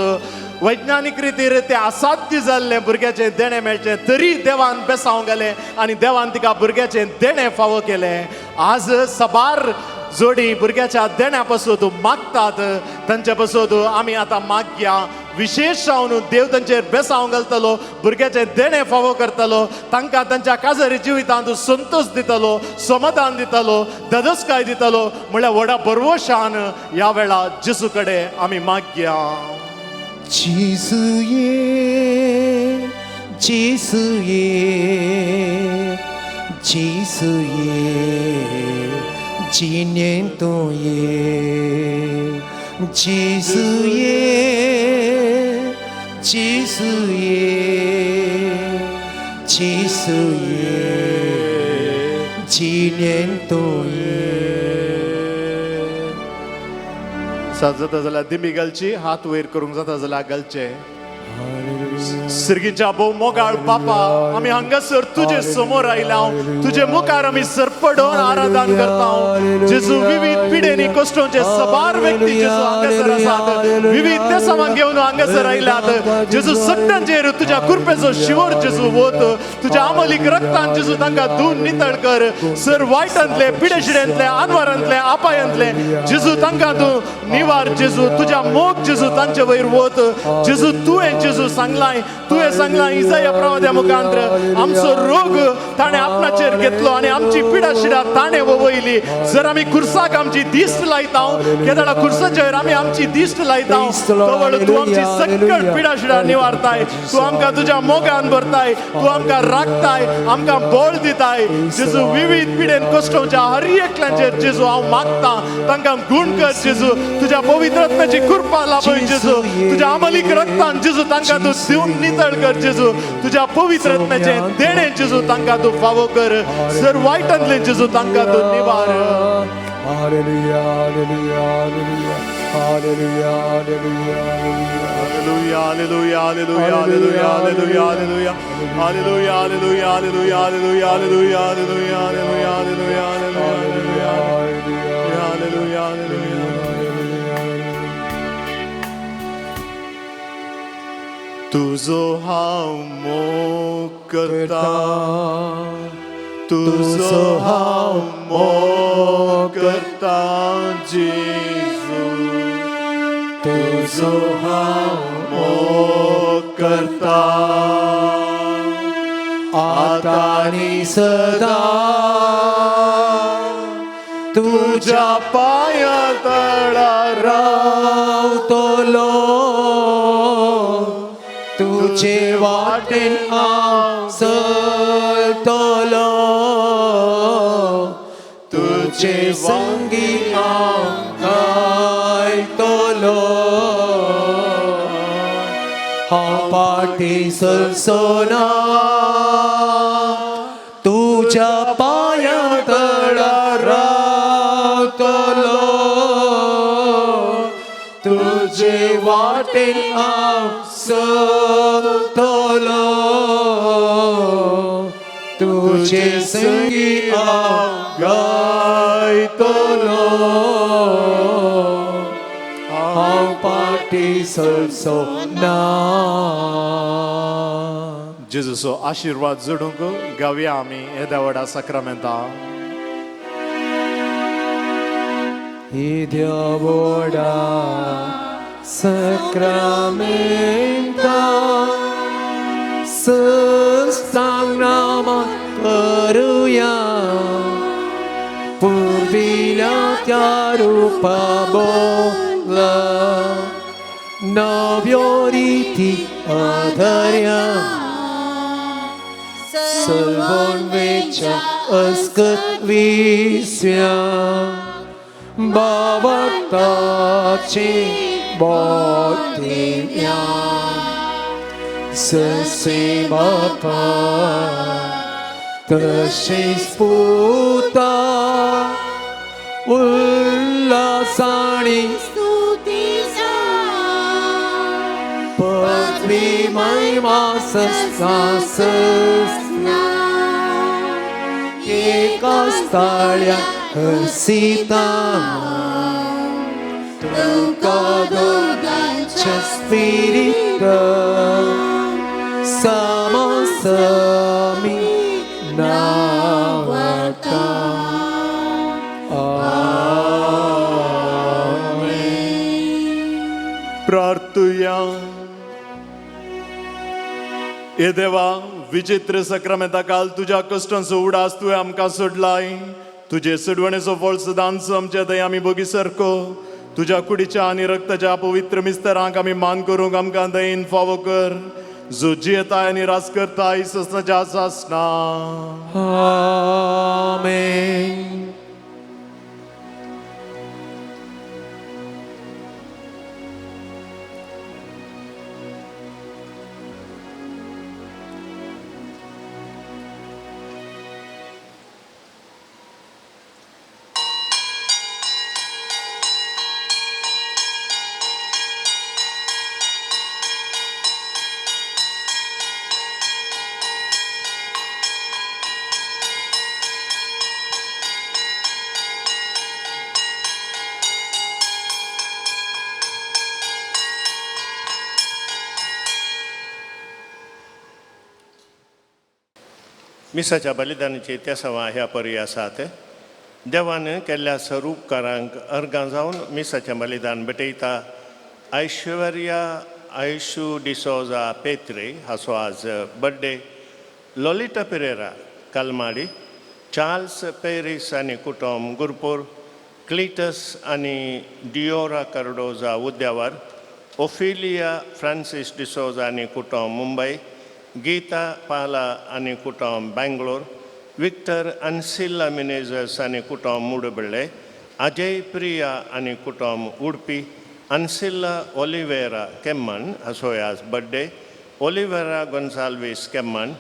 वैज्ञानीक रितीर तें असाध्य जाल्लें भुरग्याचें देणें मेळचें तरी देवान बेसांव गेलें आनी देवान तिका भुरग्याचें देणें फावो केलें आज सबार जोडी भुरग्याच्या देण्या पासून मागतात तांचे पासून आमी आतां मागया विशेष जावन देव तांचेर बेसांव घालतलो भुरग्याचें देणें फावो करतलो तांकां तांच्या काजारी जिवितांत संतोष दितलो समाधान दितलो धदस्काय दितलो म्हळ्यार व्हडा बरवशान ह्या वेळा जेजू कडेन आमी मागया 지수의 지수의 지수의 지년도의 지수의 지수의 지수의 지년도의 जाता जाल्यार दिमी घालची हात वयर करूंक जाता जाल्यार घालचे सर्गीच्या भोव मोगाळ बापा आमी हांगासर तुजे समोर आयल्या तुजे मुखार आमी सरपडोन आराधन करता जेजू विविध पिढेनी कश्टांचे सबार व्यक्ती जेजू हांगासर आसात विविध देसावां घेवन हांगासर आयल्यात जेजू सट्टांचेर तुज्या कृपेचो शिवर जेजू वत तुज्या आमलीक रक्तान जेजू तांकां धुवन नितळ कर सर वायटांतले पिडेशिडेंतले आनवारांतले आपायांतले जेजू तांकां तूं निवार जेजू तुज्या मोग जेजू तांचे वयर वत जेजू तुवें जेजू सांगलाय तुवें सांगला इसाया प्रवाद्या मुखांतर आमचो रोग ताणें आपणाचेर घेतलो आनी आमची पिडा शिडा ताणें ववयली जर आमी खुर्साक आमची दिश्ट लायता केदाळा खुर्साचेर आमी आमची दिश्ट लायता तवळ तूं आमची सकट पिडा शिडा निवारताय तूं आमकां तुज्या मोगान भरताय तूं आमकां राखताय आमकां बळ दिताय जेजू विविध पिडेन कश्टांच्या हर एकल्याचेर जेजू हांव मागतां तांकां गुण कर जेजू तुज्या पवित्र आत्म्याची कृपा लाभय जेजू तुज्या अमलीक रक्तान जेजू तांकां तूं दिवन नितळ कर जेजू तुज्या पवित्र आत्म्याचें देणें जेजू तांकां तूं फावो कर सर वायटांतलें जेजू तांकां तूं निवार Hallelujah, hallelujah, hallelujah, hallelujah, hallelujah, Hallelujah, hallelujah, hallelujah, hallelujah, hallelujah, hallelujah, hallelujah, hallelujah, hallelujah, hallelujah, hallelujah, hallelujah, hallelujah, hallelujah, hallelujah. तुझो हांव मोग करता तुझो हांव मोग करता जेजू तुझो हांव मोग करता आता आणि सदा तुझ्या पाया तळार रावतलो तुझे वाटेन हांव चलतलो तुझे संगी हांव गायतलो हांव पाटी सरसोना तुझ्या पाया तळार रावतलो तुझे वाटेन हांव चलतलो तुझे संगी हांव गायतलो हांव पाटी सरसोना जेजूचो आशीर्वाद जोडूंक गावया आमी हे देवडा साक्रामेंता ही देवडा Sacramenta Sangnama करूया पूर्वीला त्या रूपा बोला नव्यो रीती आधार्या सर्वोन्वेच्या अस्कत विस्या बावताचे बोधिया ससे बापा तसे स्फुता उल्लासाणी स्तुतीचा पदवी Beli महिमा सस्ना एका स्थळ्या हसिता तुका दोघांच्या स्पिरिट समसमी नावता प्रार्थुया हे देवा विचित्र सक्रमेता काल तुझ्या कष्टांचो उडास तुवें आमकां सोडलाय तुजे सोडवणेचो फळ सदांच आमच्या दया आमी बगी सारको तुझ्या कुडीच्या आनी रक्ताच्या पवित्र मिस्तरांक आमी मान करूंक आमकां दयेन फावो कर जो जियेताय आनी रास करताय सस्नाच्या आसना आमेन मिसाच्या बलिदानाचे इतिहासावा ह्या परी आसात देवान केल्ल्या स्वरूपकारांक अर्गां जावन मिसाचें बलिदान भेटयता ऐश्वर्या आयशू डिसोजा पेत्रे हाचो आज बर्थडे लॉलिटा पेरेरा कलमाडी चार्ल्स पेरीस आनी कुटुंब गुरपूर क्लिटस आनी Dioura Cardozo उद्यावर Ophelia Francis D'Souza आनी कुटुंब मुंबई गीता पाला आनी कुटुंब बेंगलोर विक्टर अनसिल्ला मिनेजर्स आनी कुटुंब मुडबिळे अजय प्रिया आनी कुटुंब उडपी अनसिल्ला ओलिवेरा केम्मन हाचो आज बर्थडे ओलिवेरा गोन्साल्वीस केम्मन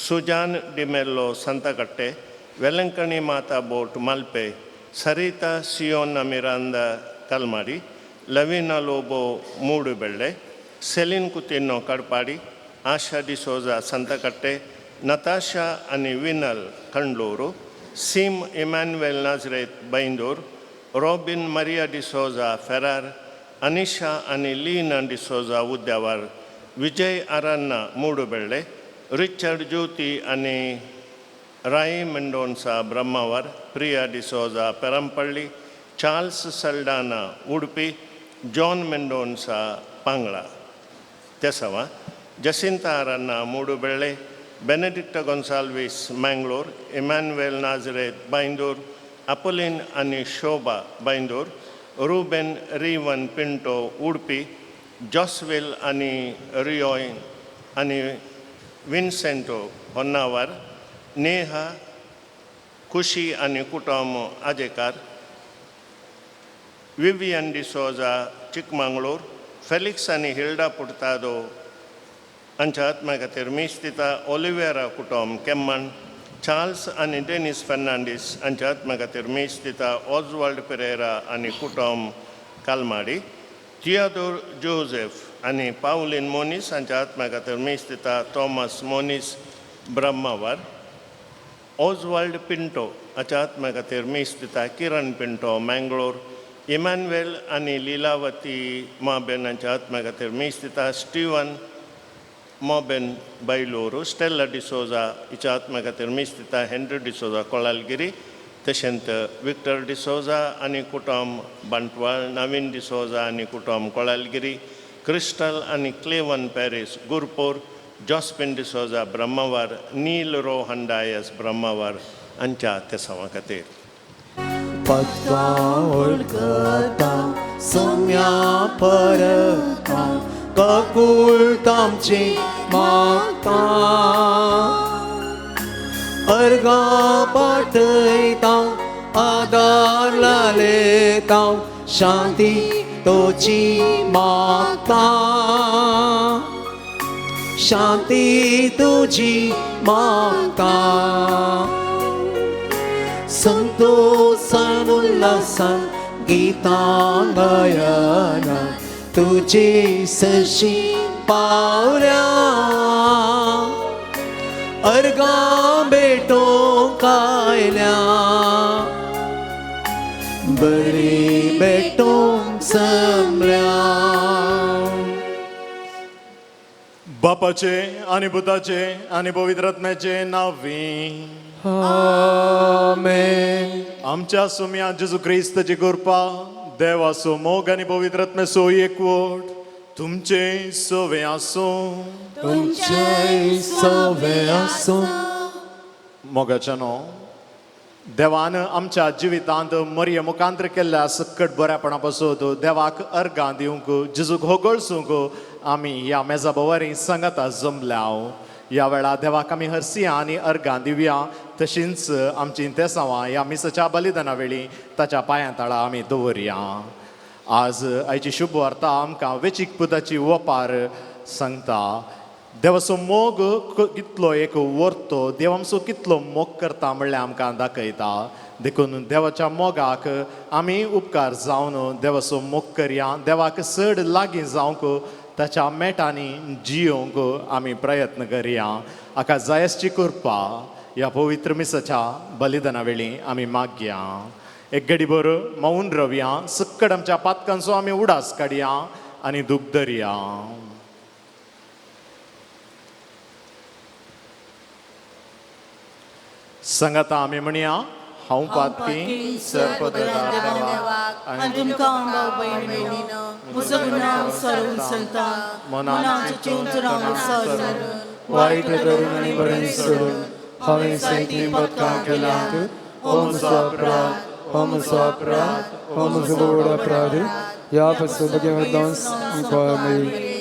सुजान डिमेल्लो सांताकट्टे वेलंकणी माता बोट माल्पे सरिता सियोना मिरांदा कलमाडी लविना लोबो मूडबिळे सेलिन कुतिनो कडपाडी आशा डिसोजा संतकट्टे नताशा आनी विनल कंडलोरू सीम इमॅन्युएल नाझरेत बैंदूर रॉबिन मरिया डिसोजा फेरार अनिशा आनी लीना डिसोजा उद्यावर विजय आरान्ना मूडबिळे रिचर्ड ज्योती आनी राई मेंडोन्सा ब्रह्मावर प्रिया डिसोजा पेरंपल्ली चार्ल्स सल्डाना उडपी जॉन मेंडोन्सा पांगळा तेसवा जसिंता आरान्ना मूडबिळे बेनेडिक्ट गोन्साल्वीस मंगलोर इमॅन्युएल नाझरेत बैंदूर अपोलिन आनी शोभा बैंदूर रुबेन रिवन पिंटो उडपी जॉसविल आनी रियोइन आनी विन्सेंटो होन्नावर नेहा खुशी आनी कुटुंब आजेकार विवियन डिसोजा चिकमंगळूर फेलिक्स आनी हिल्डा पुर्तादो हांच्या आत्म्या खातीर मिस्तिता ओलिवेरा कुटुंब केम्मन चार्ल्स आनी डेनिस फर्नांडीस हांच्या आत्म्या खातीर मिस्तिता ऑजवाल्ड पेरेरा आनी कुटुंब कालमाडी थियोडोर जोसेफ आनी पावलीन मोनीस हांच्या आत्म्या खातीर मिस्तिता थॉमस मोनीस ब्रह्मावर ऑजवाल्ड पिंटो हाच्या आत्म्या खातीर मिस्तिता किरण पिंटो मंगलोर इमॅन्युएल आनी लिलावती माबेन हांच्या आत्म्या खातीर मिस्तिता स्टीवन मोबेन बैलूरू स्टेला डिसोजा हिच्या आत्म्या खातीर मिस्तिता हेनरी डिसोजा कोळालगिरी तशेंच विक्टर डिसोजा आनी कुटुंब बंटवाळ नवीन डिसोजा आनी कुटुंब कोळालगिरी क्रिस्टल आनी क्लेवन पॅरीस गुरपूर जॉस्पिन डिसोजा ब्रह्मावर नील रोहन डायस ब्रह्मावर हांच्या तेसावां खातीर पत्ता उलगता सोम्या परता ककुल तामची मागता अर्गा पाठयता आदार लालेता शांती तोची मागता शांती तुझी मागता संतोषान उल्हासान गीतां गायना तुझे सशी पावल्या अर्गां भेटोंक आयल्या बरी भेटोंक जमल्या बापाचे आणि पुताचे आणि पवित्रात्म्याचे नावी आमेन. आमच्या सुम्या जेजू क्रिस्ताची कृपा देवाचो मोग आणि पवित्रात्म्याचो एकवट तुमचे सवे आसो तुमचे सवे आसूं मोगाच्यानो देवान आमच्या जिवितांत मरिये मुखांतर केल्ल्या सकट बऱ्यापणा पासून देवाक अर्गां दिवंक जेजूक होगळसूंक आमी ह्या मेजा बोवारी सांगाता जमल्या ह्या वेळार देवाक आमी हरसिया आनी अर्गां दिवया तशींच आमची तेसांवां ह्या मिसाच्या बलिदाना वेळी ताच्या पांया तळा आमी दवरया आज आयची शुभ वार्ता आमकां वेचीक पुताची ओपार सांगता देवाचो मोग कितलो एक वर्तो देव आमचो कितलो मोग करता म्हणल्यार आमकां दाखयता देखून देवाच्या मोगाक आमी उपकार जावन देवाचो मोग करया देवाक चड लागीं जावंक ताच्या मेटांनी जियोंक आमी प्रयत्न करया हाका जायसची कृपा ह्या पवित्र मिसाच्या बलिदाना वेळी आमी मागया एक घडीभर मौन रवया सक्कड आमच्या पातकांचो आमी उडास काडया आनी दूख धरया सांगाता आमी म्हणया हांव पातकी सरपददार देवाक आनी तुमकां भाव भयणीनो म्हजो गुन्यांव सरून चलता मनाचो चिंतनांव सरून वाईट धरून आणि बरें सोडून हांवें सैतीं पदकां केल्यांत हो म्हजो अपराध हो म्हजो अपराध हो म्हजो व्हड अपराध ह्या पासून भगवंतांस मेळ्ळी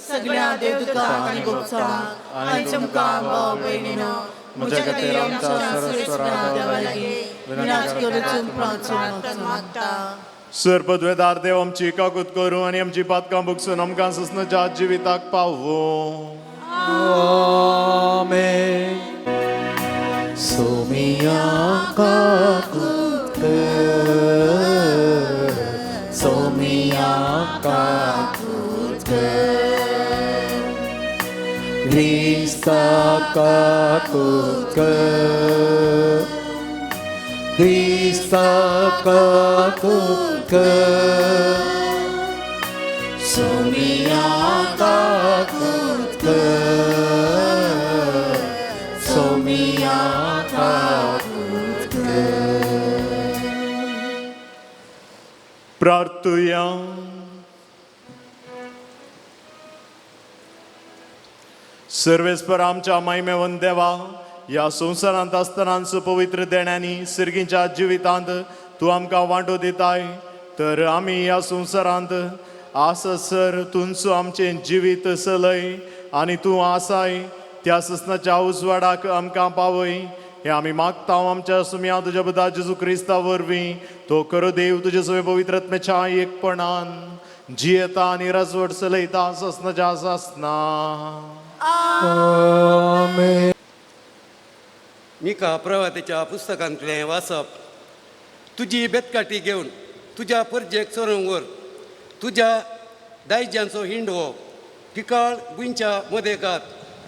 सगळ्या देवदूतांक आनी भक्तांक आनी तुमकां भाव भयणीनो म्हज्या खातीर आमच्या सर्वेस्परा देवा लागीं विनाश करूचून प्रार्थना मागता सरपदवेदार देव आमची काकूत करूं आनी आमची पातकां भोगसून आमकां ससनाच्या जिविताक पावो आमेन. सोमिया काकूत कर सोमिया काकूत कर क्रिस्ता काकूत कर क्रिस्ता काकूत कर सोमिया काकूत कर सोमिया काकूत कर प्रार्थुया सर्वेस्पर आमच्या महिमेवन देवा ह्या संवसारांत आसतनाच पवित्र देण्यांनी सिरगीच्या जिवितांत तूं आमकां वांटो दिताय तर आमी ह्या संवसारांत आससर तुमचो आमचें जिवीत चलय आनी तूं आसाय त्या ससनाच्या उजवाडाक आमकां पावय हे आमी मागता आमच्या सुम्या तुज्या पुता जेजू क्रिस्ता वरवीं तो करो देव तुजे सगळे पवित्रत्म्याच्या एकपणान जियेता आनी राजवट चलयता ससनाच्या सासना आमेन. मिका प्रवातेच्या पुस्तकांतलें वाचप तुजी बेतकाटी घेवन तुज्या परजेक सोरोंग व्हर तुज्या दायजांचो हिंडवो ठिकाळ गुंच्या मदेगात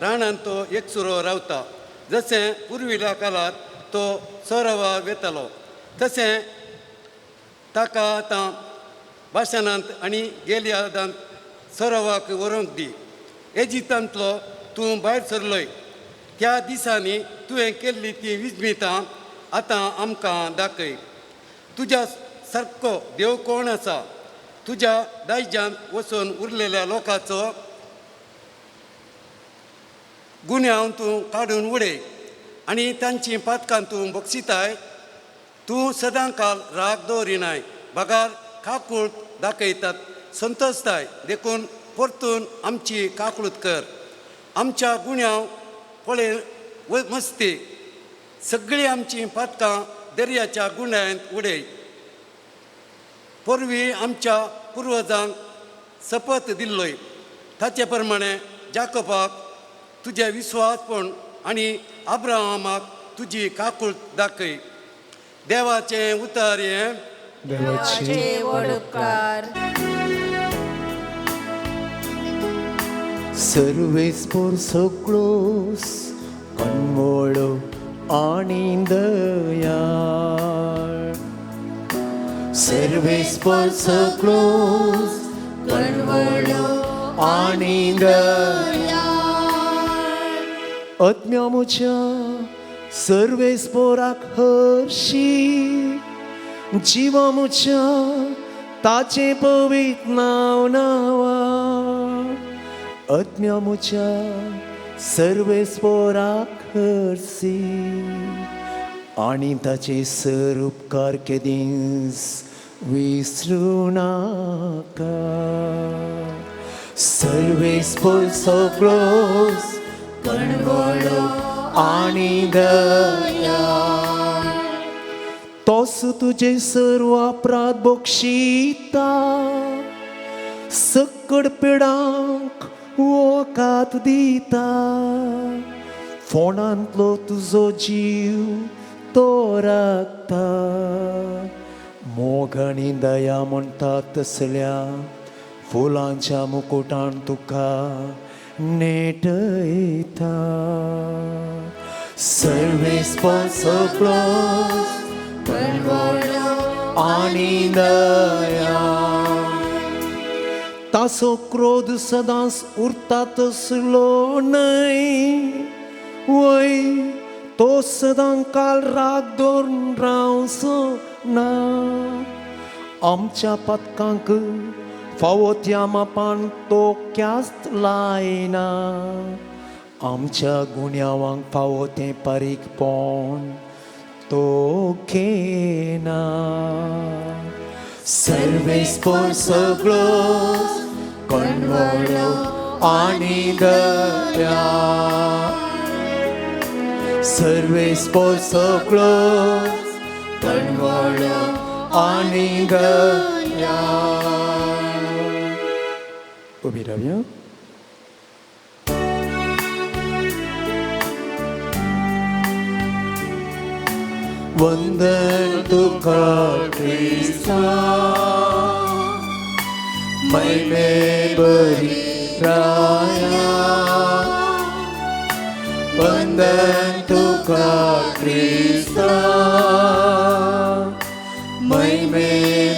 रानांत तो एकसुरो रावता जशें पुर्विल्या काळात तो सोरवा वेतालो तशें ताका आतां भाशणांत आनी गेलियादांत सोरवाक व्हरूंक दी एजिप्तांतलो तूं भायर सरलोय त्या दिसांनी तुवें केल्ली ती विजमितां आतां आमकां दाखय तुज्या सारको देव कोण आसा तुज्या दायजांत वचून उरलेल्या लोकांचो गुन्यांव तूं काडून उडय आनी तांची पातकां तूं बक्षिताय तूं सदां काल राग दवरिनाय भागार काकूळ दाखयतात संतोसताय देखून परतून आमची काकूळट कर आमच्या गुन्यांव पळय मस्ती सगळीं आमची पातकां दर्याच्या गुंडाळ्यांत उडय परवीं आमच्या पुर्वजांक शपथ दिल्लोय ताचे प्रमाणे जाकोबाक तुजे विस्वासपण आनी अब्राहमाक तुजी काकूळट दाखय देवाचें उतर हें देवाची व्हड उपकार सर्वेस्पोर सगळोस कन्वळो आणि दयाळ सर्वेस्पोर सगळोस कळवळो आणि दयाळ आत्म्या म्हज्या सर्वेस्पोराक हरशी जिवा म्हज्या ताचे पवित्र नांव नावा आत्म्या म्हज्या सर्वेस्पोराक हरशी आनी ताचे सर उपकार केदीस विसरूं नाका सर्वेस्पोर सगळोस कळवळो आणि दयाळ तोस तुझे सर्व अपराध बक्षिता सकड पिडांक वोकात दिता फोंडांतलो तुजो जीव तो राखता मोग आनी दया म्हणटा तसल्या फुलांच्या मुकुटान तुका नेटयता सर्वेस्पोर सगळोस कळवळो आणि दयाळ तासो क्रोध सदांच उरता तसलो न्हय वय तो सदां काल राग दवरून रावचो ना आमच्या पथकांक फावो त्या मापान तो क्यास्त लायना आमच्या गुन्यांवांक फावो तें पारीकपण तो घेना सर्वेस्पोर सगळोस कळवळो आणि दयाळ सर्वेस्पोर सगळोस कळवळो आणि दयाळ उभी रावया वंदन तुका क्रिस्ता मैमे बरी राया वंदन तुका क्रिस्ता मैमे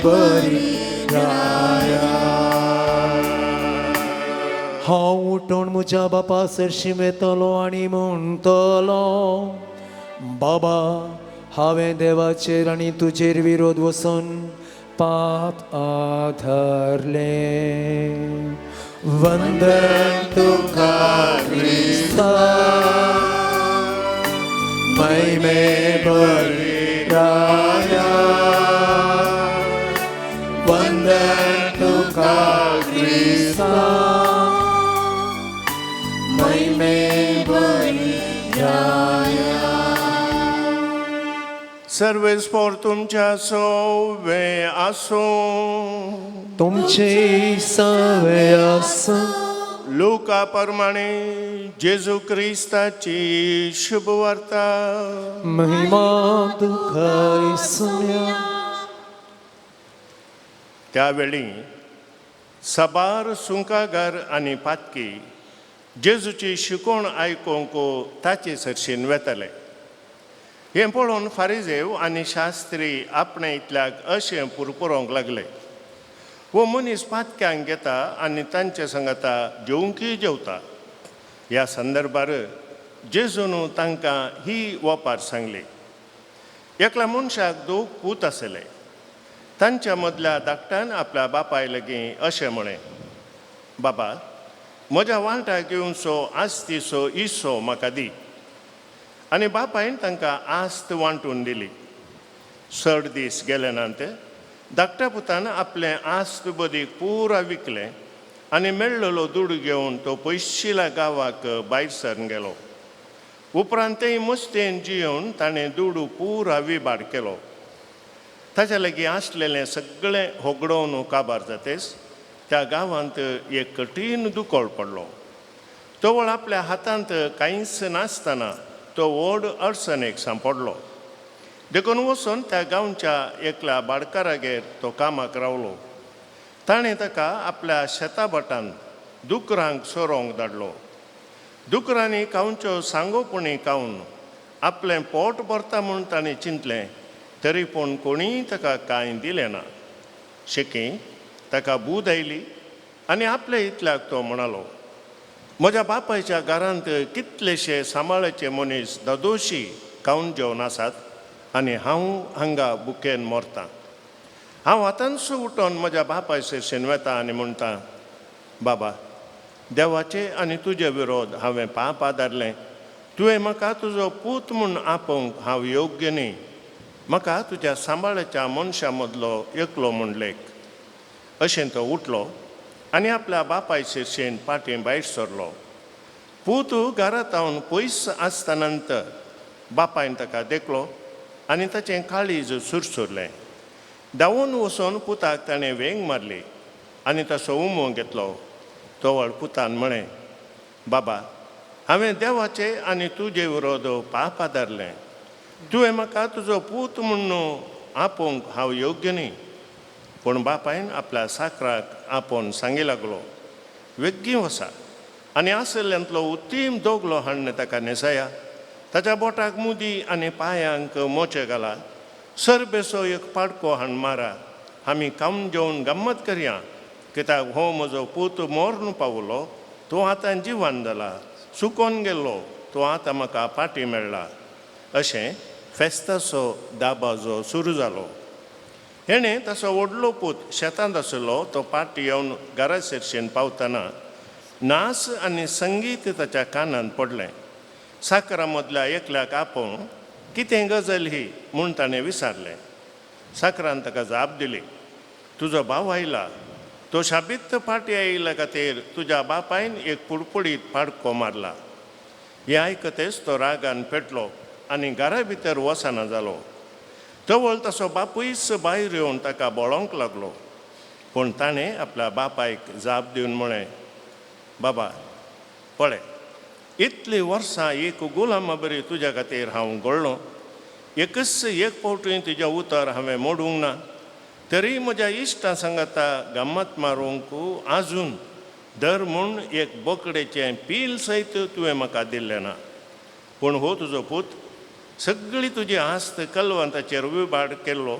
बरी राया हांव उठून म्हज्या बापा सरशी मेतलो आनी म्हणटलो बाबा हांवें देवाचेर आनी तुजेर विरोध वचून पाप आधरले वंदन तुका क्रिस्ता मैमे बरी राया वंदन तुका क्रिस्ता मैमे बरी राया सर्वेस्पोर तुमच्या सोवे आसूं तुमचे सवे आसूं लुका प्रमाणे जेजू क्रिस्ताची शुभ वार्ता महिमा तुका इसम्या त्यावेळी साबार सुंकागार आनी पातकी जेजूची शिकोवण आयकूंक ताचे सरशीन वेताले हें पळोवन फारिजेव आनी शास्त्री आपणे इतल्याक अशें पुरपुरोंक लागले वो मनीस पातक्यांक घेता आनी तांचे सांगता जेवंकी जेवता ह्या संदर्भार जेजून तांकां ही वपार सांगली एकल्या मनशाक दोग पूत आसले तांच्या मदल्या धाकट्यान आपल्या बापाय लागीं अशें म्हळें बाबा म्हज्या वांगडाक घेवनचो आस्तीचो हिस्सो म्हाका दी आनी बापायन तांकां आस्त वांटून दिली चड दीस गेले नांत धाकट्या पुतान आपलें आस्त बदीक पुरा विकलें आनी मेळ्ळलो दूड घेवन तो पयशिल्या गांवाक भायर सरून गेलो उपरांत तें मस्तेन जियोवन ताणें दूड पुरा विबाड केलो ताच्या लागीं आसलेलें सगळें होगडोवन काबार जातेच त्या गांवांत एक कठीण दुकोळ पडलो तो वळ आपल्या हातांत कांयच नासतना तो व्हड अडचणेक सांपडलो देखून वचून त्या गांवच्या एकल्या भाटकारागेर तो कामाक रावलो ताणें ताका आपल्या शेता भटान दुकरांक सोरोंक धाडलो. दुकरांनी कांवच्यो सांगोपणी कावन आपलें पोट भरता म्हूण ताणें चिंतलें, तरी पूण कोणीय ताका कांय दिलें ना. शेकी ताका बूद आयली आनी आपल्या इतल्याक तो म्हणलो, म्हज्या बापायच्या घरांत कितलेशे सांबाळाचे मनीस ददोशी खावन जेवन आसात आनी हांव हांगा बुकेन मरतां. हांव आतांसो उठोन म्हज्या बापाय शिरशेन वेता आनी म्हणटा, बाबा, देवाचे आनी तुजे विरोध हांवें पाप आदारलें. तुवें म्हाका तुजो पूत म्हूण आपोवंक हांव योग्य न्ही. म्हाका तुज्या सांबाळाच्या मनशा मदलो एकलो म्हूण लेख. अशें तो उठलो आनी आपल्या बापाय शिरशेन पाटी भायर सरलो. पूत घरांत हांवन पयस आसतनांत बापायन ताका देखलो आनी ताचें काळीज सुरसुरलें. धांवून वचोन पुताक ताणें वेंग मारली आनी ताचो उमो घेतलो. तोवळ पुतान म्हळें, बाबा, हांवें देवाचे आनी तुजे विरोध पाप आदारलें. तुवें म्हाका तुजो पूत म्हूण आपोवंक हांव योग्य न्ही. पूण बापायन आपल्या साकराक आपोवन सांगी लागलो, वेग्गी वसा आनी आसल्ल्यांतलो उत्तीम दोगलो हाडून ताका न्हेसया. ताच्या बोटाक मुदी आनी पांयांक मोचे घाला. सरबेसो एक पाडको हाडून मारा. आमी खावन जेवन गम्मत करया, कित्याक हो म्हजो पूत मोरून पावलो, तो आतां जिवान जाला. सुकोन गेल्लो, तो आतां म्हाका पाटी मेळ्ळा. अशें फेस्ताचो दाबाजो सुरू जालो. हेणें ताचो व्हडलो पूत शेतांत आशिल्लो तो पाटी येवन घरा शिरशेन पावतना नाच आनी संगीत ताच्या कानांत पडलें. साकरा मदल्या एकल्याक आपोवन कितें गजाल ही म्हूण ताणें विचारलें. साकरान ताका जाप दिली, तुजो भाव आयला. तो शाबित्त पाटी आयिल्ल्या खातीर तुज्या बापायन एक पुडपुडीत पाडको मारला. हें आयकतेच तो रागान पेटलो आनी घरा भितर वचना जालो. तवळ ताचो बापूयच भायर येवन ताका बोळोंक लागलो. पूण ताणें आपल्या बापायक जाप दिवन म्हळें, बाबा, पळय, इतलीं वर्सां एक गुलामा बरी तुज्या खातीर हांव घडलो. एकच एक फावटूय तुजें उतर हांवें मोडूंक ना. तरी म्हज्या इश्टां सांगाता गम्मत मारूंक आजून दर म्हूण एक बोकडेचें पील सयत तुवें म्हाका दिल्लें ना. पूण हो तुजो पूत सगळी तुजी आस्त कलवंताचेर विबाड केल्लो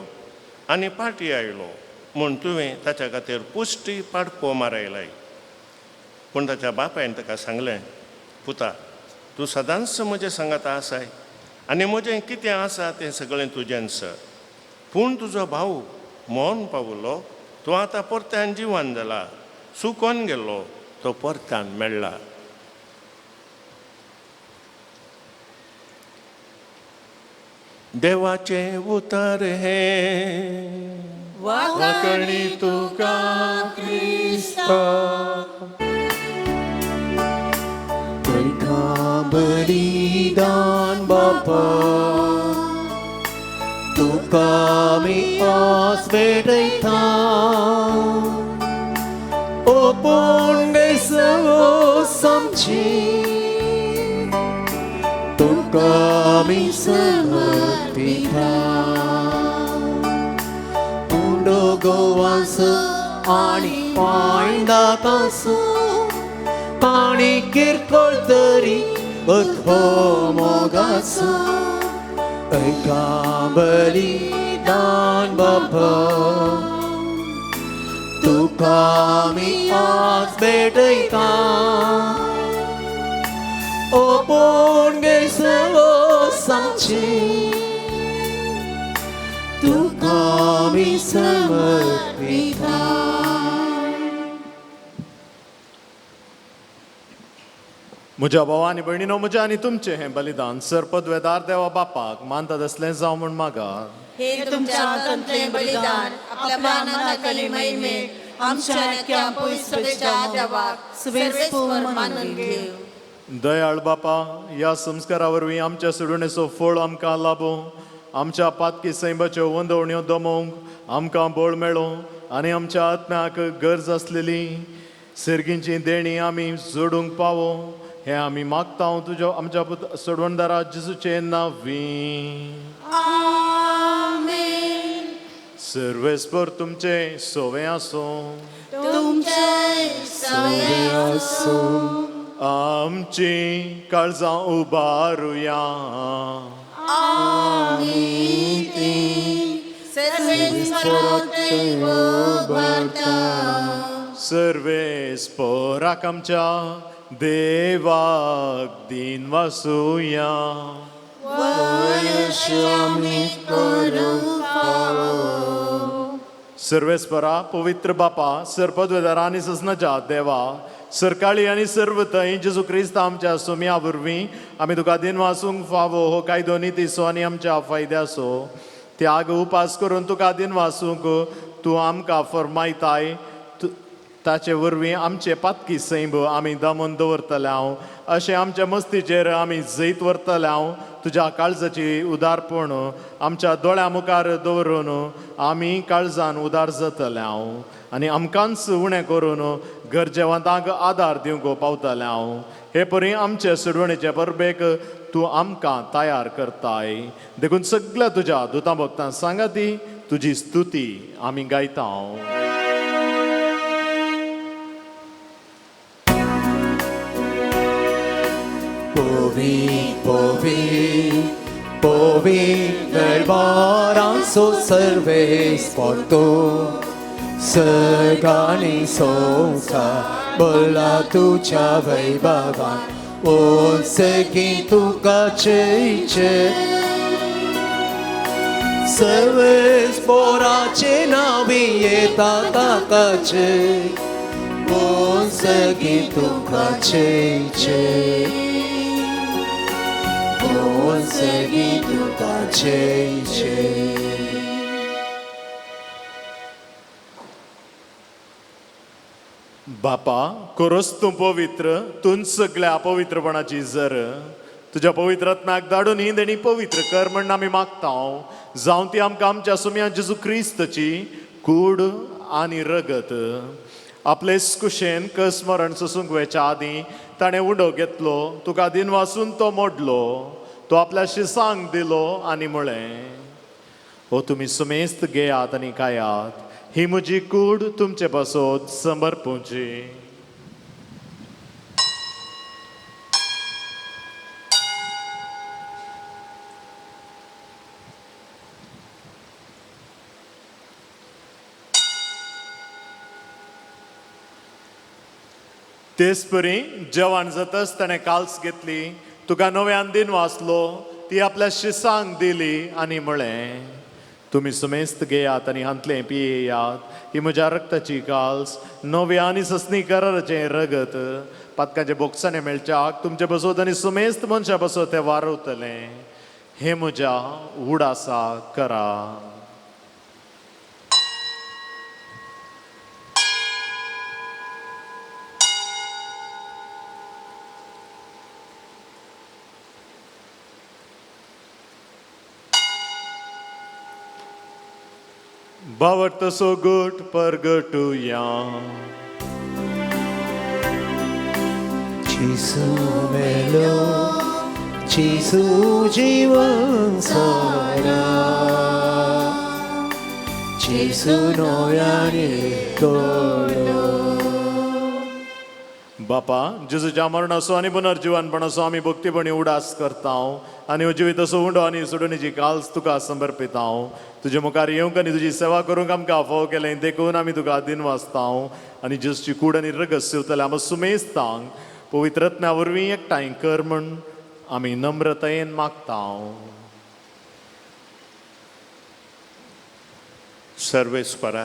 आनी पाटी आयलो म्हूण तुवें ताच्या खातीर पुश्टी पाडको मारयलाय. पूण ताच्या बापायन ताका सांगलें, पुता, तूं सदांच म्हजे सांगाता आसाय आनी म्हजें कितें आसा तें सगळें तुजेंच. पूण तुजो भाव मोन पावलो, तो आतां परत्यान जिवान जाला. सुकोन गेल्लो, तो परत्यान मेळ्ळा. देवाचे उतर हे वाकणी तुका क्रिस्ता. तुका बलिदान बापा, तुका मी आस भेटयता. ओपूण गैसवो समची, तुका मी समर्पिता. उंडो गोवास आनी पांयदाकासो आनी किरकोळ तरी बथो मोगासो. ऐका बलिदान बापा, तुका मी आज भेटयता. ओपूण गैसवो सांगची, तुका मी समर्पिता. म्हज्या भावा आनी भयणीनो, म्हजें आनी तुमचें हें बलिदान सरपदवेदार देवा बापाक मानतात असलें जावं म्हूण मागा. हे तुमच्या तंत्रें बलिदान आपल्या प्राणांतली महिमेक आमच्या नेक्या पवित्रतेच्या देवाक सर्वेस्पूर्ण मानून घेव. दयाळ बापा, ह्या संस्कारा वरवीं आमच्या सोडुणेचो फळ आमकां लाभो. आमच्या पातकी सैमाच्यो वंदवण्यो दमोवंक आमकां बळ मेळो आनी आमच्या आत्म्याक गरज आसलेली सर्गींची देणी आमी जोडूंक पावो. हें आमी मागता तुज्या आमच्या सोडवणदारा जेजूचे नांवी. आमेन. सर्वेस्पर तुमचे सोवे आसूं. तुमचें तुमचे सवे आसूं आमची काळजां उबारुया सर्वेस्पराक आमच्या देवाक दिन वासुया सर्वेस्परा पवित्र बापा सरपदवेदारा आनी ससनाच्या देवा सरकाळी आनी सर्व थंय जेजू क्रिस्त आमच्या सुम्या वरवीं आमी तुका दिन वासूंक फावो हो कायदो नितीसो आनी आमच्या फायद्याचो त्याग उपास करून तुका दिन वासूंक तूं आमकां फरमायताय ताचे वरवीं आमचे पातकी सैब आमी दमन दवरतले हांव अशें आमच्या मस्तीचेर आमी जैत व्हरतले हांव तुज्या काळजाची उदारपण आमच्या दोळ्या मुखार दवरून आमी काळजान उदार जातले हांव आनी आमकांच उणें करून गरजेवंतांक आदार दिवंक पावतलें हांव हे परी आमचे सोडवणेचे परबेक तूं आमकां तयार करताय देखून सगळ्या तुज्या दुतां भक्तां सांगाती तुजी स्तुती आमी गायता Nervaranzo serves por tu Săgani sonsa Băla tu cea vei bava Un seghin tu ca ceice Serves por acena vieta ta ca cei Un seghin tu ca ceice Un seguido ca ceice बापा खरोच तूं पवित्र तूं सगळ्या पवित्रपणाची जर तुज्या पवित्रत्म्याक धाडून ही देणी पवित्र कर म्हण आमी मागता जावं ती आमकां आमच्या सुम्या जेजू क्रिस्तची कूड आनी रगत आपले कुशेन कसमरण ससूंक वेच्या आदीं ताणें उडो घेतलो तुका दिन वासून तो मोडलो तो आपल्या शिसांक दिलो आनी म्हळें हो तुमी सुमेस्त घेयात आनी खायात ही म्हजी कूड तुमचे पासत समर्पूची तेच परी जेवण जाताच ताणें काल्स घेतली तुका नव्यान दिन वाचलो ती आपल्या शिसांक दिली आनी म्हळें तुमी सुमेस्त घेयात आनी हांतलें पियेयात ही म्हज्या रक्ताची काल्स नव्या आनी ससनी कराराचें रगत पातकांच्या बोक्सांनी मेळच्याक तुमचे बसत आनी सुमेस्त मनशा बसत तें वारवतलें हे म्हज्या उडासा करा बावट तसो गोट परगटुया Cisu melo Cisu jiwan sara Cisu noyani tolo बापा जेजूच्या मरणाचो आनी पुनर्जीवनपणाचो आमी भक्तीपणी उडास करता आनी जिवीत असो उंडो आनी सोडणीची काल्स तुका समर्पिता तुजे मुखार येवंक आनी तुजी सेवा करूंक आमकां फाव केलें देखून आमी तुका दिन वाचता आनी जेजूची कूड आनी रगत सिवतले आमी सुमेस्तांक पवित्रत्म्या वरवीं एकठांय कर म्हण आमी नम्रतायेन मागता सर्वेस्परा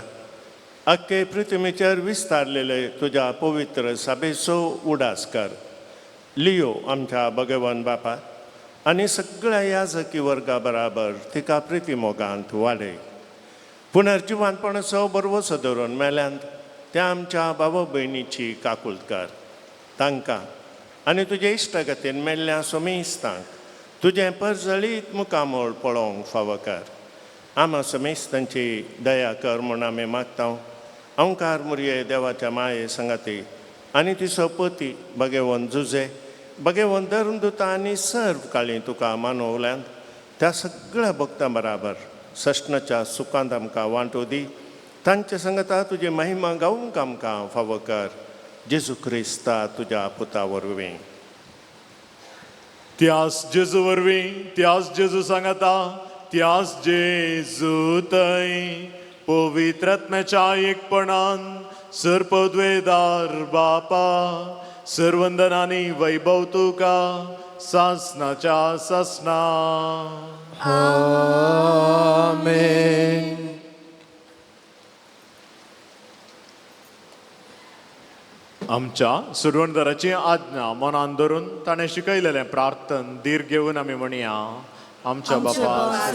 अख्खे पृथ्वीचेर विस्तारलेले तुज्या पवित्र सभेचो उडास कर लियो आमच्या भगवान बापा आनी सगळ्या याजकी वर्गा बराबर तिका प्रितीमोगांत वाडय पुनर्जीवनपणाचो बरवसो धरून मेल्यांत त्या आमच्या भाव भयणीची काकुळट कर तांकां आनी तुजे इश्टगतीन मेल्ल्या सुमेस्तांक तुजें परजळीत मुखामोळ पळोवंक फावो कर आमा सुमेस्तांची दया कर म्हूण आमी मागता ओंकार मुरये देवाच्या माये संगाती आनी तिचो पती भगेवन जुजे भगेवन धर्मदूता आनी सर्व काळी तुका मानवल्यांत त्या सगळ्या भक्तां बराबर सष्णाच्या सुखांत आमकां वांटो दी तांच्या संगता तुझी महिमा गावूंक आमकां फावो कर. जेजू क्रिस्ता तुज्या पुता वरवीं. त्याच जेजू वरवीं, त्याच जेजू सांगता, त्याच जेजू थंय पवित्र आत्म्याच्या एकपणान सर्पद्वेदार बापा सर्वंदनांनी वैभव तुका सासनाच्या सासना. आमेन. आमच्या सुरवणदाराची आज्ञा मनान धरून ताणें शिकयलेलें प्रार्थन धीर घेवन आमी म्हणया. आमच्या बापा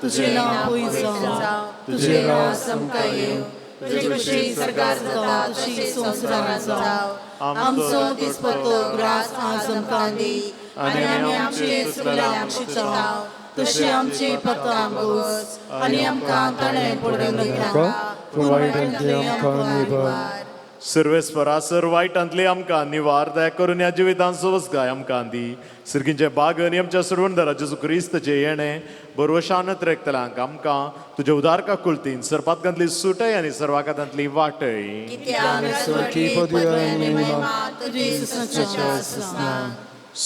तुझे नाव पवित्र जावं, तुझे राज आमकां येवं, तुझे खुशी सरकार जाता तशी संवसारांत जावं. आमचो दिसपतो ग्रास आज आमकां दी, आनी आमी आमचे चुकल्यांक शिक्षाव तशी आमची पातळां बोस, आनी आमकां ताणें पडूंक नाका, पूण वायटांतली आमकां निवार. सर्वेस्परा सर वायटांतली आमकां निवार दया करून ह्या जिवितांत सोवसगाय आमकां दी. सिरकींचे बागन आमच्या सुरवणदारा जेजू क्रिस्ताचें येणें बरवशानत रेखतल्यांक आमकां तुज्या उदारका कुलतीन सर्पातकांतली सुटय आनी सर्वाकांतली वाटय.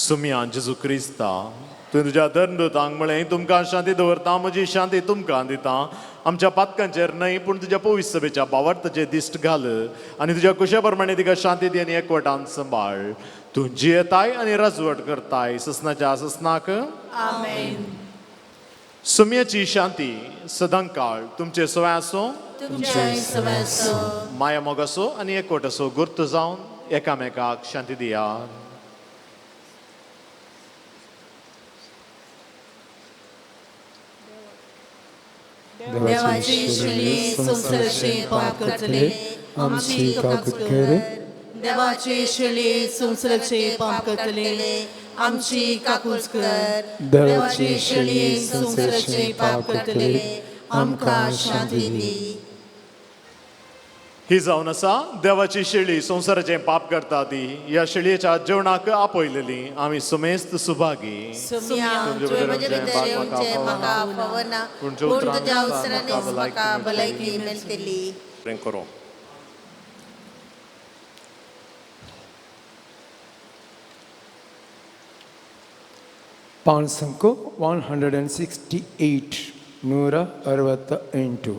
सुम्यान जेजू क्रिस्ता तुवें तुज्या धर्मदूतांक म्हळें तुमकां शांती दवरता, म्हजी शांती तुमकां दिता. आमच्या पातकांचेर न्हय पूण तुज्या पवित्र सभेच्या भावार्थाचेर दिश्ट घाल आनी तुज्या कुशा प्रमाणे तिका शांती दी आनी एकवटान सांबाळ. तूं जियेताय आनी राजवट करताय ससनाच्या ससनाक. आमेन. सुम्याची शांती सदां काळ तुमचे सवय आसूं, माया मोग आसूं आनी एकवट आसूं गुर्त जावन एकामेकाक शांती दियात. देवाची शिली संसाराची पाप करतले आमची काकूट कर. देवाची शिली संसाराची पाप करतले आमची काकूट कर. देवाची शिली संसाराची पाप करतले आमकां शांती दी. ही जावन आसा देवाची शेळी संसाराचें पाप करता ती. ह्या शेळयेच्या जेवणाक आपयलेली आमी समेस्त सुभागी. पूण तुज्या उसरांनीच म्हाका भलायकी मेळटली. करूं. पान संख्या 168 168.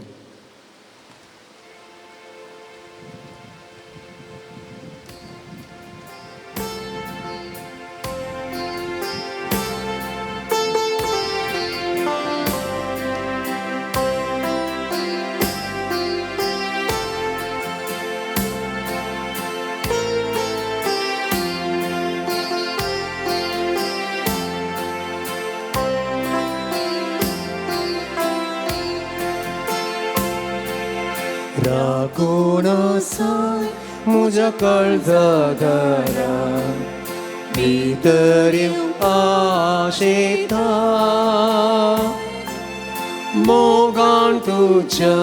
राखून आसाय म्हज्या काळजादारा भितर आशेता. मोगान तुज्या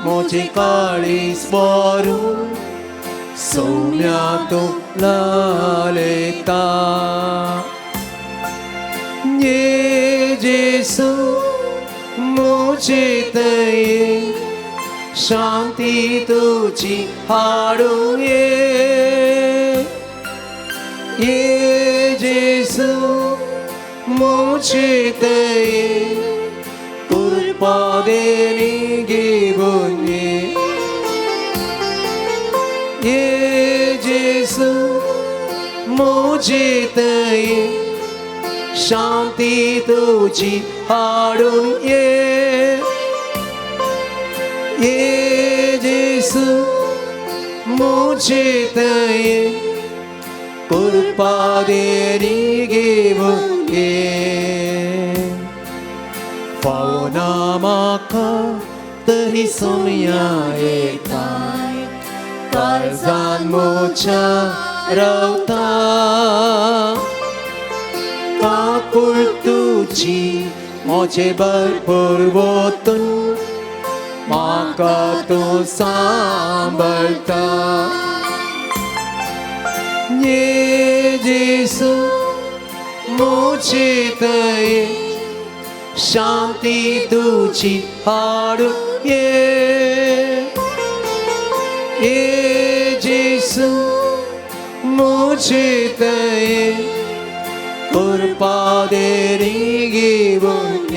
म्हजे काळीज भरून सौम्या तूं लालयता. ये जेसू म्हजे दये शांती तुझी हाडूं ये जेसू म्हजे दये कृपा देणी घेवन ये जेसू म्हजे दये शांती तुझी हाडून ये जेसू म्हजे दये कृपा देणी घेवन पावना म्हाका तरी सोम्या येताय. काळजान म्हज्या रावता काकूळ तुजी म्हजे भरपूर वतून म्हाका तूं सांबाळटा. ये जेसू म्हजे दये शांती तुझी हाडून 무지대에 굴바데리 기분에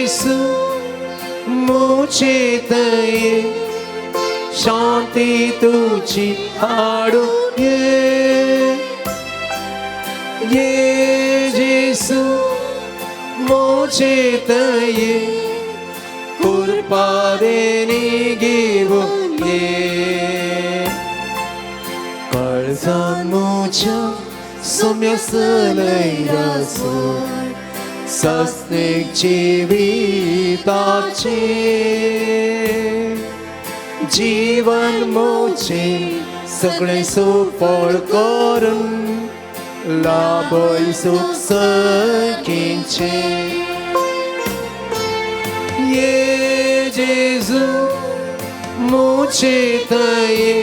예수 무지대에 शांति तुझी हाड़ो ये यीशु मुझे दये कृपा देने की वो ये कर्जन मुझे सम्यक लैरासो सस्नेक जीविताचे जीवन मोचे सगळे सुफळ करून लाभय सुख सखींचे ये जेजू मोचे दये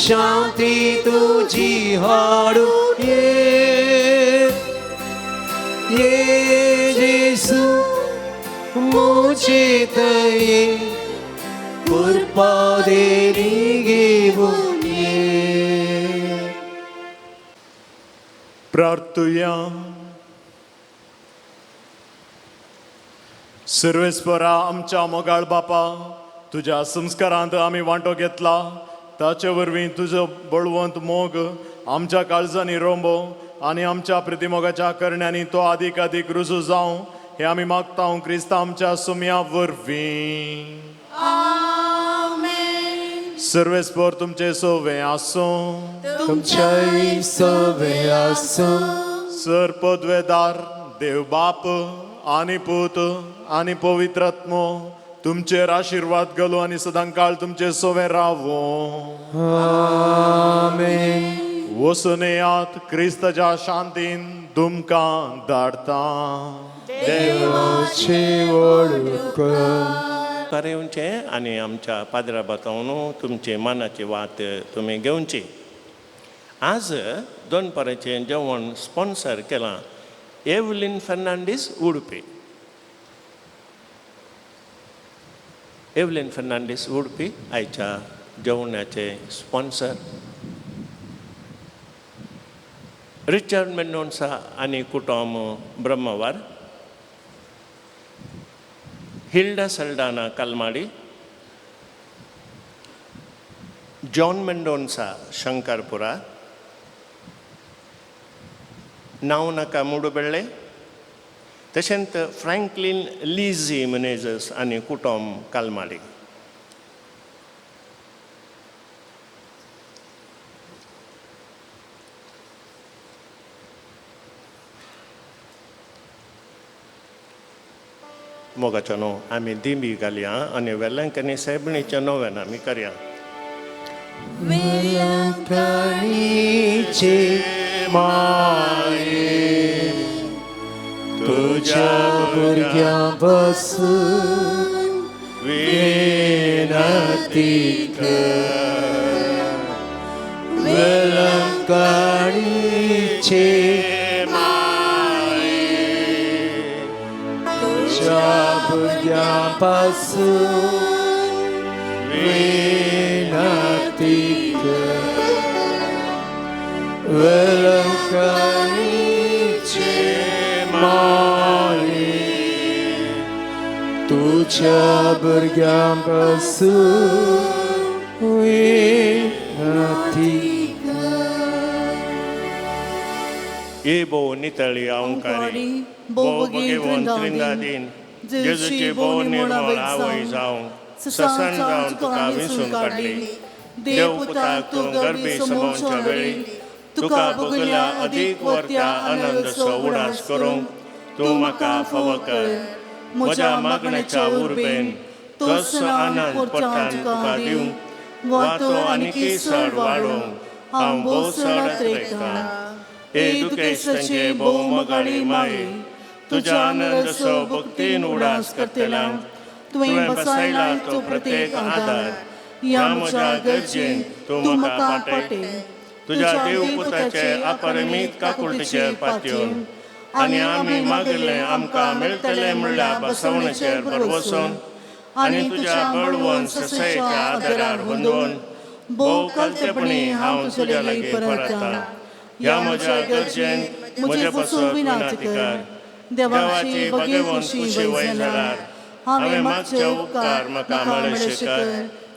शांती तुझी हाडू ये जेजू मोचे दये कृपा देने गिवुनिये प्रार्थुया सर्वेस्परा आमच्या मोगाळ बापा तुझ्या संस्कारांत आमी वांटो घेतला ताचे वरवीं तुजो बळवंत मोग आमच्या काळजांनी रोंबो आनी आमच्या प्रतिमोगाच्या करण्यांनी तो अदीक अदीक रुजू जावं हे आमी मागता क्रिस्ता आमच्या सुम्या वरवीं सर्वेस्पर तुमचे सोवे आसूं तुमच्याई सोवे आसूं सर पदवेदार देव बाप आनी पूत आनी पवित्रात्मो तुमचेर आशीर्वाद घालूं आनी सदांकाळ तुमचे सोवे रावो आमेन वसुनेयात क्रिस्ताच्या शांतीन तुमकां धाडटा देवाची वळख येवचे आनी आमच्या पाद्रा बतावन तुमचे मनाची वात तुमी घेवची आज दोनपराचें जेवण स्पॉन्सर केलां एवलिन फर्नांडीस उडपी एवलिन फर्नांडीस उडपी आयच्या जेवणाचे स्पॉन्सर रिचर्ड मेंडोन्सा आनी कुटुंब ब्रह्मवार हिल्डा सल्डाना कलमाडी जॉन मेंडोन्सा शंकरपुरा नाव नाका मुडुबेळे तशेंच फ्रँकलिन लिझी मनेजस आनी कुटुंब कलमाडी मोगाचो न्हू आमी दिंबी घालया आनी वेल्यांकनी सेबणीच्या नव्यान आमी करया वेलंकणीचे माये तुझ्या भुरग्यां बसून विनंती कर वेलंकणीचे भुरग्यापासून विनंती कर वेलंकणीचे माये तुझ्या भुरग्यापासून विनंती ये बो नितळी ओंकारी बो भगवंत त्रिंदादीन जेजूची बो निर्मळ आवय जावं ससन जावन तुका विंसून काडली देव पुताक तूं गर्भी समोवच्या वेळी तुका बगल्या अदीक वर्त्या आनंदसो उडास करूंक तूं म्हाका फावो कर म्हज्या मागणेच्या उर्बेन तसो आनंद पडटान तुका दिवंक वा तो आनीकय चड वाडोवंक हांव भोव चड येतरेता हे दुखेस्तांचे भोव मोगाळी माये तुझ्या आनंदसो भक्तीन उडास करतेल्यांक तुवें बसयला तो प्रत्येक आदार ह्या म्हज्या गरजेन तूं म्हाका पाटय तुझ्या देवपुताचे अपरिमीत काकुळटीचेर पातयेवन आनी आमी मागिल्लें आमकां मेळटलें म्हणल्यार बसवणेचेर भरवसून आनी तुज्या बळवंत ससयेच्या आदारार हुंदोवन भोव कलतेपणी हांव तुज्या लागीं परतां. ह्या म्हज्या गरजेन म्हजे पासून विनंती कर. देवाची भगेवंत वय जाल्यार हांवें मागचे उपकार म्हाका मेळशे कर.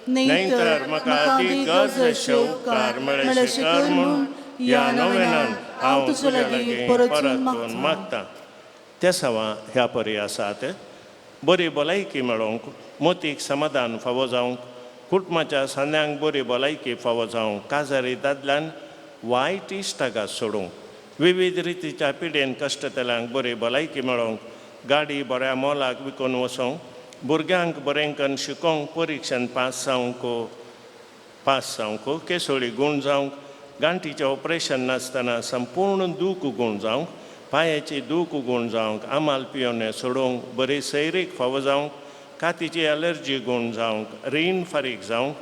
न्ही तर म्हाका अदीक गरजेचे उपकार मेळशे कर म्हूण ह्या नोवेनान हांव तुज्या लागीं परतून मागतां. त्या सवा ह्या परी आसात. बरी भलायकी मेळोवंक, मोतीक समाधान फावो जावंक, कुटुंबाच्या सान्यांक बरी भलायकी फावो जावंक, काजारी दादल्यान वायट इश्टागात सोडूंक, विविध रितीच्या पिडेन कश्टतल्यांक बरी भलायकी मेळोवंक, गाडी बऱ्या मोलाक विकून वचोंक, भुरग्यांक बरें करून शिकोवंक, परिक्षेन पास जावंक, केसोळी गूण जावंक, गांठीचें ऑपरेशन नासतना संपूर्ण दूख गूण जावंक, पांयाची दूख गूण जावंक, आमाल पियोने सोडूंक, बरी सैरीक फावो जावंक, कातीची एलर्जी गूण जावंक, रीण फारीक जावंक,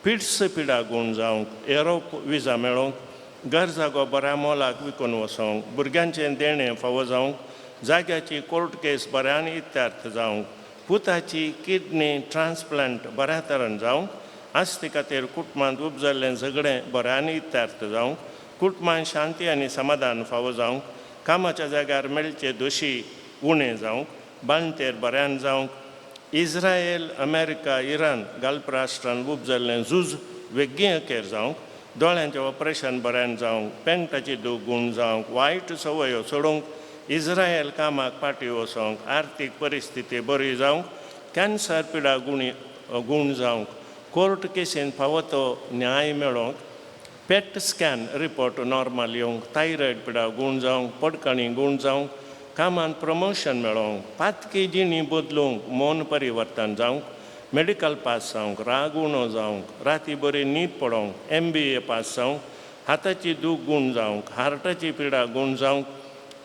पिड्स पिडा गूण जावंक, येवप विजा मेळोवंक, घर जागो बऱ्या मोलाक विकून वचोंक, भुरग्यांचें देणें फावो जावंक, जाग्याची कोर्ट केस बऱ्यान इत्यार्थ जावंक, पुताची किडनी ट्रान्सप्लांट बऱ्या तरेन जावंक, आस्ते खातीर कुटुंबांत उपजल्लें झगडें बऱ्यान इत्यार्थ जावंक, कुटुंबांत शांती आनी समाधान फावो जावंक, कामाच्या जाग्यार मेळचे दोशी उणें जावंक, बांदतेर बऱ्यान जावंक, इस्रायल, अमेरिका, इराण गाल्प राष्ट्रांत उपजल्लें झूज वेगळी अखेर जावंक, दोळ्यांचें ऑपरेशन बऱ्यान जावंक, पेंगटाची दूख गूण जावंक, वायट संवयो सोडूंक, इस्रायल कामाक फाटीं वचोंक, आर्थीक परिस्थिती बरी जावंक, कॅन्सर पिडा गूण जावंक, कोर्ट केसीन फावो तो न्याय मेळोवंक, पेट स्कॅन रिपोर्ट नॉर्मल येवंक, थायरॉयड पिडा गूण जावंक, पडकणी गूण जावंक, कामांत प्रमोशन मेळोवंक, पातकी जिणी बदलूंक, मौन परिवर्तन जावंक, मेडिकल पास जावंक, राग उणो जावंक, राती बरी न्हीद पडोवंक, MBA पास जावंक, हाताची दूख गूण जावंक, हार्टाची पिडा गूण जावंक,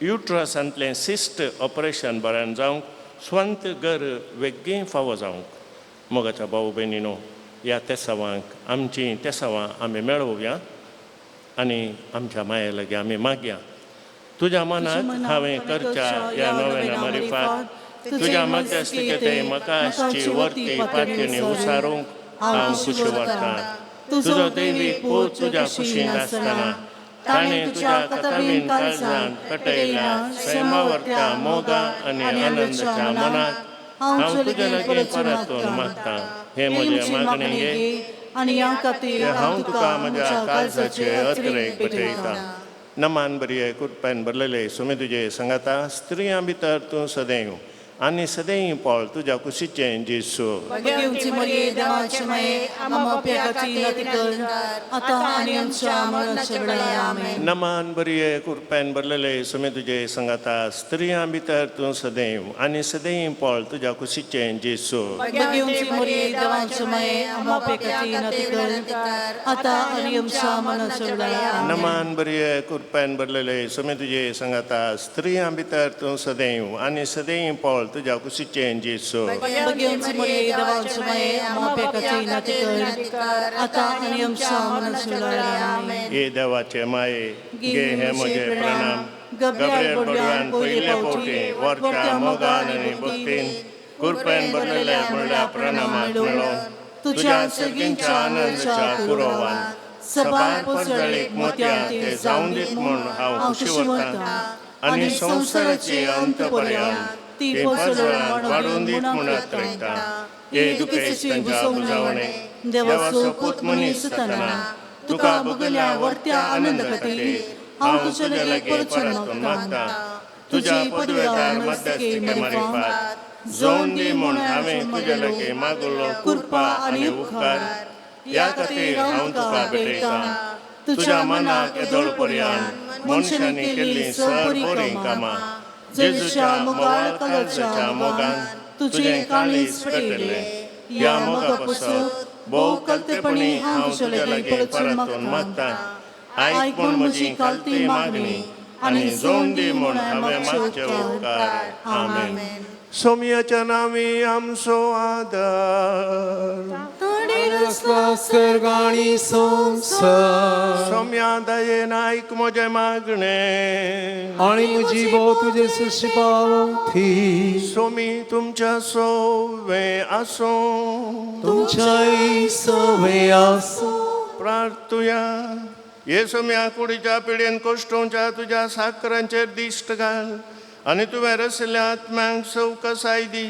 युट्रसांतलें सिस्ट ऑपरेशन बऱ्यान जावंक, स्वंत घर वेगळी फावो जावंक. मोगाच्या भाऊ भयणीनो, ह्या तेसावांक आमची तेसावां आमी मेळोवया आनी आमच्या माये लागीं आमी मागया. तुज्या मनाक हांवें करच्या ह्या नोवेना मारिफात तुज्या मध्यस्थिकेते मकाशची वर्ती पातयेनी उसारूंक हांव खुशी व्हरतां. तुजो दैवीक पूत तुज्या कुशीन आसतना ताणें तुज्या कताबीन काळजांत कटयल्या सैमावर्त्या मोगा आनी आनंदाच्या मनाक हांव तुज्या लागीं परतून मागतां. हे म्हजे मागणे घे आनी ह्या खातीर हांव तुका म्हज्या काळजाचे अत्रेक भेटयतां. नमान बरी कृपेन भरलेले सुमी तुजे संगाता स्त्रियां भितर तूं सदैव आनी सदैव पळ तुज्या कुशीचें जेसू. भगेवची मरिये देवाचे माये आमकां पेकाची नती कर आतां आनी आमच्या मरणाच्या वेळार आमेन. नमान बरी कृपेन भरलेले सुमी तुजे संगाता स्त्रियां भितर तूं सदैव आनी सदैव पळ तुज्या कुशीचें जेसू. भगेवची मरिये देवाचे माये आमकां पेकाची नती कर आतां आनी आमच्या मरणाच्या वेळार आमेन. नमान बरी कृपेन भरलेले सुमी तुजे संगाता स्त्रियां भितर तूं सदैव आनी सदैव पळ तुज्या कुशीचें जेसू. भगेवची मरिये देवाचे माये आमकां पेकाची नती कर आतां आनी आमच्या मरणाच्या वेळार आमेन. हे देवाचे माये गे हे म्हजे प्रणाम. गब्रियल बडव्यान पयले फावटी वरच्या मोगान आनी भक्तीन कृपेन भरलेल्या म्हणल्या प्रणामाक मेळोवन तुज्या सर्गींच्या आनंदाच्या कुरोवान सबार पसरळीक मोत्यां ते जावं दीत म्हूण हांव खुशी व्हरतां आनी संवसाराची अंत पर्यंत ती पसरळ वाडून दीत म्हूण आत्रेकतां. हे दुखेस्तांच्या बुजावणे देवाचो पूत मनीस जातना तुका भोगल्या वर्त्या आनंद खातीर हांव तुज्या लागीं परतून मागतां. तुज्या पदवेदार मध्यस्थिके मारिफात जोडून दी म्हूण हांवें तुज्या लागीं मागलो कृपा आनी उपकार ह्या खातीर हांव तुका भेटयतां. तुज्या मनाक येदोळ पर्यंत मनशांनी केल्लीं सर बरीं कामां जेजूच्या मोगाळ काळजाच्या मोगान तुजें काळीज पेटयलें. ह्या मोगा पासून भोव कलतेपणी हांव तुज्या लागीं परतून मागतां. आयक म्हूण म्हजी कालती मागणी आनी जोडून दी म्हूण हांवें मागचे उपकार. आमेन. सोम्याच्या नांवी आमचो आदार आणि रचला सर्ग आणि संसार. सौम्या दयेन ऐक म्हजे मागणे आणि म्हजी बोव तुजे सृष्टी पावथी. सोमी तुमच्या सोवे असो तुमच्याही सवे आसो. प्रार्थुया ये सोम्या कुडीच्या पिढेन कोश्टोंच्या तुझ्या साखरांचेर दिश्ट घाल आनी तुवें रचल्या आत्म्यांक सवकसाय दी.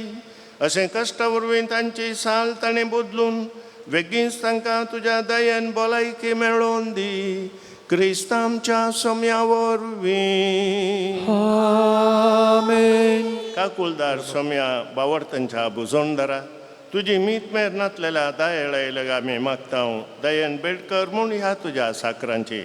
अशें कश्टा वरवीं तांची साल ताणें बदलून बेगीनच तांकां तुज्या दयेन भलायकी मेळोवन दी. क्रिस्त आमच्या सोम्या वरवीं. आमेन. काकुलदार सोम्या बावर्तांच्या भुजोंडदारा तुजी मीत मेर नातलेल्या दयेळयले आमी मागता. दयेन भेट कर म्हूण ह्या तुज्या साखरांची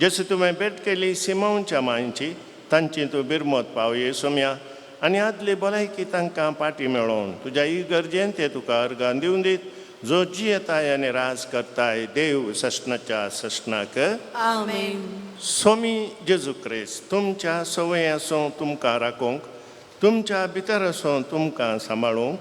जशी तुवें भेट केली सिमोनच्या मांयची तांची तूं बिरमत पाव ये सोम्या आनी आदली भलायकी तांकां पाटी मेळोवन तुज्या इगर्जेन ते तुका अर्गां दिवन दीत. जो जियेताय आनी राज करताय देव सशनाच्या सशनाक. आमेन. सोमी जेजू क्रिस्त तुमच्या सवय आसूं तुमकां राखोंक, तुमच्या भितर आसूं तुमकां सांबाळूंक,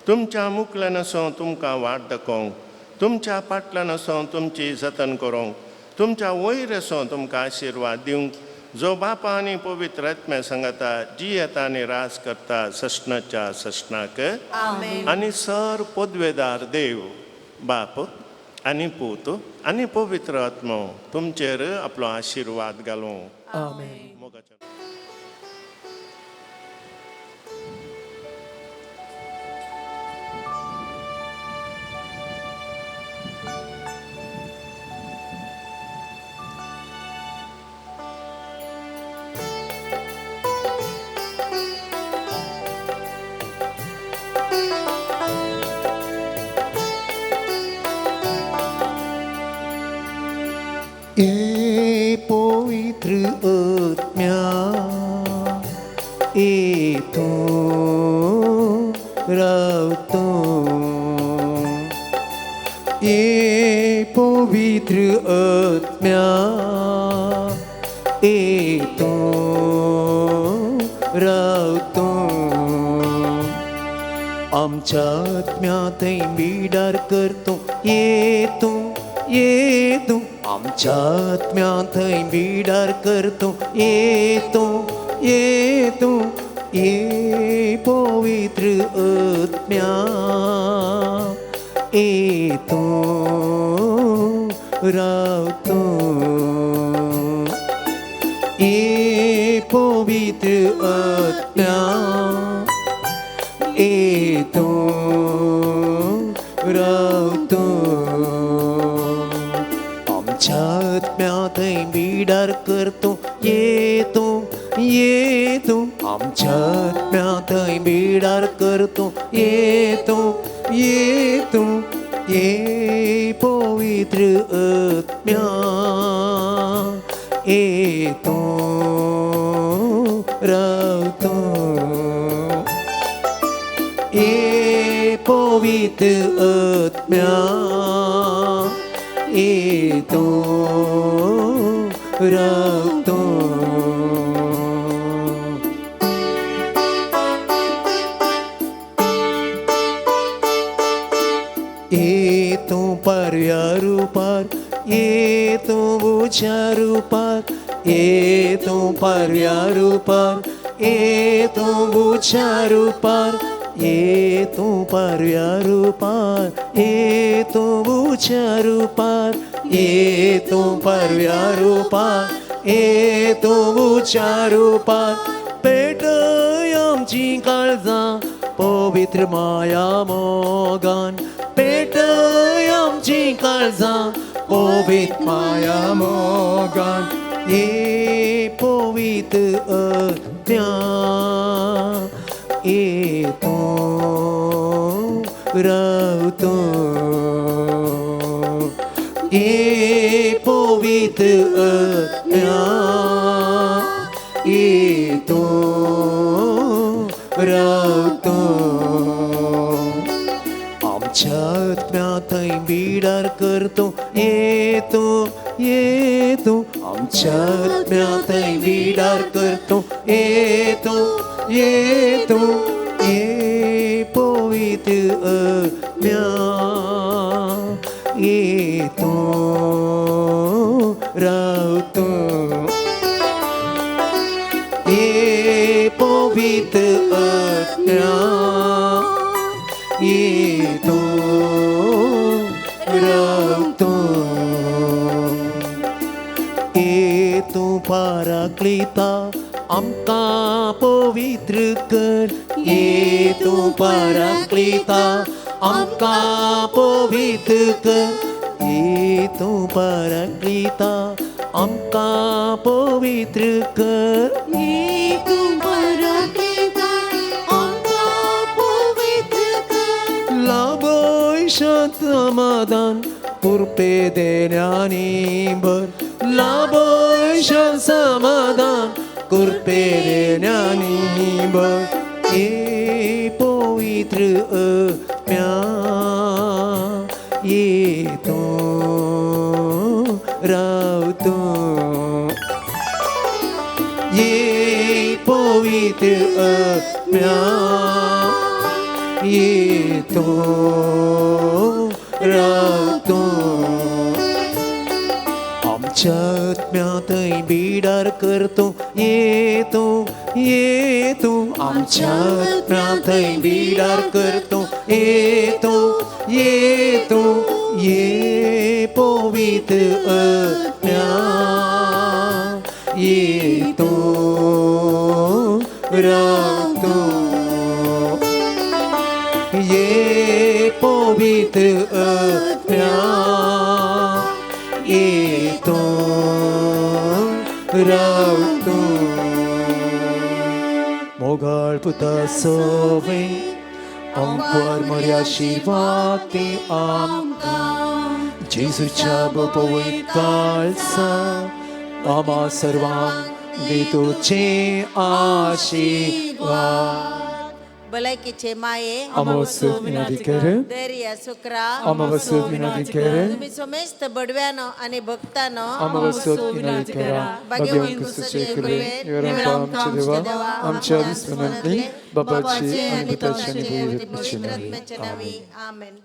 तुमच्या मुखल्यान आसूं तुमकां वाट दाखोवंक, तुमच्या फाटल्यान आसूं तुमची जतन करूंक, तुमच्या वयर आसूं तुमकां आशिर्वाद दिवंक. जो बापा आनी पवित्र आत्म्या सांगता जी येता आनी राज करता सशनाच्या सशनाक. आमेन. आनी सर पदवेदार देव बाप आनी पूत आनी पवित्र आत्मो तुमचेर आपलो आशिर्वाद घालूं. आमेन. मोगाच्या ए पवित्र आत्म्या ए तू रावतो. ए पवित्र आत्म्या ए तू रावतो. आमच्या आत्म्यातय बिडार करतो येतो येतो. आमच्या आत्म्यातय बिडार करतो येतो येतो. ये पवित्र आत्म्या येतो रावतो. ये पवित्र आत्म्या येतो रावतो. आमच्या आत्म्यातय बिडार करतो येतो येतो. आमच्या आत्म्यातय बिडार करतो येतो येतो. ये पवित्र आत्म्या येतो रावतो. ये पवित्र आत्म्या येतो रावतो. येतो पर्या रूपार येतो बुझ्या रूपार. येतो पर्या रूपार येतो बुझ्या रूपार. येतो पर्या रूपार येतो बुझ्या रूपार. येतो पर्या रूपार येतो बुझ्या रूपार. पेटय आमची काळजां पवित्र माया मोगान. पेटय आमची काळजां पवित्र माया मोगान. ये पवित्र आत्म्या येतो रावतो. ये पवित्र आत्म्या येतो रावतो. आमच्या आत्म्यातय बिडार करतो येतो येतो. आमच्या आत्म्यातय बिडार करतो येतो येतो. ये पवित्र आत्म्या ये पवित्र आत्मा ये तो रक्तो ये तो पाराक्लिता आमका पवित्र कर ये तो पाराक्लिता आमका पवित्र कर ये तो पाराक्लिता आमका पवित्र कर ये तू पराक्लिता आमका पवित्र कर लाभोय समाधान कृपे देण्यानी भर लाभोय समाधान कृपे देण्यानी भर ये पवित्र आत्म्या ये तो रावतो ये पवित्र आत्म्या ये तो रावतो आमच्या आत्म्यातही बिडार करतो ये तो आमच्या आत्म्यातही बिडार करतो ये तो ये पवित्र आत्म्या ये तो रावतो ये पवित्र आत्म्या ये तो रावतो मोगाळ पुता सोवे आमकां मरे आशिर्वाद ते आमकां जेजूच्या पवित्र काळसा आम्हा सर्वांक दितोचे आशिर्वाद भलायकीचे माये अमावस्या विनंती कर धैर्य सुकरा अमावस्या विनंती कर तुम्ही सोमेस्त बडव्यानो आणि भक्तानो अमावस्या विनंती करा भाग्यवान क्रिस्तुचे कृपे निवडून आमचे देवा आमच्या दुश्मनांनी बाबाची आणि पिताची आणि पवित्र आत्म्याची नावे आमेन.